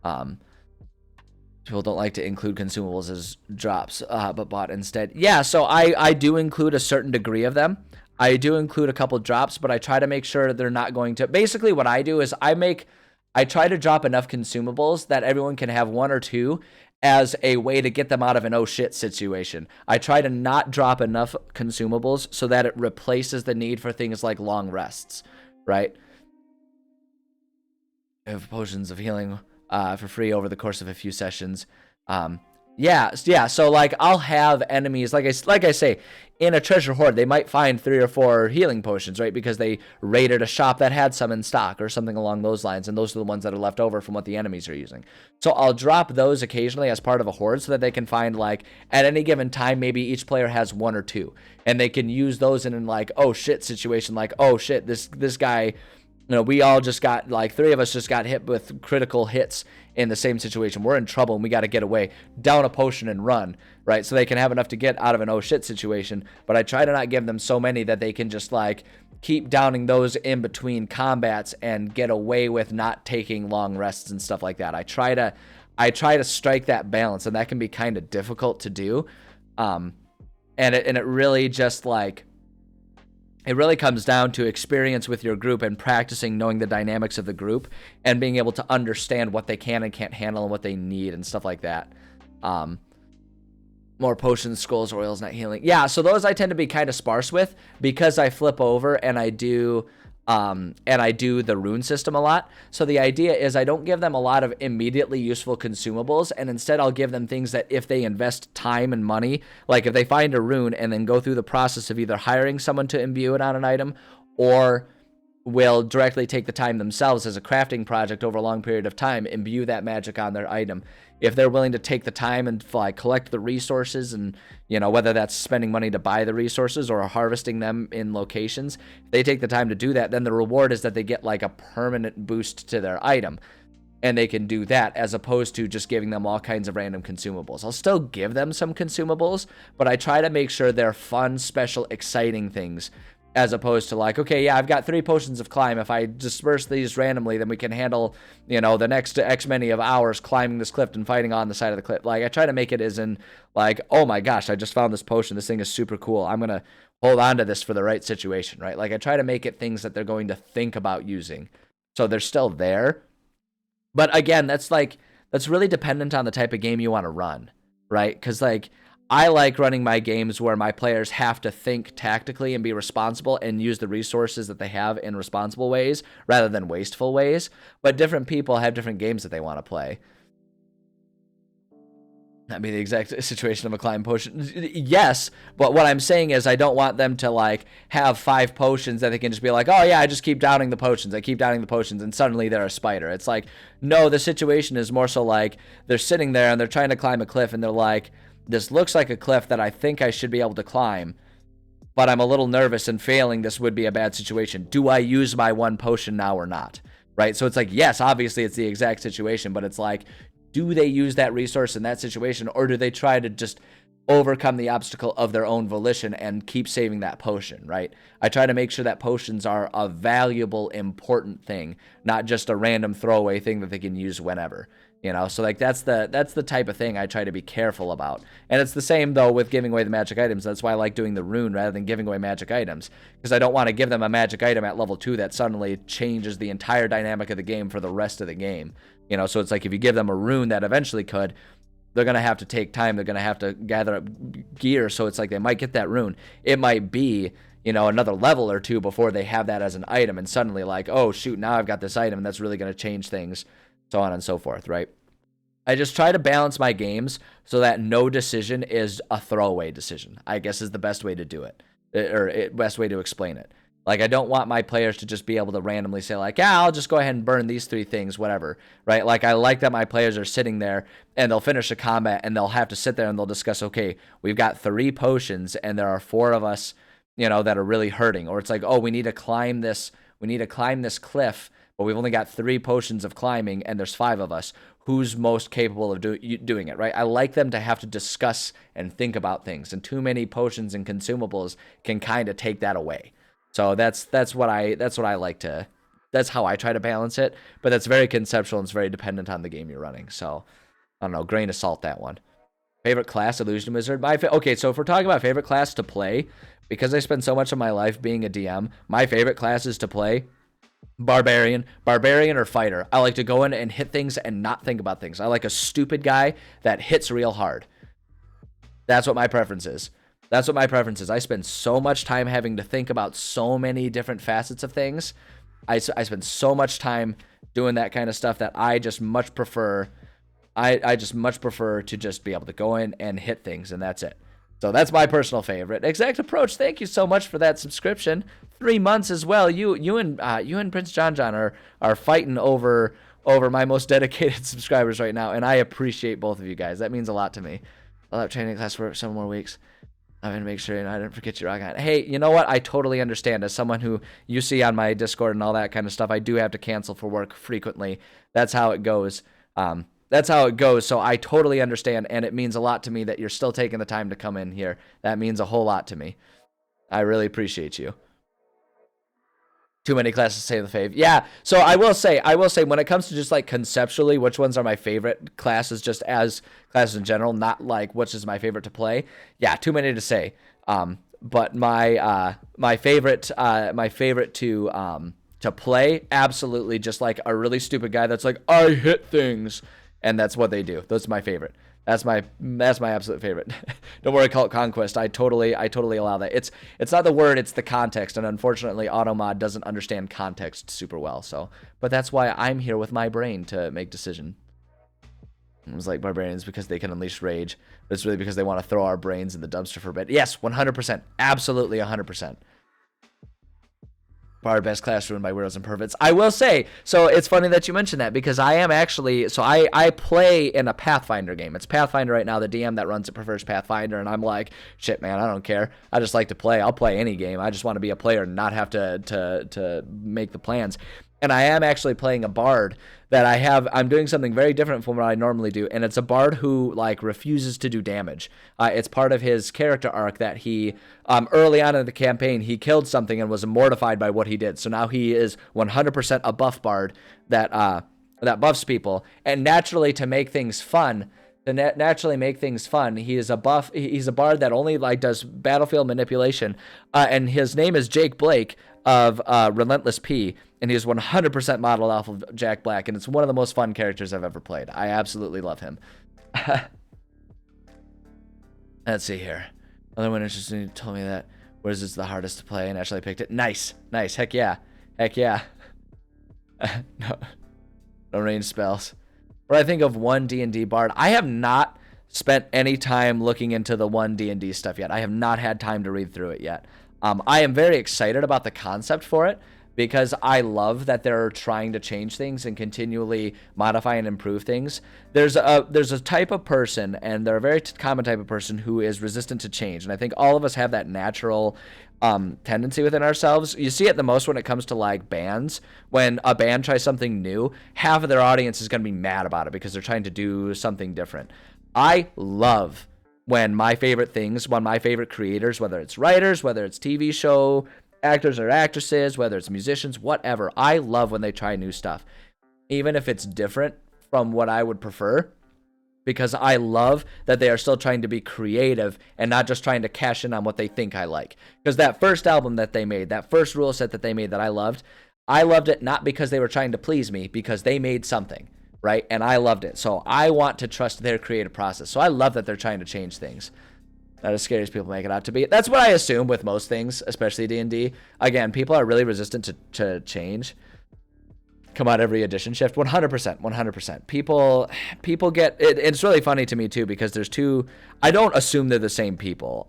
People don't like to include consumables as drops, but bought instead. Yeah, so I do include a certain degree of them. I do include a couple drops, but I try to make sure they're not going to... Basically, what I do is I try to drop enough consumables that everyone can have one or two as a way to get them out of an oh shit situation. I try to not drop enough consumables so that it replaces the need for things like long rests, right? Have potions of healing for free over the course of a few sessions. Yeah. So like I'll have enemies, like I say, in a treasure hoard, they might find 3 or 4 healing potions, right? Because they raided a shop that had some in stock or something along those lines, and those are the ones that are left over from what the enemies are using. So I'll drop those occasionally as part of a hoard so that they can find, like, at any given time, maybe each player has 1 or 2, and they can use those in like, oh shit situation, like, oh shit, this guy, you know, we all just got, like, 3 of us just got hit with critical hits in the same situation. We're in trouble and we got to get away. Down a potion and run, right? So they can have enough to get out of an oh shit situation. But I try to not give them so many that they can just, like, keep downing those in between combats and get away with not taking long rests and stuff like that. I try to strike that balance, and that can be kind of difficult to do. And it really just, like, it really comes down to experience with your group and practicing knowing the dynamics of the group and being able to understand what they can and can't handle and what they need and stuff like that. More potions, scrolls, oils, not healing. Yeah, so those I tend to be kind of sparse with because I flip over and I do the rune system a lot. So the idea is I don't give them a lot of immediately useful consumables, and instead I'll give them things that if they invest time and money, like if they find a rune and then go through the process of either hiring someone to imbue it on an item or will directly take the time themselves as a crafting project over a long period of time, imbue that magic on their item. If they're willing to take the time and like collect the resources and, you know, whether that's spending money to buy the resources or harvesting them in locations, if they take the time to do that, then the reward is that they get like a permanent boost to their item. And they can do that as opposed to just giving them all kinds of random consumables. I'll still give them some consumables, but I try to make sure they're fun, special, exciting things, as opposed to like, okay, yeah, I've got 3 potions of climb. If I disperse these randomly, then we can handle, you know, the next X many of hours climbing this cliff and fighting on the side of the cliff. Like, I try to make it as in, like, oh my gosh, I just found this potion. This thing is super cool. I'm going to hold on to this for the right situation, right? Like, I try to make it things that they're going to think about using. So they're still there. But again, that's really dependent on the type of game you want to run, right? Because, like, I like running my games where my players have to think tactically and be responsible and use the resources that they have in responsible ways rather than wasteful ways. But different people have different games that they want to play. That'd be the exact situation of a climb potion. Yes, but what I'm saying is I don't want them to like have 5 potions that they can just be like, oh yeah, I just keep downing the potions. I keep downing the potions and suddenly they're a spider. It's like, no, the situation is more so like they're sitting there and they're trying to climb a cliff and they're like, this looks like a cliff that I think I should be able to climb, but I'm a little nervous and failing this would be a bad situation. Do I use my 1 potion now or not? Right? So it's like, yes, obviously it's the exact situation, but it's like, do they use that resource in that situation, or do they try to just overcome the obstacle of their own volition and keep saving that potion, right? I try to make sure that potions are a valuable, important thing, not just a random throwaway thing that they can use whenever. You know, so like that's the type of thing I try to be careful about. And it's the same though with giving away the magic items. That's why I like doing the rune rather than giving away magic items, because I don't want to give them a magic item at level 2 that suddenly changes the entire dynamic of the game for the rest of the game. You know, so it's like if you give them a rune that eventually could, they're going to have to take time. They're going to have to gather up gear. So it's like they might get that rune. It might be, you know, another level or 2 before they have that as an item, and suddenly like, oh shoot, now I've got this item and that's really going to change things, so on and so forth, right? I just try to balance my games so that no decision is a throwaway decision, I guess is the best way to do it, or best way to explain it. Like, I don't want my players to just be able to randomly say like, yeah, I'll just go ahead and burn these 3 things, whatever, right? Like, I like that my players are sitting there and they'll finish a combat and they'll have to sit there and they'll discuss, okay, we've got 3 potions and there are 4 of us, you know, that are really hurting. Or it's like, oh, we need to climb this cliff, but we've only got 3 potions of climbing and there's 5 of us. Who's most capable of doing it, right? I like them to have to discuss and think about things, and too many potions and consumables can kind of take that away. So that's what I like to, that's how I try to balance it, but that's very conceptual and it's very dependent on the game you're running. So I don't know, grain of salt that one. Favorite class, Illusion Wizard. Okay, so if we're talking about favorite class to play, because I spend so much of my life being a DM, my favorite classes to play: Barbarian or Fighter. I like to go in and hit things and not think about things. I like a stupid guy that hits real hard. That's what my preference is. I spend so much time having to think about so many different facets of things. I spend so much time doing that kind of stuff that I just much prefer. I just much prefer to just be able to go in and hit things, and that's it. So that's my personal favorite. Exact Approach, thank you so much for that subscription. 3 months as well. You and Prince John are fighting over my most dedicated subscribers right now, and I appreciate both of you guys. That means a lot to me. I'll have training class for some more weeks. I'm going to make sure I didn't forget you, rock on. Hey, you know what? I totally understand. As someone who you see on my Discord and all that kind of stuff, I do have to cancel for work frequently. That's how it goes. So I totally understand, and it means a lot to me that you're still taking the time to come in here. That means a whole lot to me. I really appreciate you. Too many classes to say the fave. Yeah, so I will say when it comes to just like conceptually which ones are my favorite classes, just as classes in general, not like which is my favorite to play. Yeah, too many to say. But my favorite to play, absolutely, just like a really stupid guy that's like, I hit things, and that's what they do. That's my favorite. That's my absolute favorite. Don't worry, Cult Conquest. I totally allow that. It's not the word, it's the context, and unfortunately, Automod doesn't understand context super well. So, but that's why I'm here with my brain to make decision. It was like Barbarians because they can unleash rage, but it's really because they want to throw our brains in the dumpster for a bit. Yes, 100%, absolutely 100%. Our best class ruined by Weirdos and Perverts. I will say, so it's funny that you mentioned that, because I am actually, so I play in a Pathfinder game. It's Pathfinder right now. The DM that runs it prefers Pathfinder, and I'm like, shit, man, I don't care. I just like to play. I'll play any game. I just want to be a player and not have to make the plans. And I am actually playing a bard that I'm doing something very different from what I normally do, and it's a bard who like refuses to do damage. It's part of his character arc that he early on in the campaign he killed something and was mortified by what he did. So now he is 100% a buff bard that buffs people, and naturally to make things fun. He's a bard that only like does battlefield manipulation, and his name is Jake Blake of Relentless P, and he's 100% modeled off of Jack Black, and it's one of the most fun characters I've ever played. I absolutely love him. Let's see here. Another one interesting told me that Wizards is the hardest to play, and actually picked it. Nice. Heck yeah. No range spells. But I think of one D&D bard. I have not spent any time looking into the one D&D stuff yet. I have not had time to read through it yet. I am very excited about the concept for it, because I love that they're trying to change things and continually modify and improve things. There's a type of person, and they're a very common type of person, who is resistant to change. And I think all of us have that natural tendency within ourselves. You see it the most when it comes to like bands. When a band tries something new, half of their audience is going to be mad about it because they're trying to do something different. I love when my favorite creators, whether it's writers, whether it's TV show actors or actresses, whether it's musicians, whatever, I love when they try new stuff. Even if it's different from what I would prefer, because I love that they are still trying to be creative and not just trying to cash in on what they think I like. Because that first album that they made, that first rule set that they made that I loved it not because they were trying to please me, because they made something, right? And I loved it. So I want to trust their creative process. So I love that they're trying to change things. Not as scary as people make it out to be. That's what I assume with most things, especially D&D. Again, people are really resistant to change. Come out every edition shift. 100%. People get it. It's really funny to me too, because there's two. I don't assume they're the same people.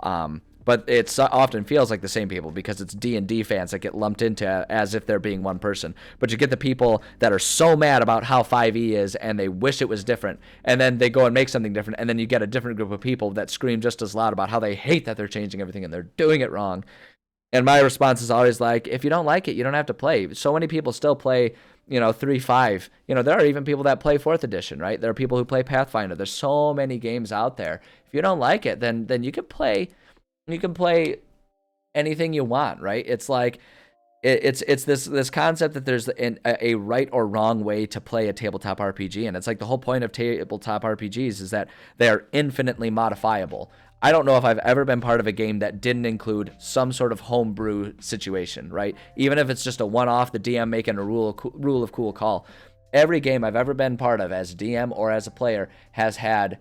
But it often feels like the same people, because it's D&D fans that get lumped into as if they're being one person. But you get the people that are so mad about how 5e is and they wish it was different, and then they go and make something different, and then you get a different group of people that scream just as loud about how they hate that they're changing everything and they're doing it wrong. And my response is always like, if you don't like it, you don't have to play. So many people still play, 3.5. There are even people that play 4th edition, right? There are people who play Pathfinder. There's so many games out there. If you don't like it, then you can play. You can play anything you want, right? It's like it's this concept that there's a right or wrong way to play a tabletop RPG, and it's like the whole point of tabletop RPGs is that they are infinitely modifiable. I don't know if I've ever been part of a game that didn't include some sort of homebrew situation, right? Even if it's just a one-off, the DM making a rule of cool call. Every game I've ever been part of as DM or as a player has had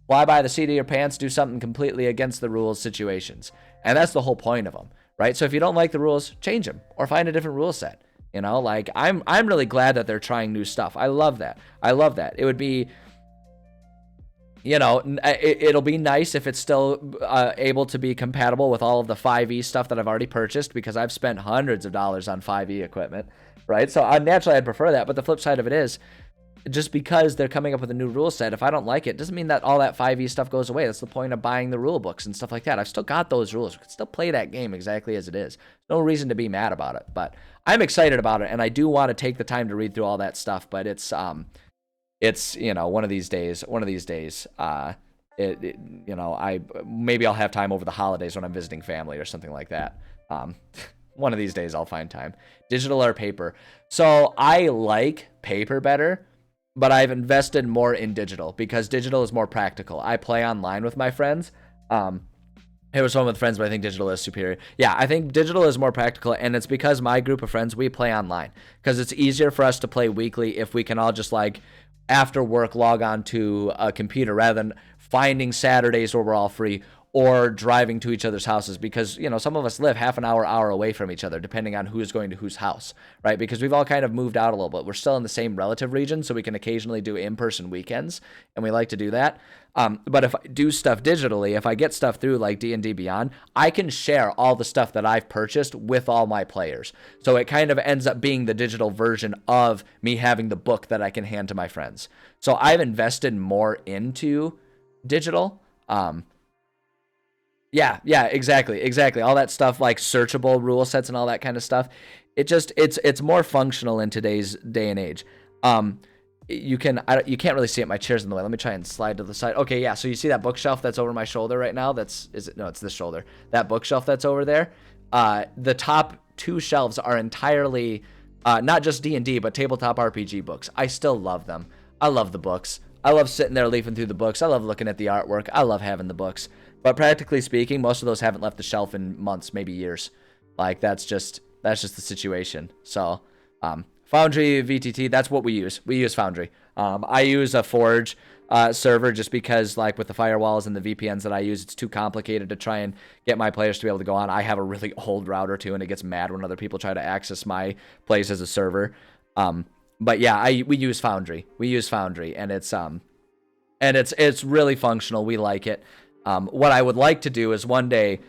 fly by the seat of your pants, do something completely against the rules situations. And that's the whole point of them, right? So if you don't like the rules, change them or find a different rule set. Like I'm really glad that they're trying new stuff. I love that. It would be, it'll be nice if it's still able to be compatible with all of the 5e stuff that I've already purchased, because I've spent hundreds of dollars on 5e equipment, right? So naturally I'd prefer that. But the flip side of it is, just because they're coming up with a new rule set, if I don't like it, doesn't mean that all that 5e stuff goes away. That's the point of buying the rule books and stuff like that. I've still got those rules. We can still play that game exactly as it is. No reason to be mad about it, but I'm excited about it, and I do want to take the time to read through all that stuff, but it's one of these days, maybe I'll have time over the holidays when I'm visiting family or something like that. One of these days I'll find time. Digital or paper. So I like paper better, but I've invested more in digital because digital is more practical. I play online with my friends. It was fun with friends, but I think digital is superior. Yeah, I think digital is more practical, and it's because my group of friends, we play online. Because it's easier for us to play weekly if we can all just, after work, log on to a computer rather than finding Saturdays where we're all free or driving to each other's houses, because, some of us live half an hour away from each other, depending on who's going to whose house, right? Because we've all kind of moved out a little bit. We're still in the same relative region, so we can occasionally do in-person weekends, and we like to do that. But if I do stuff digitally, if I get stuff through like D&D Beyond, I can share all the stuff that I've purchased with all my players. So it kind of ends up being the digital version of me having the book that I can hand to my friends. So I've invested more into digital. Yeah, exactly. All that stuff like searchable rule sets and all that kind of stuff. It's more functional in today's day and age. You can't really see it. My chair's in the way. Let me try and slide to the side. Okay, yeah. So you see that bookshelf that's over my shoulder right now? It's this shoulder. That bookshelf that's over there. The top two shelves are entirely not just D&D, but tabletop RPG books. I still love them. I love the books. I love sitting there leafing through the books. I love looking at the artwork. I love having the books. But practically speaking, most of those haven't left the shelf in months, maybe years. That's just the situation. So, Foundry VTT, that's what we use. We use Foundry. I use a Forge server just because, with the firewalls and the VPNs that I use, it's too complicated to try and get my players to be able to go on. I have a really old router too, and it gets mad when other people try to access my place as a server. But yeah, we use Foundry. And it's really functional. We like it. What I would like to do is one day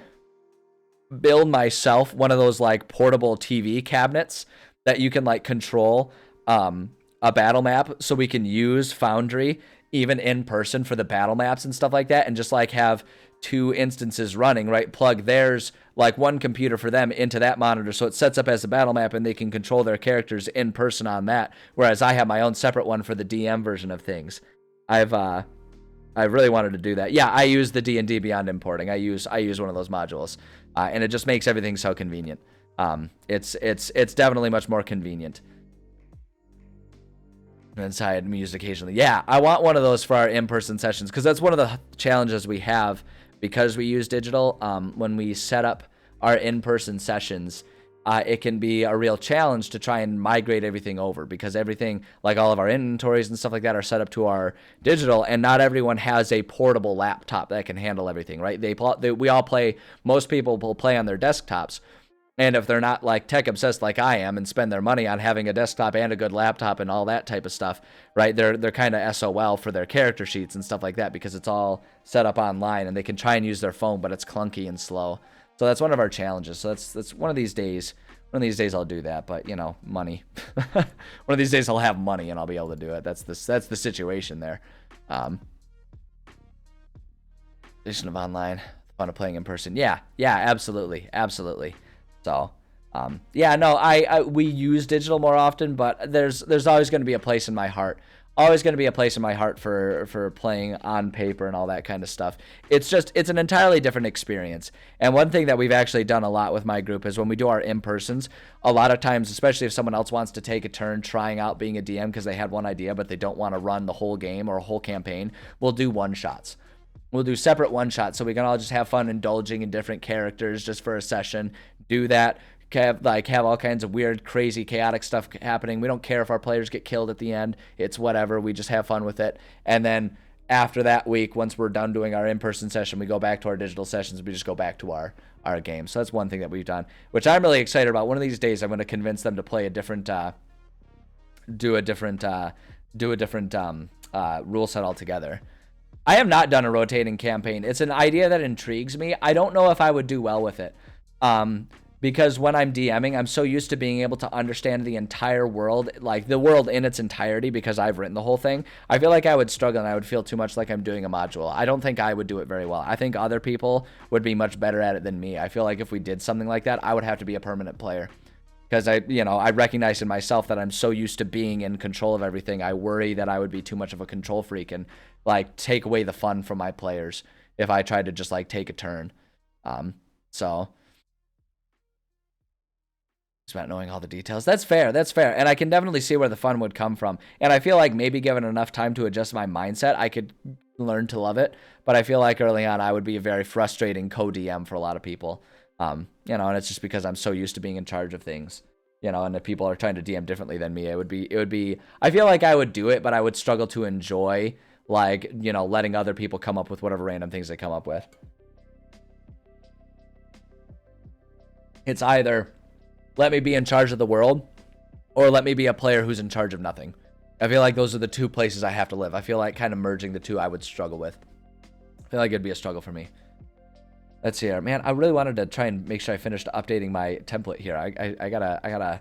build myself one of those portable TV cabinets that you can control a battle map, so we can use Foundry even in person for the battle maps and stuff like that, and just have two instances running, right? Plug theirs, one computer for them into that monitor, so it sets up as a battle map and they can control their characters in person on that, whereas I have my own separate one for the DM version of things. I really wanted to do that. Yeah, I use the D&D Beyond importing. I use one of those modules, and it just makes everything so convenient. It's definitely much more convenient. inside I'm used occasionally. Yeah, I want one of those for our in-person sessions, because that's one of the challenges we have because we use digital. When we set up our in-person sessions, it can be a real challenge to try and migrate everything over, because everything, like all of our inventories and stuff like that, are set up to our digital, and not everyone has a portable laptop that can handle everything, right? We all play, most people will play on their desktops. And if they're not like tech obsessed like I am and spend their money on having a desktop and a good laptop and all that type of stuff, right? They're kind of SOL for their character sheets and stuff like that, because it's all set up online and they can try and use their phone, but it's clunky and slow. So that's one of our challenges. So that's one of these days. One of these days I'll do that, but money. One of these days I'll have money and I'll be able to do it. That's the situation there. Addition of online, fun of playing in person. Yeah, absolutely. So, we use digital more often, but there's always going to be a place in my heart. Always going to be a place in my heart for playing on paper and all that kind of stuff. It's an entirely different experience. And one thing that we've actually done a lot with my group is when we do our in-persons, a lot of times, especially if someone else wants to take a turn trying out being a DM because they had one idea, but they don't want to run the whole game or a whole campaign, we'll do one-shots. We'll do separate one-shots so we can all just have fun indulging in different characters just for a session. Do that. Have all kinds of weird, crazy, chaotic stuff happening. We don't care if our players get killed at the end. It's whatever. We just have fun with it. And then after that week, once we're done doing our in-person session, we go back to our digital sessions. We just go back to our game. So that's one thing that we've done, which I'm really excited about. One of these days, I'm going to convince them to play a different, do a different rule set altogether. I have not done a rotating campaign. It's an idea that intrigues me. I don't know if I would do well with it. Because when I'm DMing, I'm so used to being able to understand the entire world, like the world in its entirety, because I've written the whole thing. I feel like I would struggle and I would feel too much like I'm doing a module. I don't think I would do it very well. I think other people would be much better at it than me. I feel like if we did something like that, I would have to be a permanent player. Because I recognize in myself that I'm so used to being in control of everything. I worry that I would be too much of a control freak and like take away the fun from my players if I tried to just like take a turn. So it's about knowing all the details. That's fair. And I can definitely see where the fun would come from. And I feel like maybe given enough time to adjust my mindset, I could learn to love it. But I feel like early on, I would be a very frustrating co-DM for a lot of people. And it's just because I'm so used to being in charge of things, and if people are trying to DM differently than me, it would be, I feel like I would do it, but I would struggle to enjoy, like, letting other people come up with whatever random things they come up with. It's either let me be in charge of the world or let me be a player who's in charge of nothing. I feel like those are the two places I have to live. I feel like kind of merging the two I would struggle with. I feel like it'd be a struggle for me. Let's see here. Man, I really wanted to try and make sure I finished updating my template here. I gotta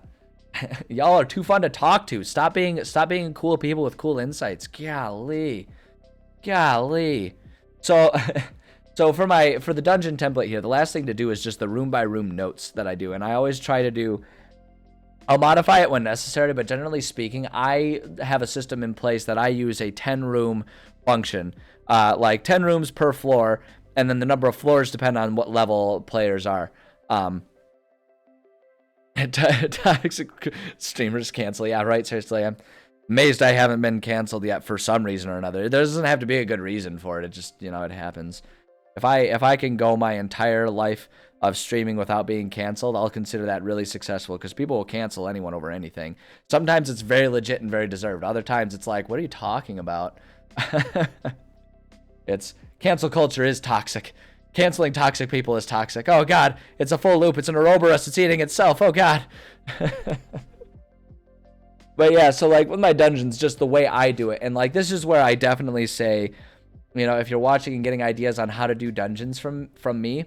y'all are too fun to talk to. Stop being cool people with cool insights. Golly. So for the dungeon template here, the last thing to do is just the room by room notes that I do. And I always try to do, I'll modify it when necessary, but generally speaking, I have a system in place that I use a 10 room function, like 10 rooms per floor. And then the number of floors depend on what level players are. Toxic streamers cancel. Yeah, right. Seriously, I'm amazed I haven't been canceled yet for some reason or another. There doesn't have to be a good reason for it. It just, it happens. If I can go my entire life of streaming without being canceled, I'll consider that really successful, because people will cancel anyone over anything. Sometimes it's very legit and very deserved. Other times it's like, what are you talking about? It's cancel culture is toxic. Canceling toxic people is toxic. Oh God, it's a full loop. It's an Ouroboros. It's eating itself. Oh God. But yeah, so like with my dungeons, just the way I do it, and like this is where I definitely say, if you're watching and getting ideas on how to do dungeons from me,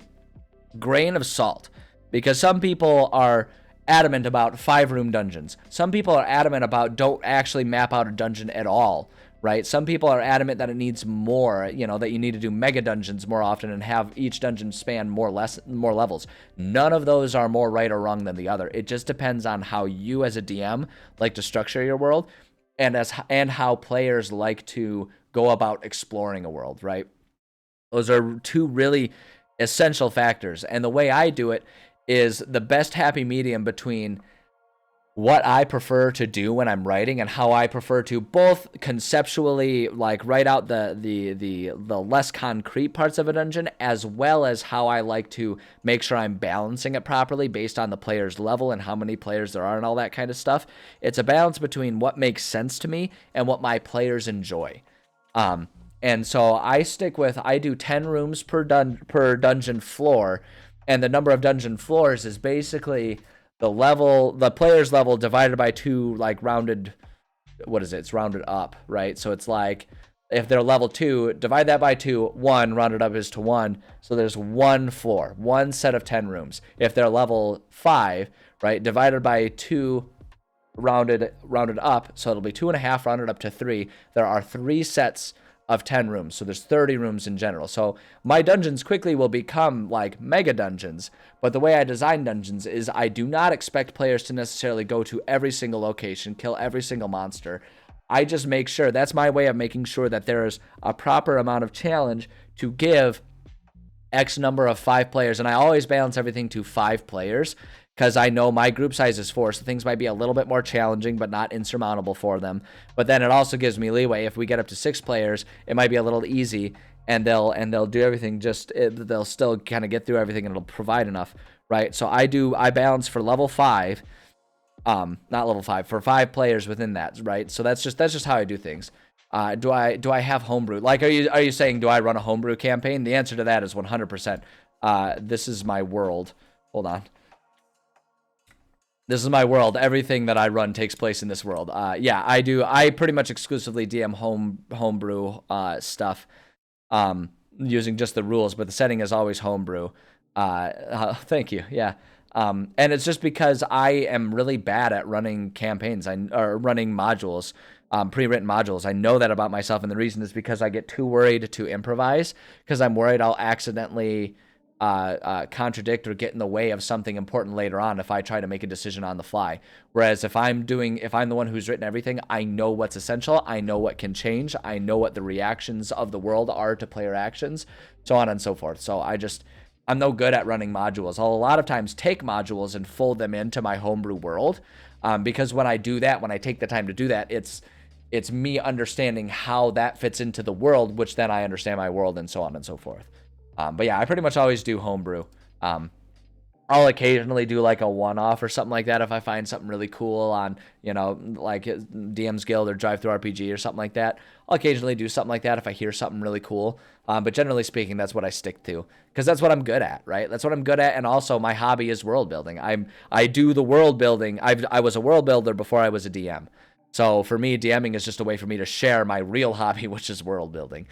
grain of salt, because some people are adamant about 5-room dungeons. Some people are adamant about don't actually map out a dungeon at all. Right? Some people are adamant that it needs more, that you need to do mega dungeons more often and have each dungeon span more levels. None of those are more right or wrong than the other. It just depends on how you as a DM like to structure your world and how players like to go about exploring a world, right? Those are two really essential factors. And the way I do it is the best happy medium between what I prefer to do when I'm writing and how I prefer to both conceptually like write out the less concrete parts of a dungeon, as well as how I like to make sure I'm balancing it properly based on the player's level and how many players there are and all that kind of stuff. It's a balance between what makes sense to me and what my players enjoy. And so I do 10 rooms per dungeon floor, and the number of dungeon floors is basically the player's level divided by 2, like rounded, it's rounded up, right? So it's like, if they're level 2, divide that by 2, 1, rounded up is to 1, so there's 1 floor, 1 set of 10 rooms. If they're level 5, right, divided by 2, rounded up, so it'll be 2.5 rounded up to 3, there are 3 sets of 10 rooms, so there's 30 rooms in general. So my dungeons quickly will become like mega dungeons, but the way I design dungeons is I do not expect players to necessarily go to every single location, kill every single monster. I just make sure, that's my way of making sure that there's a proper amount of challenge to give X number of 5 players, and I always balance everything to 5 players, because I know my group size is 4, so things might be a little bit more challenging, but not insurmountable for them. But then it also gives me leeway. If we get up to 6 players, it might be a little easy, and they'll do everything. They'll still kind of get through everything, and it'll provide enough, right? So I balance for level 5, not level 5, for 5 players within that, right? So that's just how I do things. Do I have homebrew? Like, are you saying, do I run a homebrew campaign? The answer to that is 100%. This is my world. Hold on. This is my world. Everything that I run takes place in this world. Yeah, I do. I pretty much exclusively DM homebrew stuff, using just the rules, but the setting is always homebrew. Thank you. Yeah. And it's just because I am really bad at running campaigns or running modules, pre-written modules. I know that about myself, and the reason is because I get too worried to improvise, because I'm worried I'll accidentally contradict or get in the way of something important later on if I try to make a decision on the fly. Whereas if I'm the one who's written everything, I know what's essential, I know what can change, I know what the reactions of the world are to player actions, so on and so forth. So I'm no good at running modules. I'll a lot of times take modules and fold them into my homebrew world, because when I do that, when I take the time to do that, it's me understanding how that fits into the world, which then I understand my world, and so on and so forth. But yeah, I pretty much always do homebrew. I'll occasionally do like a one-off or something like that if I find something really cool on, like DM's Guild or Drive-Thru RPG or something like that. I'll occasionally do something like that if I hear something really cool. But generally speaking, that's what I stick to, because that's what I'm good at, right? That's what I'm good at, and also my hobby is world building. I do the world building. I was a world builder before I was a DM. So for me, DMing is just a way for me to share my real hobby, which is world building.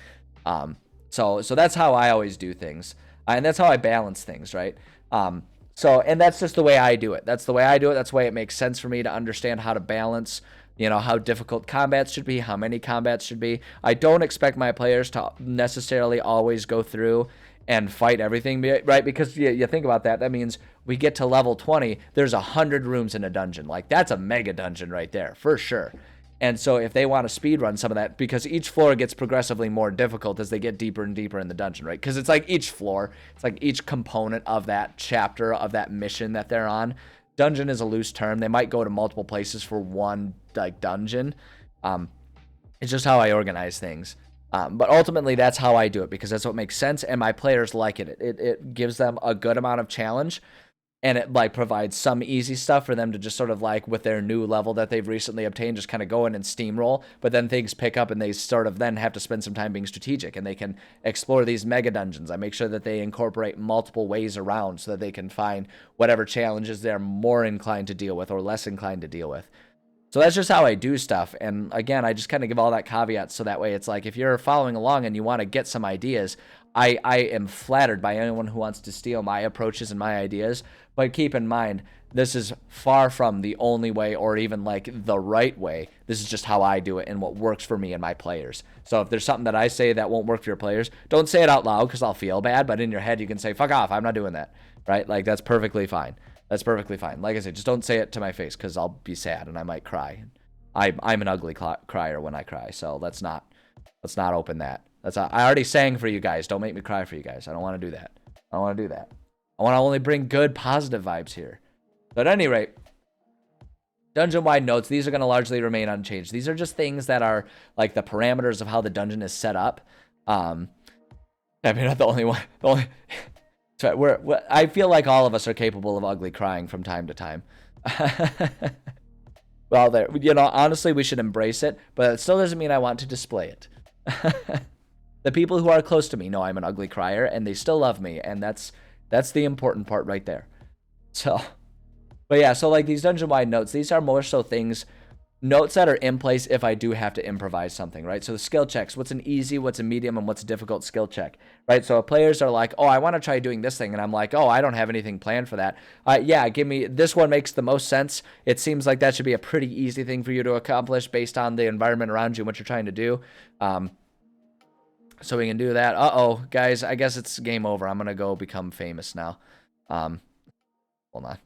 So that's how I always do things, and that's how I balance things, right? And that's just the way I do it. That's the way I do it. That's the way it makes sense for me to understand how to balance, how difficult combats should be, how many combats should be. I don't expect my players to necessarily always go through and fight everything, right? Because you think about that, that means we get to level 20, there's 100 rooms in a dungeon. Like, that's a mega dungeon right there, for sure. And so if they want to speed run some of that, because each floor gets progressively more difficult as they get deeper and deeper in the dungeon, right? Because it's like each floor, it's like each component of that chapter, of that mission that they're on. Dungeon is a loose term. They might go to multiple places for one dungeon. It's just how I organize things. But ultimately, that's how I do it, because that's what makes sense, and my players like it. It gives them a good amount of challenge, and it provides some easy stuff for them to just sort of with their new level that they've recently obtained, just kind of go in and steamroll. But then things pick up, and they sort of then have to spend some time being strategic, and they can explore these mega dungeons. I make sure that they incorporate multiple ways around so that they can find whatever challenges they're more inclined to deal with or less inclined to deal with. So that's just how I do stuff. And again, I just kind of give all that caveat, so that way it's like, if you're following along and you want to get some ideas, I am flattered by anyone who wants to steal my approaches and my ideas. But keep in mind, this is far from the only way or even the right way. This is just how I do it and what works for me and my players. So if there's something that I say that won't work for your players, don't say it out loud, because I'll feel bad. But in your head, you can say, fuck off, I'm not doing that, right? That's perfectly fine. That's perfectly fine. Like I said, just don't say it to my face, because I'll be sad and I might cry. I'm an ugly crier when I cry, so let's not open that. I already sang for you guys. Don't make me cry for you guys. I don't want to do that. I want to only bring good, positive vibes here. But at any rate, Dungeon-wide notes, these are going to largely remain unchanged. These are just things that are like the parameters of how the dungeon is set up. I mean, not the only one. I feel like all of us are capable of ugly crying from time to time. Well, there, honestly, we should embrace it, but it still doesn't mean I want to display it. The people who are close to me know I'm an ugly crier, and they still love me, and that's the important part right there. So, but yeah, so like these dungeon-wide notes, these are more so notes that are in place if I do have to improvise something, right? So the skill checks, what's an easy, what's a medium, and what's a difficult skill check, right? So if players are like, oh, I want to try doing this thing, and I'm like, oh, I don't have anything planned for that. Yeah, give me, this one makes the most sense. It seems like that should be a pretty easy thing for you to accomplish based on the environment around you and what you're trying to do. So we can do that. Uh-oh, guys, I guess it's game over. I'm going to go become famous now. Hold on.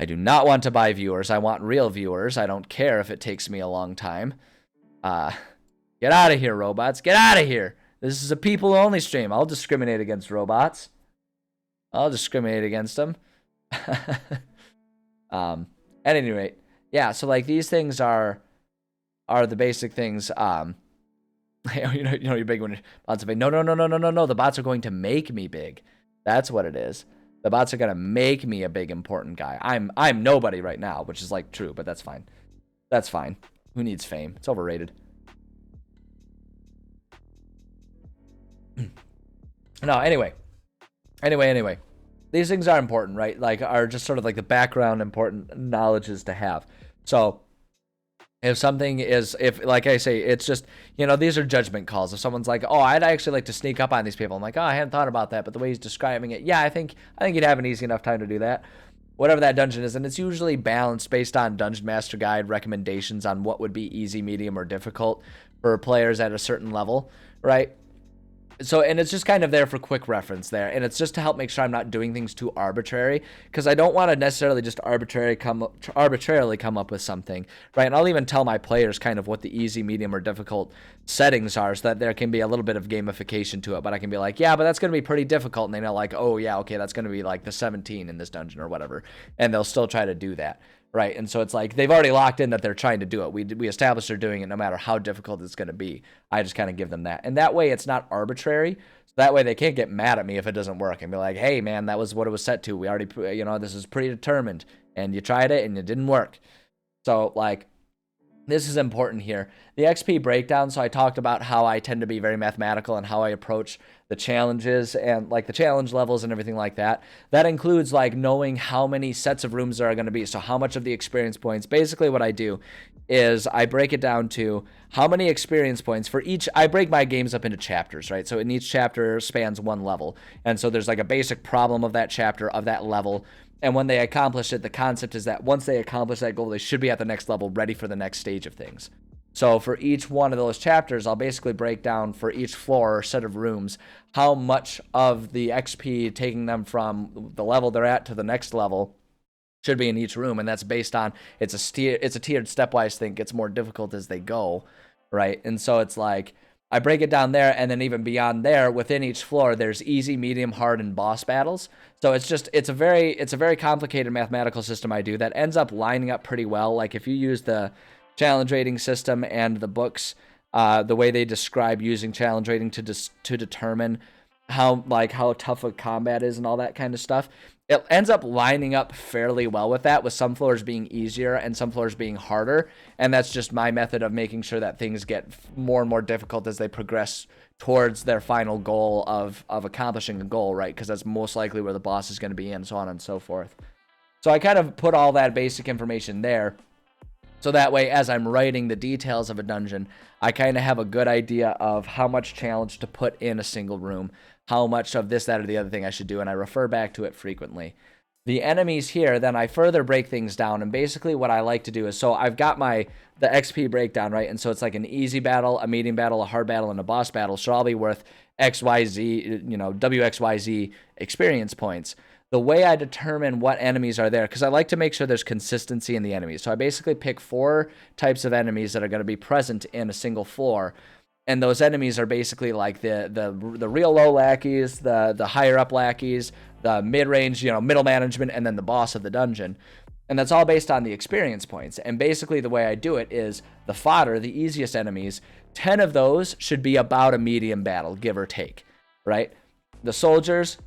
I do not want to buy viewers. I want real viewers. I don't care if it takes me a long time. Get out of here, robots. Get out of here. This is a people-only stream. I'll discriminate against robots. I'll discriminate against them. At any rate, yeah, so like these things are the basic things. You're big when bots are big. No. The bots are going to make me big. That's what it is. The bots are gonna make me a big important guy. I'm nobody right now, which is like true, but that's fine. That's fine. Who needs fame? It's overrated. No, anyway. These things are important, right? Like, are just sort of like the background important knowledges to have. So if something is, like I say, it's just, these are judgment calls. If someone's like, oh, I'd actually like to sneak up on these people. I'm like, oh, I hadn't thought about that, but the way he's describing it, yeah, I think you'd have an easy enough time to do that. Whatever that dungeon is, and it's usually balanced based on Dungeon Master Guide recommendations on what would be easy, medium, or difficult for players at a certain level, right? So, and it's just kind of there for quick reference there, and it's just to help make sure I'm not doing things too arbitrary, because I don't want to necessarily just arbitrarily come up with something, right? And I'll even tell my players kind of what the easy, medium, or difficult settings are, so that there can be a little bit of gamification to it. But I can be like, yeah, but that's going to be pretty difficult, and they know like, oh yeah, okay, that's going to be like the 17 in this dungeon or whatever, and they'll still try to do that. Right, and so it's like they've already locked in that they're trying to do it. We established they're doing it no matter how difficult it's going to be. I just kind of give them that. And that way it's not arbitrary. So that way they can't get mad at me if it doesn't work and be like, hey, man, that was what it was set to. We already, this is predetermined. And you tried it and it didn't work. So, like, this is important here. The XP breakdown, so I talked about how I tend to be very mathematical and how I approach the challenges and like the challenge levels and everything like that. That includes like knowing how many sets of rooms there are going to be. So how much of the experience points, basically what I do is I break it down to how many experience points for each. I break my games up into chapters, right? So in each chapter spans one level. And so there's like a basic problem of that chapter, of that level. And when they accomplish it, the concept is that once they accomplish that goal, they should be at the next level, ready for the next stage of things. So for each one of those chapters, I'll basically break down for each floor or set of rooms how much of the XP taking them from the level they're at to the next level should be in each room. And that's based on, it's a tiered stepwise thing. It gets more difficult as they go, right? And so it's like, I break it down there, and then even beyond there, within each floor, there's easy, medium, hard, and boss battles. So it's a very complicated mathematical system I do that ends up lining up pretty well. Like if you use the challenge rating system and the books, the way they describe using challenge rating to determine how tough a combat is and all that kind of stuff, it ends up lining up fairly well with that, with some floors being easier and some floors being harder. And that's just my method of making sure that things get more and more difficult as they progress towards their final goal of accomplishing a goal, right? Because that's most likely where the boss is going to be, and so on and so forth. So I kind of put all that basic information there. So that way, as I'm writing the details of a dungeon, I kind of have a good idea of how much challenge to put in a single room, how much of this, that, or the other thing I should do, and I refer back to it frequently. The enemies here, then I further break things down, and basically what I like to do is, so I've got the XP breakdown, right? And so it's like an easy battle, a medium battle, a hard battle, and a boss battle should all be worth XYZ, WXYZ experience points. The way I determine what enemies are there, because I like to make sure there's consistency in the enemies. So I basically pick 4 types of enemies that are going to be present in a single floor. And those enemies are basically like the real low lackeys, the higher up lackeys, the mid-range, middle management, and then the boss of the dungeon. And that's all based on the experience points. And basically the way I do it is the fodder, the easiest enemies, 10 of those should be about a medium battle, give or take, right? The soldiers,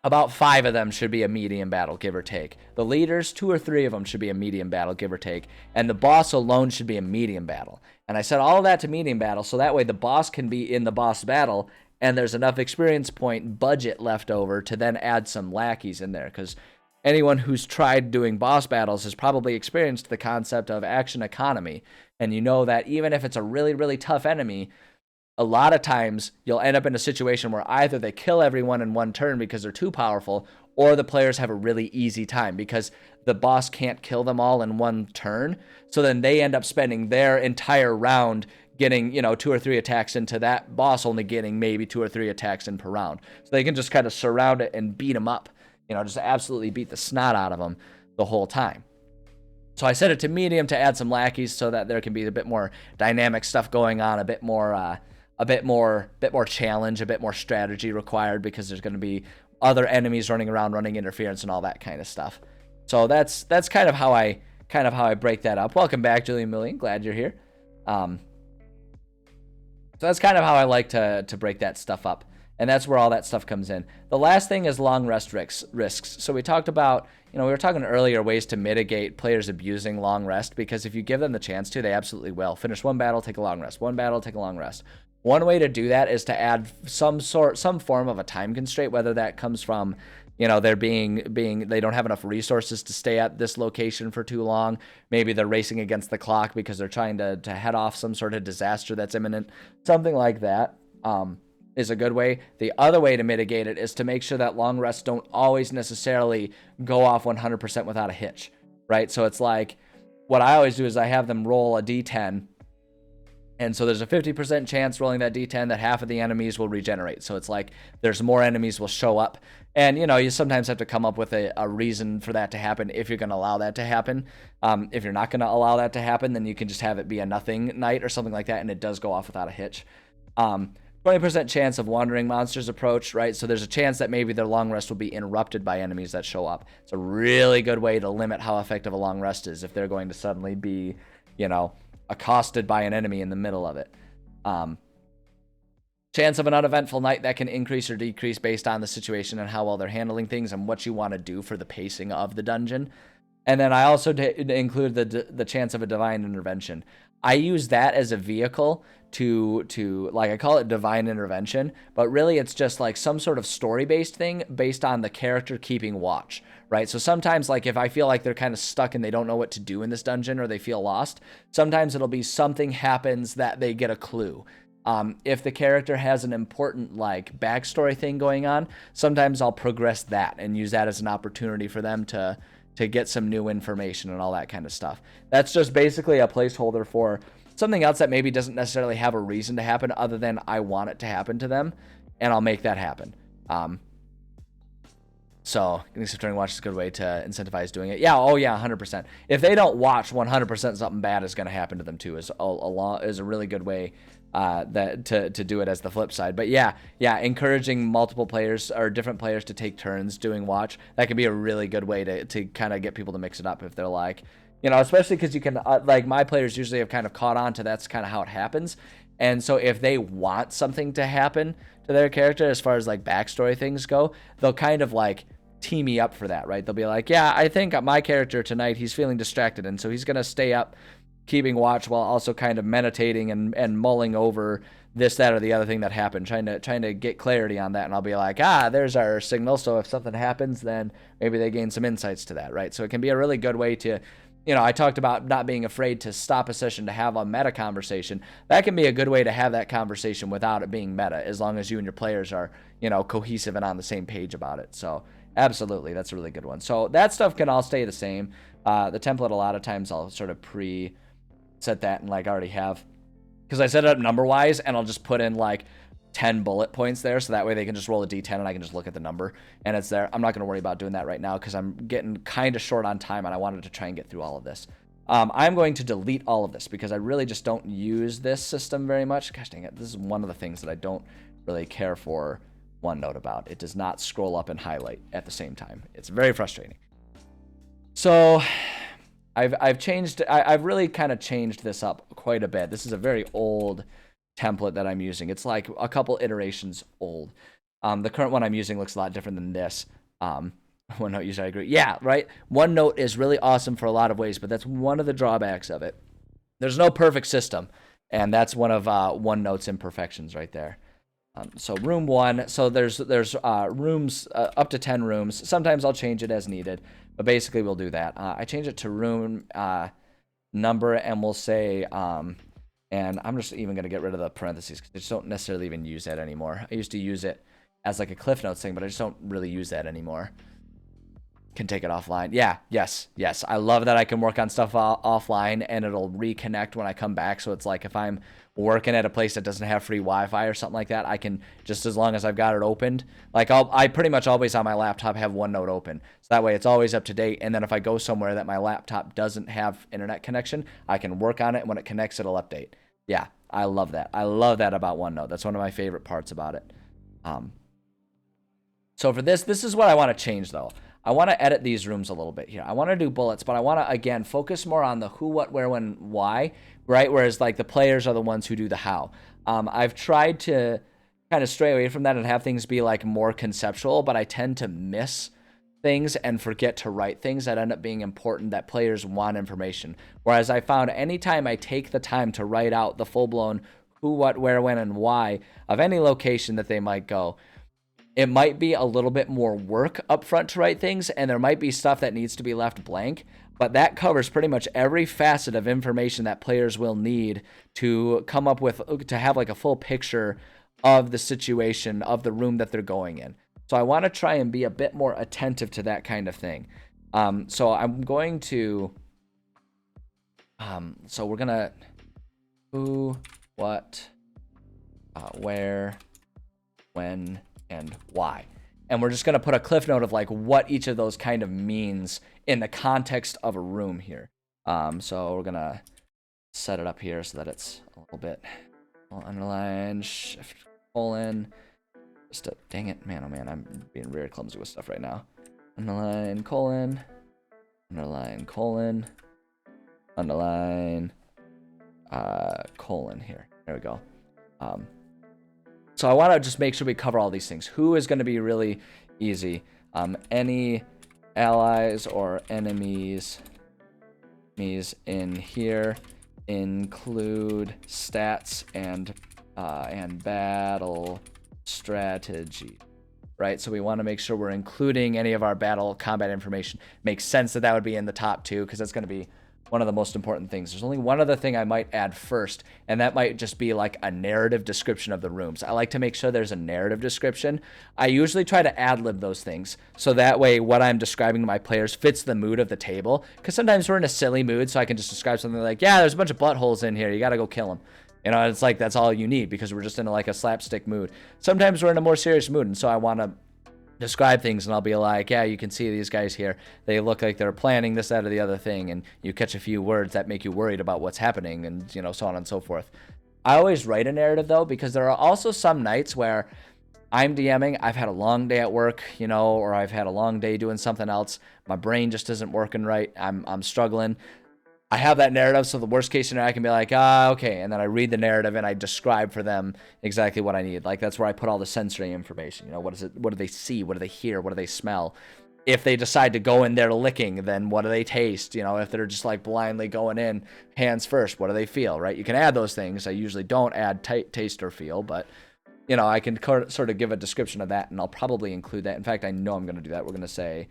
about 5 of them should be a medium battle, give or take. The leaders, 2 or 3 of them should be a medium battle, give or take. And the boss alone should be a medium battle. And I set all of that to medium battle, so that way the boss can be in the boss battle, and there's enough experience point budget left over to then add some lackeys in there, because anyone who's tried doing boss battles has probably experienced the concept of action economy. And you know that even if it's a really, really tough enemy, a lot of times you'll end up in a situation where either they kill everyone in one turn because they're too powerful, or the players have a really easy time because the boss can't kill them all in one turn. So then they end up spending their entire round getting, 2 or 3 attacks into that boss, only getting maybe 2 or 3 attacks in per round. So they can just kind of surround it and beat them up. Just absolutely beat the snot out of them the whole time. So I set it to medium to add some lackeys so that there can be a bit more dynamic stuff going on, a bit more challenge, a bit more strategy required, because there's going to be other enemies running around, running interference and all that kind of stuff. So that's kind of how I break that up. Welcome back, Julian Million. Glad you're here. So that's kind of how I like to break that stuff up. And that's where all that stuff comes in. The last thing is long rest risks. So we talked about, we were talking earlier ways to mitigate players abusing long rest, because if you give them the chance to, they absolutely will. Finish one battle, take a long rest. One battle, take a long rest. One way to do that is to add some form of a time constraint, whether that comes from, they don't have enough resources to stay at this location for too long. Maybe they're racing against the clock because they're trying to head off some sort of disaster that's imminent. Something like that. Is a good way. The other way to mitigate it is to make sure that long rests don't always necessarily go off 100% without a hitch, right? So it's like, what I always do is I have them roll a d10, and so there's a 50% chance rolling that d10 that half of the enemies will regenerate. So it's like there's more enemies will show up, and you sometimes have to come up with a reason for that to happen if you're going to allow that to happen. If you're not going to allow that to happen, then you can just have it be a nothing night or something like that, and it does go off without a hitch. 20% chance of wandering monsters approach, right? So there's a chance that maybe their long rest will be interrupted by enemies that show up. It's a really good way to limit how effective a long rest is if they're going to suddenly be, accosted by an enemy in the middle of it. Chance of an uneventful night that can increase or decrease based on the situation and how well they're handling things and what you want to do for the pacing of the dungeon. And then I also include the chance of a divine intervention. I use that as a vehicle to like, I call it divine intervention, but really it's just like some sort of story-based thing based on the character keeping watch, right? So sometimes, like, if I feel like they're kind of stuck and they don't know what to do in this dungeon, or they feel lost, sometimes it'll be something happens that they get a clue. If the character has an important, like, backstory thing going on, sometimes I'll progress that and use that as an opportunity for them to get some new information and all that kind of stuff. That's just basically a placeholder for something else that maybe doesn't necessarily have a reason to happen other than I want it to happen to them, and I'll make that happen. So getting some turning watch is a good way to incentivize doing it. Yeah, 100%. If they don't watch, 100% something bad is going to happen to them too. Is a really good way to do it as the flip side. But yeah, encouraging multiple players or different players to take turns doing watch, that can be a really good way to kind of get people to mix it up if they're like, especially because you can, like, my players usually have kind of caught on to that's kind of how it happens. And so if they want something to happen to their character as far as like backstory things go, they'll kind of like tee me up for that, right? They'll be like, yeah, I think my character tonight, he's feeling distracted, and so he's going to stay up keeping watch while also kind of meditating and mulling over this, that, or the other thing that happened, trying to get clarity on that. And I'll be like, there's our signal. So if something happens, then maybe they gain some insights to that, right? So it can be a really good way to, I talked about not being afraid to stop a session to have a meta conversation. That can be a good way to have that conversation without it being meta, as long as you and your players are, cohesive and on the same page about it. So absolutely, that's a really good one. So that stuff can all stay the same. The template, a lot of times I'll sort of set that and like already have, because I set it up number wise, and I'll just put in like 10 bullet points there, so that way they can just roll a d10 and I can just look at the number and it's there. I'm not going to worry about doing that right now because I'm getting kind of short on time and I wanted to try and get through all of this. I'm going to delete all of this because I really just don't use this system very much. Gosh dang it, this is one of the things that I don't really care for OneNote about. It does not scroll up and highlight at the same time. It's very frustrating. So I've changed, I've really kind of changed this up quite a bit. This is a very old template that I'm using. It's like a couple iterations old. The current one I'm using looks a lot different than this. OneNote user, I agree. Yeah, right? OneNote is really awesome for a lot of ways, but that's one of the drawbacks of it. There's no perfect system, and that's one of OneNote's imperfections right there. So room 1, so there's rooms, up to 10 rooms. Sometimes I'll change it as needed, but basically we'll do that. I change it to room number, and we'll say, and I'm just even going to get rid of the parentheses because I just don't necessarily even use that anymore. I used to use it as like a Cliff Notes thing, but I just don't really use that anymore. Can take it offline. Yeah, yes. I love that I can work on stuff offline and it'll reconnect when I come back. So it's like if I'm working at a place that doesn't have free Wi-Fi or something like that, I can, just as long as I've got it opened, like I pretty much always on my laptop have OneNote open. So that way it's always up to date. And then if I go somewhere that my laptop doesn't have internet connection, I can work on it. And when it connects, it'll update. Yeah, I love that. I love that about OneNote. That's one of my favorite parts about it. So for this is what I want to change though. I want to edit these rooms a little bit here. I want to do bullets, but I want to, again, focus more on the who, what, where, when, why, right? Whereas, like, the players are the ones who do the how. I've tried to kind of stray away from that and have things be, like, more conceptual, but I tend to miss things and forget to write things that end up being important that players want information. Whereas I found anytime I take the time to write out the full-blown who, what, where, when, and why of any location that they might go, it might be a little bit more work up front to write things, and there might be stuff that needs to be left blank, but that covers pretty much every facet of information that players will need to come up with, to have like a full picture of the situation of the room that they're going in. So I want to try and be a bit more attentive to that kind of thing. So I'm going to, so we're going to who, what, where, when, and why. And we're just going to put a cliff note of like what each of those kind of means in the context of a room here. So we're going to set it up here so that it's a little bit, I'll underline, shift, colon, just a, dang it, man, oh man, I'm being very clumsy with stuff right now. Underline, colon, underline, colon, underline, colon here. There we go. So I want to just make sure we cover all these things. Who is going to be really easy. Any allies or enemies in here include stats and battle strategy. Right? So we want to make sure we're including any of our battle combat information. Makes sense that that would be in the top two because that's going to be one of the most important things. There's only one other thing I might add first, and that might just be like a narrative description of the rooms. I like to make sure there's a narrative description. I usually try to ad-lib those things, so that way what I'm describing to my players fits the mood of the table, because sometimes we're in a silly mood, so I can just describe something like, yeah, there's a bunch of buttholes in here, you gotta go kill them. You know, it's like that's all you need, because we're just in like a slapstick mood. Sometimes we're in a more serious mood, and so I want to describe things, and I'll be like, yeah, you can see these guys here, they look like they're planning this, that, or the other thing, and you catch a few words that make you worried about what's happening, and, you know, so on and so forth. I always write a narrative, though, because there are also some nights where I'm DMing, I've had a long day at work, you know, or I've had a long day doing something else, my brain just isn't working right, I'm struggling. I have that narrative, so the worst case scenario I can be like, okay, and then I read the narrative and I describe for them exactly what I need. Like, that's where I put all the sensory information. You know, what is it? What do they see? What do they hear? What do they smell? If they decide to go in there licking, then what do they taste? You know, if they're just like blindly going in, hands first, what do they feel, right? You can add those things. I usually don't add taste or feel, but, you know, I can sort of give a description of that, and I'll probably include that. In fact, I know I'm going to do that. We're going to say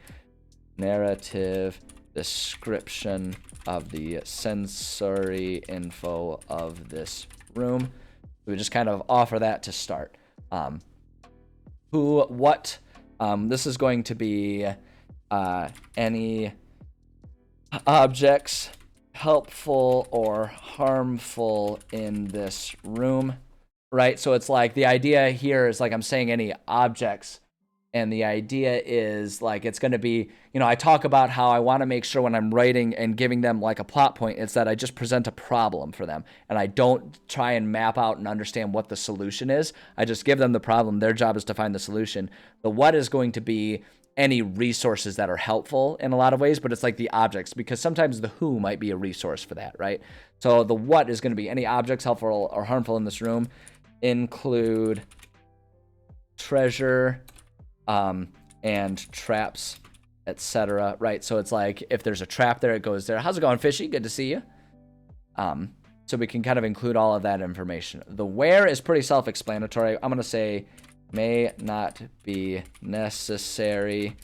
narrative description of the sensory info of this room. We just kind of offer that to start. Who, what, this is going to be any objects helpful or harmful in this room, right? So it's like the idea here is like I'm saying any objects. And the idea is like it's going to be, you know, I talk about how I want to make sure when I'm writing and giving them like a plot point, it's that I just present a problem for them. And I don't try and map out and understand what the solution is. I just give them the problem. Their job is to find the solution. The what is going to be any resources that are helpful in a lot of ways, but it's like the objects, because sometimes the who might be a resource for that, right? So the what is going to be any objects helpful or harmful in this room include treasure and traps, etc., right? So it's like if there's a trap there, it goes there. How's it going, Fishy? Good to see you. So we can kind of include all of that information. The where is pretty self-explanatory. I'm going to say may not be necessary.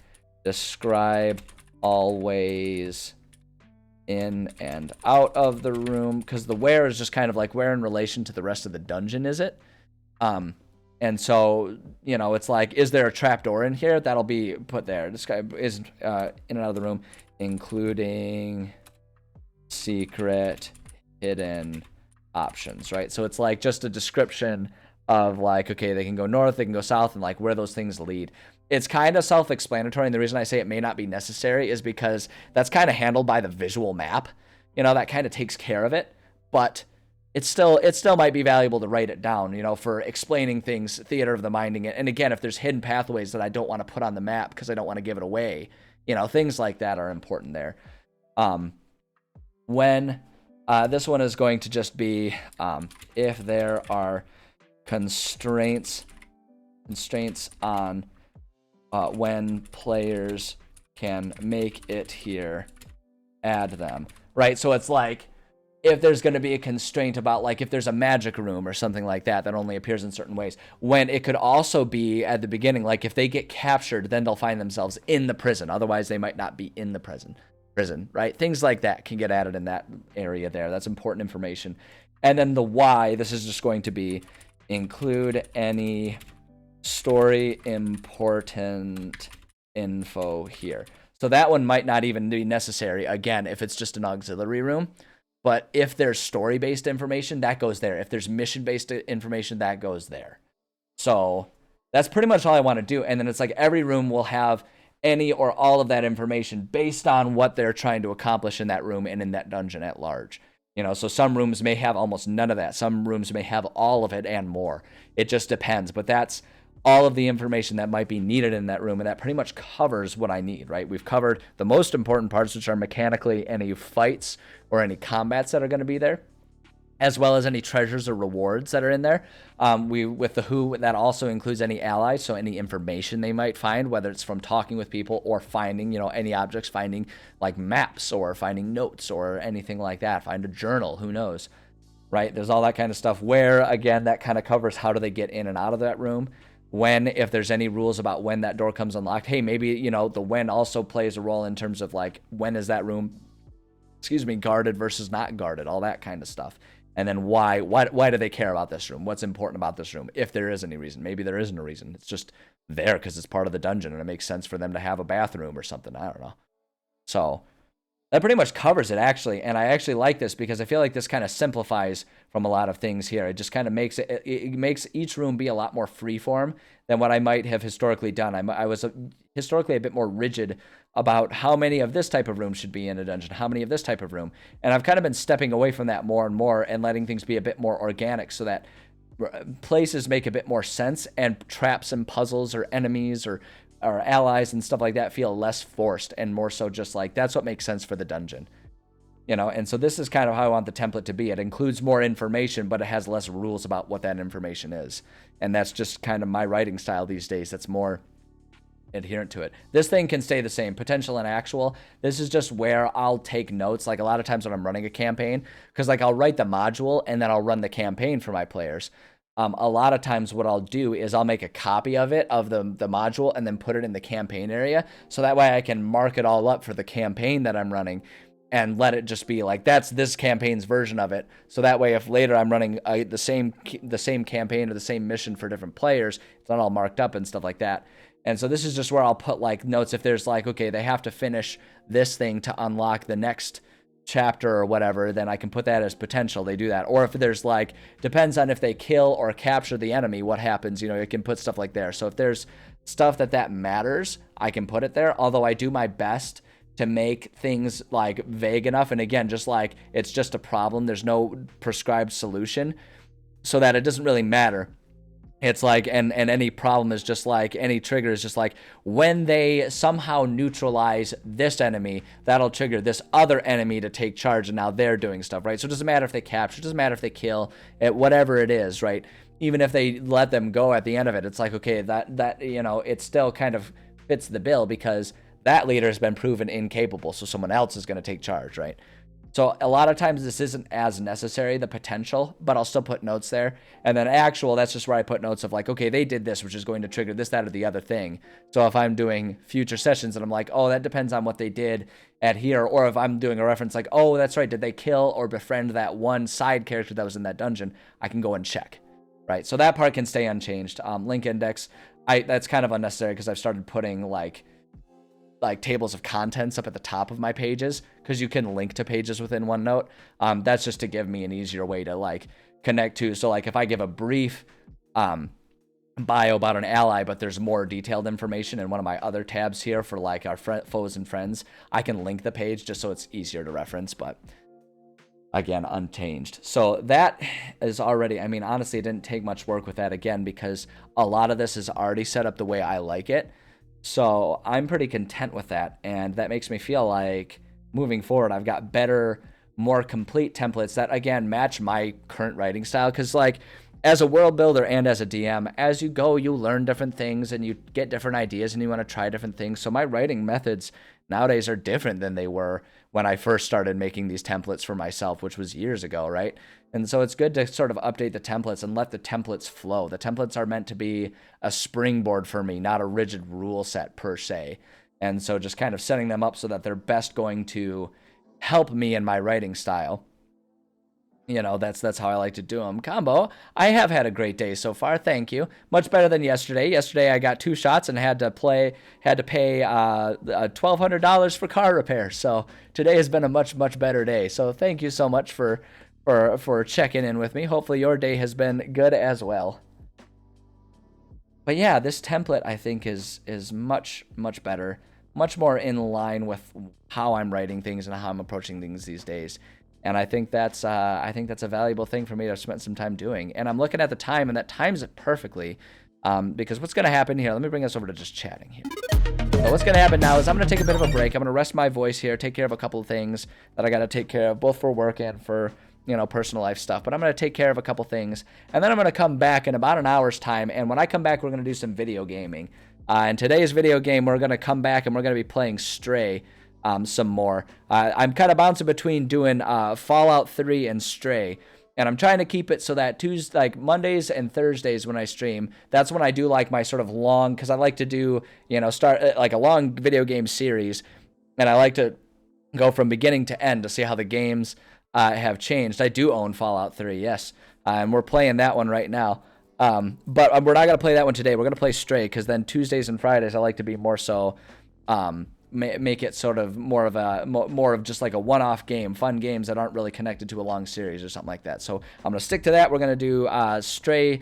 Describe all ways in and out of the room, because the where is just kind of like where in relation to the rest of the dungeon is it? And so, you know, it's like, is there a trapdoor in here? That'll be put there. Describe is in and out of the room, including secret, hidden options, right? So it's like just a description of like, okay, they can go north, they can go south, and like where those things lead. It's kind of self-explanatory, and the reason I say it may not be necessary is because that's kind of handled by the visual map. You know, that kind of takes care of it, but it still might be valuable to write it down, you know, for explaining things, theater of the minding it. And again, if there's hidden pathways that I don't want to put on the map because I don't want to give it away, you know, things like that are important there. When this one is going to just be if there are constraints on when players can make it here, add them, right? So it's like if there's going to be a constraint about like if there's a magic room or something like that that only appears in certain ways, when it could also be at the beginning, like if they get captured, then they'll find themselves in the prison. Otherwise, they might not be in the prison, right? Things like that can get added in that area there. That's important information. And then the why, this is just going to be include any story important info here. So that one might not even be necessary, again, if it's just an auxiliary room. But if there's story-based information, that goes there. If there's mission-based information, that goes there. So that's pretty much all I want to do. And then it's like every room will have any or all of that information based on what they're trying to accomplish in that room and in that dungeon at large. You know, so some rooms may have almost none of that. Some rooms may have all of it and more. It just depends. But that's all of the information that might be needed in that room, and that pretty much covers what I need, right? We've covered the most important parts, which are mechanically any fights or any combats that are going to be there, as well as any treasures or rewards that are in there. With the who, that also includes any allies, so any information they might find, whether it's from talking with people or finding, you know, any objects, finding like maps or finding notes or anything like that. Find a journal, who knows, right? There's all that kind of stuff where, again, that kind of covers how do they get in and out of that room. When, if there's any rules about when that door comes unlocked. Hey, maybe, you know, the when also plays a role in terms of like, when is that room, guarded versus not guarded, all that kind of stuff. And then why do they care about this room? What's important about this room? If there is any reason. Maybe there isn't a reason. It's just there because it's part of the dungeon and it makes sense for them to have a bathroom or something. I don't know. So that pretty much covers it, actually. And I actually like this because I feel like this kind of simplifies from a lot of things here. It just kind of makes it makes each room be a lot more freeform than what I might have historically done. I was historically a bit more rigid about how many of this type of room should be in a dungeon, how many of this type of room. And I've kind of been stepping away from that more and more and letting things be a bit more organic so that places make a bit more sense and traps and puzzles or enemies or allies and stuff like that feel less forced and more so just like that's what makes sense for the dungeon, you know. And so this is kind of how I want the template to be. It includes more information, but it has less rules about what that information is, and that's just kind of my writing style these days. That's more adherent to it. This thing can stay the same, potential and actual. This is just where I'll take notes, like a lot of times when I'm running a campaign, because like I'll write the module and then I'll run the campaign for my players. A lot of times what I'll do is I'll make a copy of it, of the module, and then put it in the campaign area. So that way I can mark it all up for the campaign that I'm running and let it just be like, that's this campaign's version of it. So that way if later I'm running the same campaign or the same mission for different players, it's not all marked up and stuff like that. And so this is just where I'll put like notes if there's like, okay, they have to finish this thing to unlock the next chapter or whatever, then I can put that as potential. They do that. Or if there's like, depends on if they kill or capture the enemy, what happens, you know, it can put stuff like there. So if there's stuff that matters, I can put it there. Although I do my best to make things like vague enough. And again, just like it's just a problem. There's no prescribed solution so that it doesn't really matter It's like, and any problem is just like, any trigger is just like, when they somehow neutralize this enemy, that'll trigger this other enemy to take charge, and now they're doing stuff, right? So it doesn't matter if they capture, it doesn't matter if they kill, whatever it is, right? Even if they let them go at the end of it, it's like, okay, that you know, it still kind of fits the bill because that leader has been proven incapable, so someone else is going to take charge, right? So a lot of times this isn't as necessary, the potential, but I'll still put notes there. And then actual, that's just where I put notes of like, okay, they did this, which is going to trigger this, that, or the other thing. So if I'm doing future sessions and I'm like, oh, that depends on what they did at here. Or if I'm doing a reference like, oh, that's right, did they kill or befriend that one side character that was in that dungeon? I can go and check, right? So that part can stay unchanged. Link index, that's kind of unnecessary because I've started putting like tables of contents up at the top of my pages because you can link to pages within OneNote. That's just to give me an easier way to like connect to. So like if I give a brief bio about an ally, but there's more detailed information in one of my other tabs here for like our foes and friends, I can link the page just so it's easier to reference, but again, unchanged. So that is already, I mean, honestly, it didn't take much work with that again because a lot of this is already set up the way I like it. So I'm pretty content with that, and that makes me feel like moving forward I've got better, more complete templates that again match my current writing style, because like as a world builder and as a DM, as you go you learn different things and you get different ideas and you want to try different things. So my writing methods nowadays are different than they were when I first started making these templates for myself, which was years ago, right? And so it's good to sort of update the templates and let the templates flow. The templates are meant to be a springboard for me, not a rigid rule set per se. And so just kind of setting them up so that they're best going to help me in my writing style. You know, that's how I like to do them. Combo, I have had a great day so far. Thank you. Much better than yesterday. Yesterday I got 2 shots and had to pay $1,200 for car repair. So today has been a much better day. So thank you so much for checking in with me. Hopefully your day has been good as well. But yeah, this template I think is much better, much more in line with how I'm writing things and how I'm approaching things these days. And I think that's a valuable thing for me to spend some time doing. And I'm looking at the time, and that times it perfectly. Because what's going to happen here, let me bring us over to just chatting here. So what's going to happen now is I'm going to take a bit of a break. I'm going to rest my voice here, take care of a couple of things that I got to take care of, both for work and for, you know, personal life stuff. But I'm going to take care of a couple things, and then I'm going to come back in about an hour's time. And when I come back, we're going to do some video gaming. And today's video game, we're going to come back and we're going to be playing Stray. Some more. I'm kind of bouncing between doing Fallout 3 and Stray, and I'm trying to keep it so that Tuesday, like Mondays and Thursdays when I stream, that's when I do like my sort of long, because I like to do, you know, start like a long video game series, and I like to go from beginning to end to see how the games have changed. I do own Fallout 3, yes, and we're playing that one right now. But we're not going to play that one today. We're going to play Stray, because then Tuesdays and Fridays I like to be more so make it sort of more of just like a one-off game, fun games that aren't really connected to a long series or something like that. So I'm going to stick to that. We're going to do Stray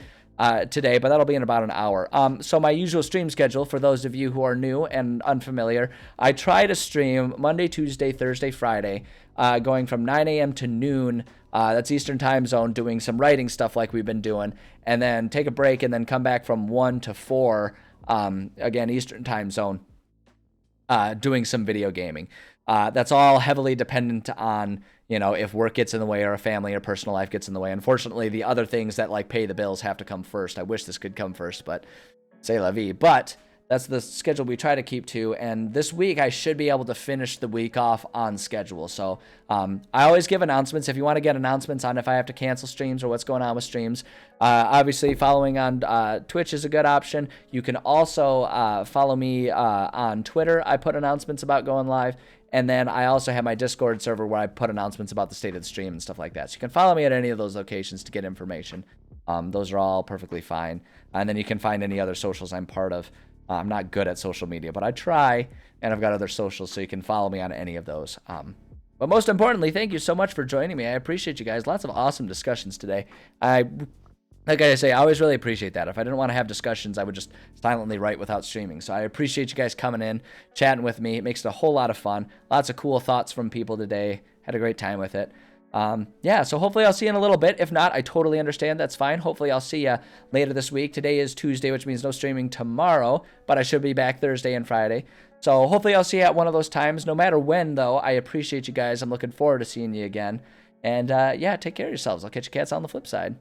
today, but that'll be in about an hour. So my usual stream schedule, for those of you who are new and unfamiliar, I try to stream Monday, Tuesday, Thursday, Friday, going from 9 a.m. to noon. That's Eastern time zone, doing some writing stuff like we've been doing, and then take a break and then come back from 1 to 4, again, Eastern time zone, doing some video gaming. That's all heavily dependent on, you know, if work gets in the way or a family or personal life gets in the way. Unfortunately, the other things that like pay the bills have to come first. I wish this could come first, but c'est la vie. But that's the schedule we try to keep to, and this week I should be able to finish the week off on schedule. So I always give announcements. If you want to get announcements on if I have to cancel streams or what's going on with streams, obviously following on Twitch is a good option. You can also follow me on Twitter. I put announcements about going live, and then I also have my Discord server where I put announcements about the state of the stream and stuff like that. So you can follow me at any of those locations to get information. Those are all perfectly fine. And then you can find any other socials I'm part of. I'm not good at social media, but I try, and I've got other socials, so you can follow me on any of those. But most importantly, thank you so much for joining me. I appreciate you guys. Lots of awesome discussions today. Like I say, I always really appreciate that. If I didn't want to have discussions, I would just silently write without streaming. So I appreciate you guys coming in, chatting with me. It makes it a whole lot of fun. Lots of cool thoughts from people today. Had a great time with it. Yeah, so hopefully I'll see you in a little bit. If not, I totally understand. That's fine. Hopefully I'll see you later this week. Today is Tuesday, which means no streaming tomorrow, but I should be back Thursday and Friday. So hopefully I'll see you at one of those times. No matter when, though, I appreciate you guys. I'm looking forward to seeing you again. And yeah, take care of yourselves. I'll catch you cats on the flip side.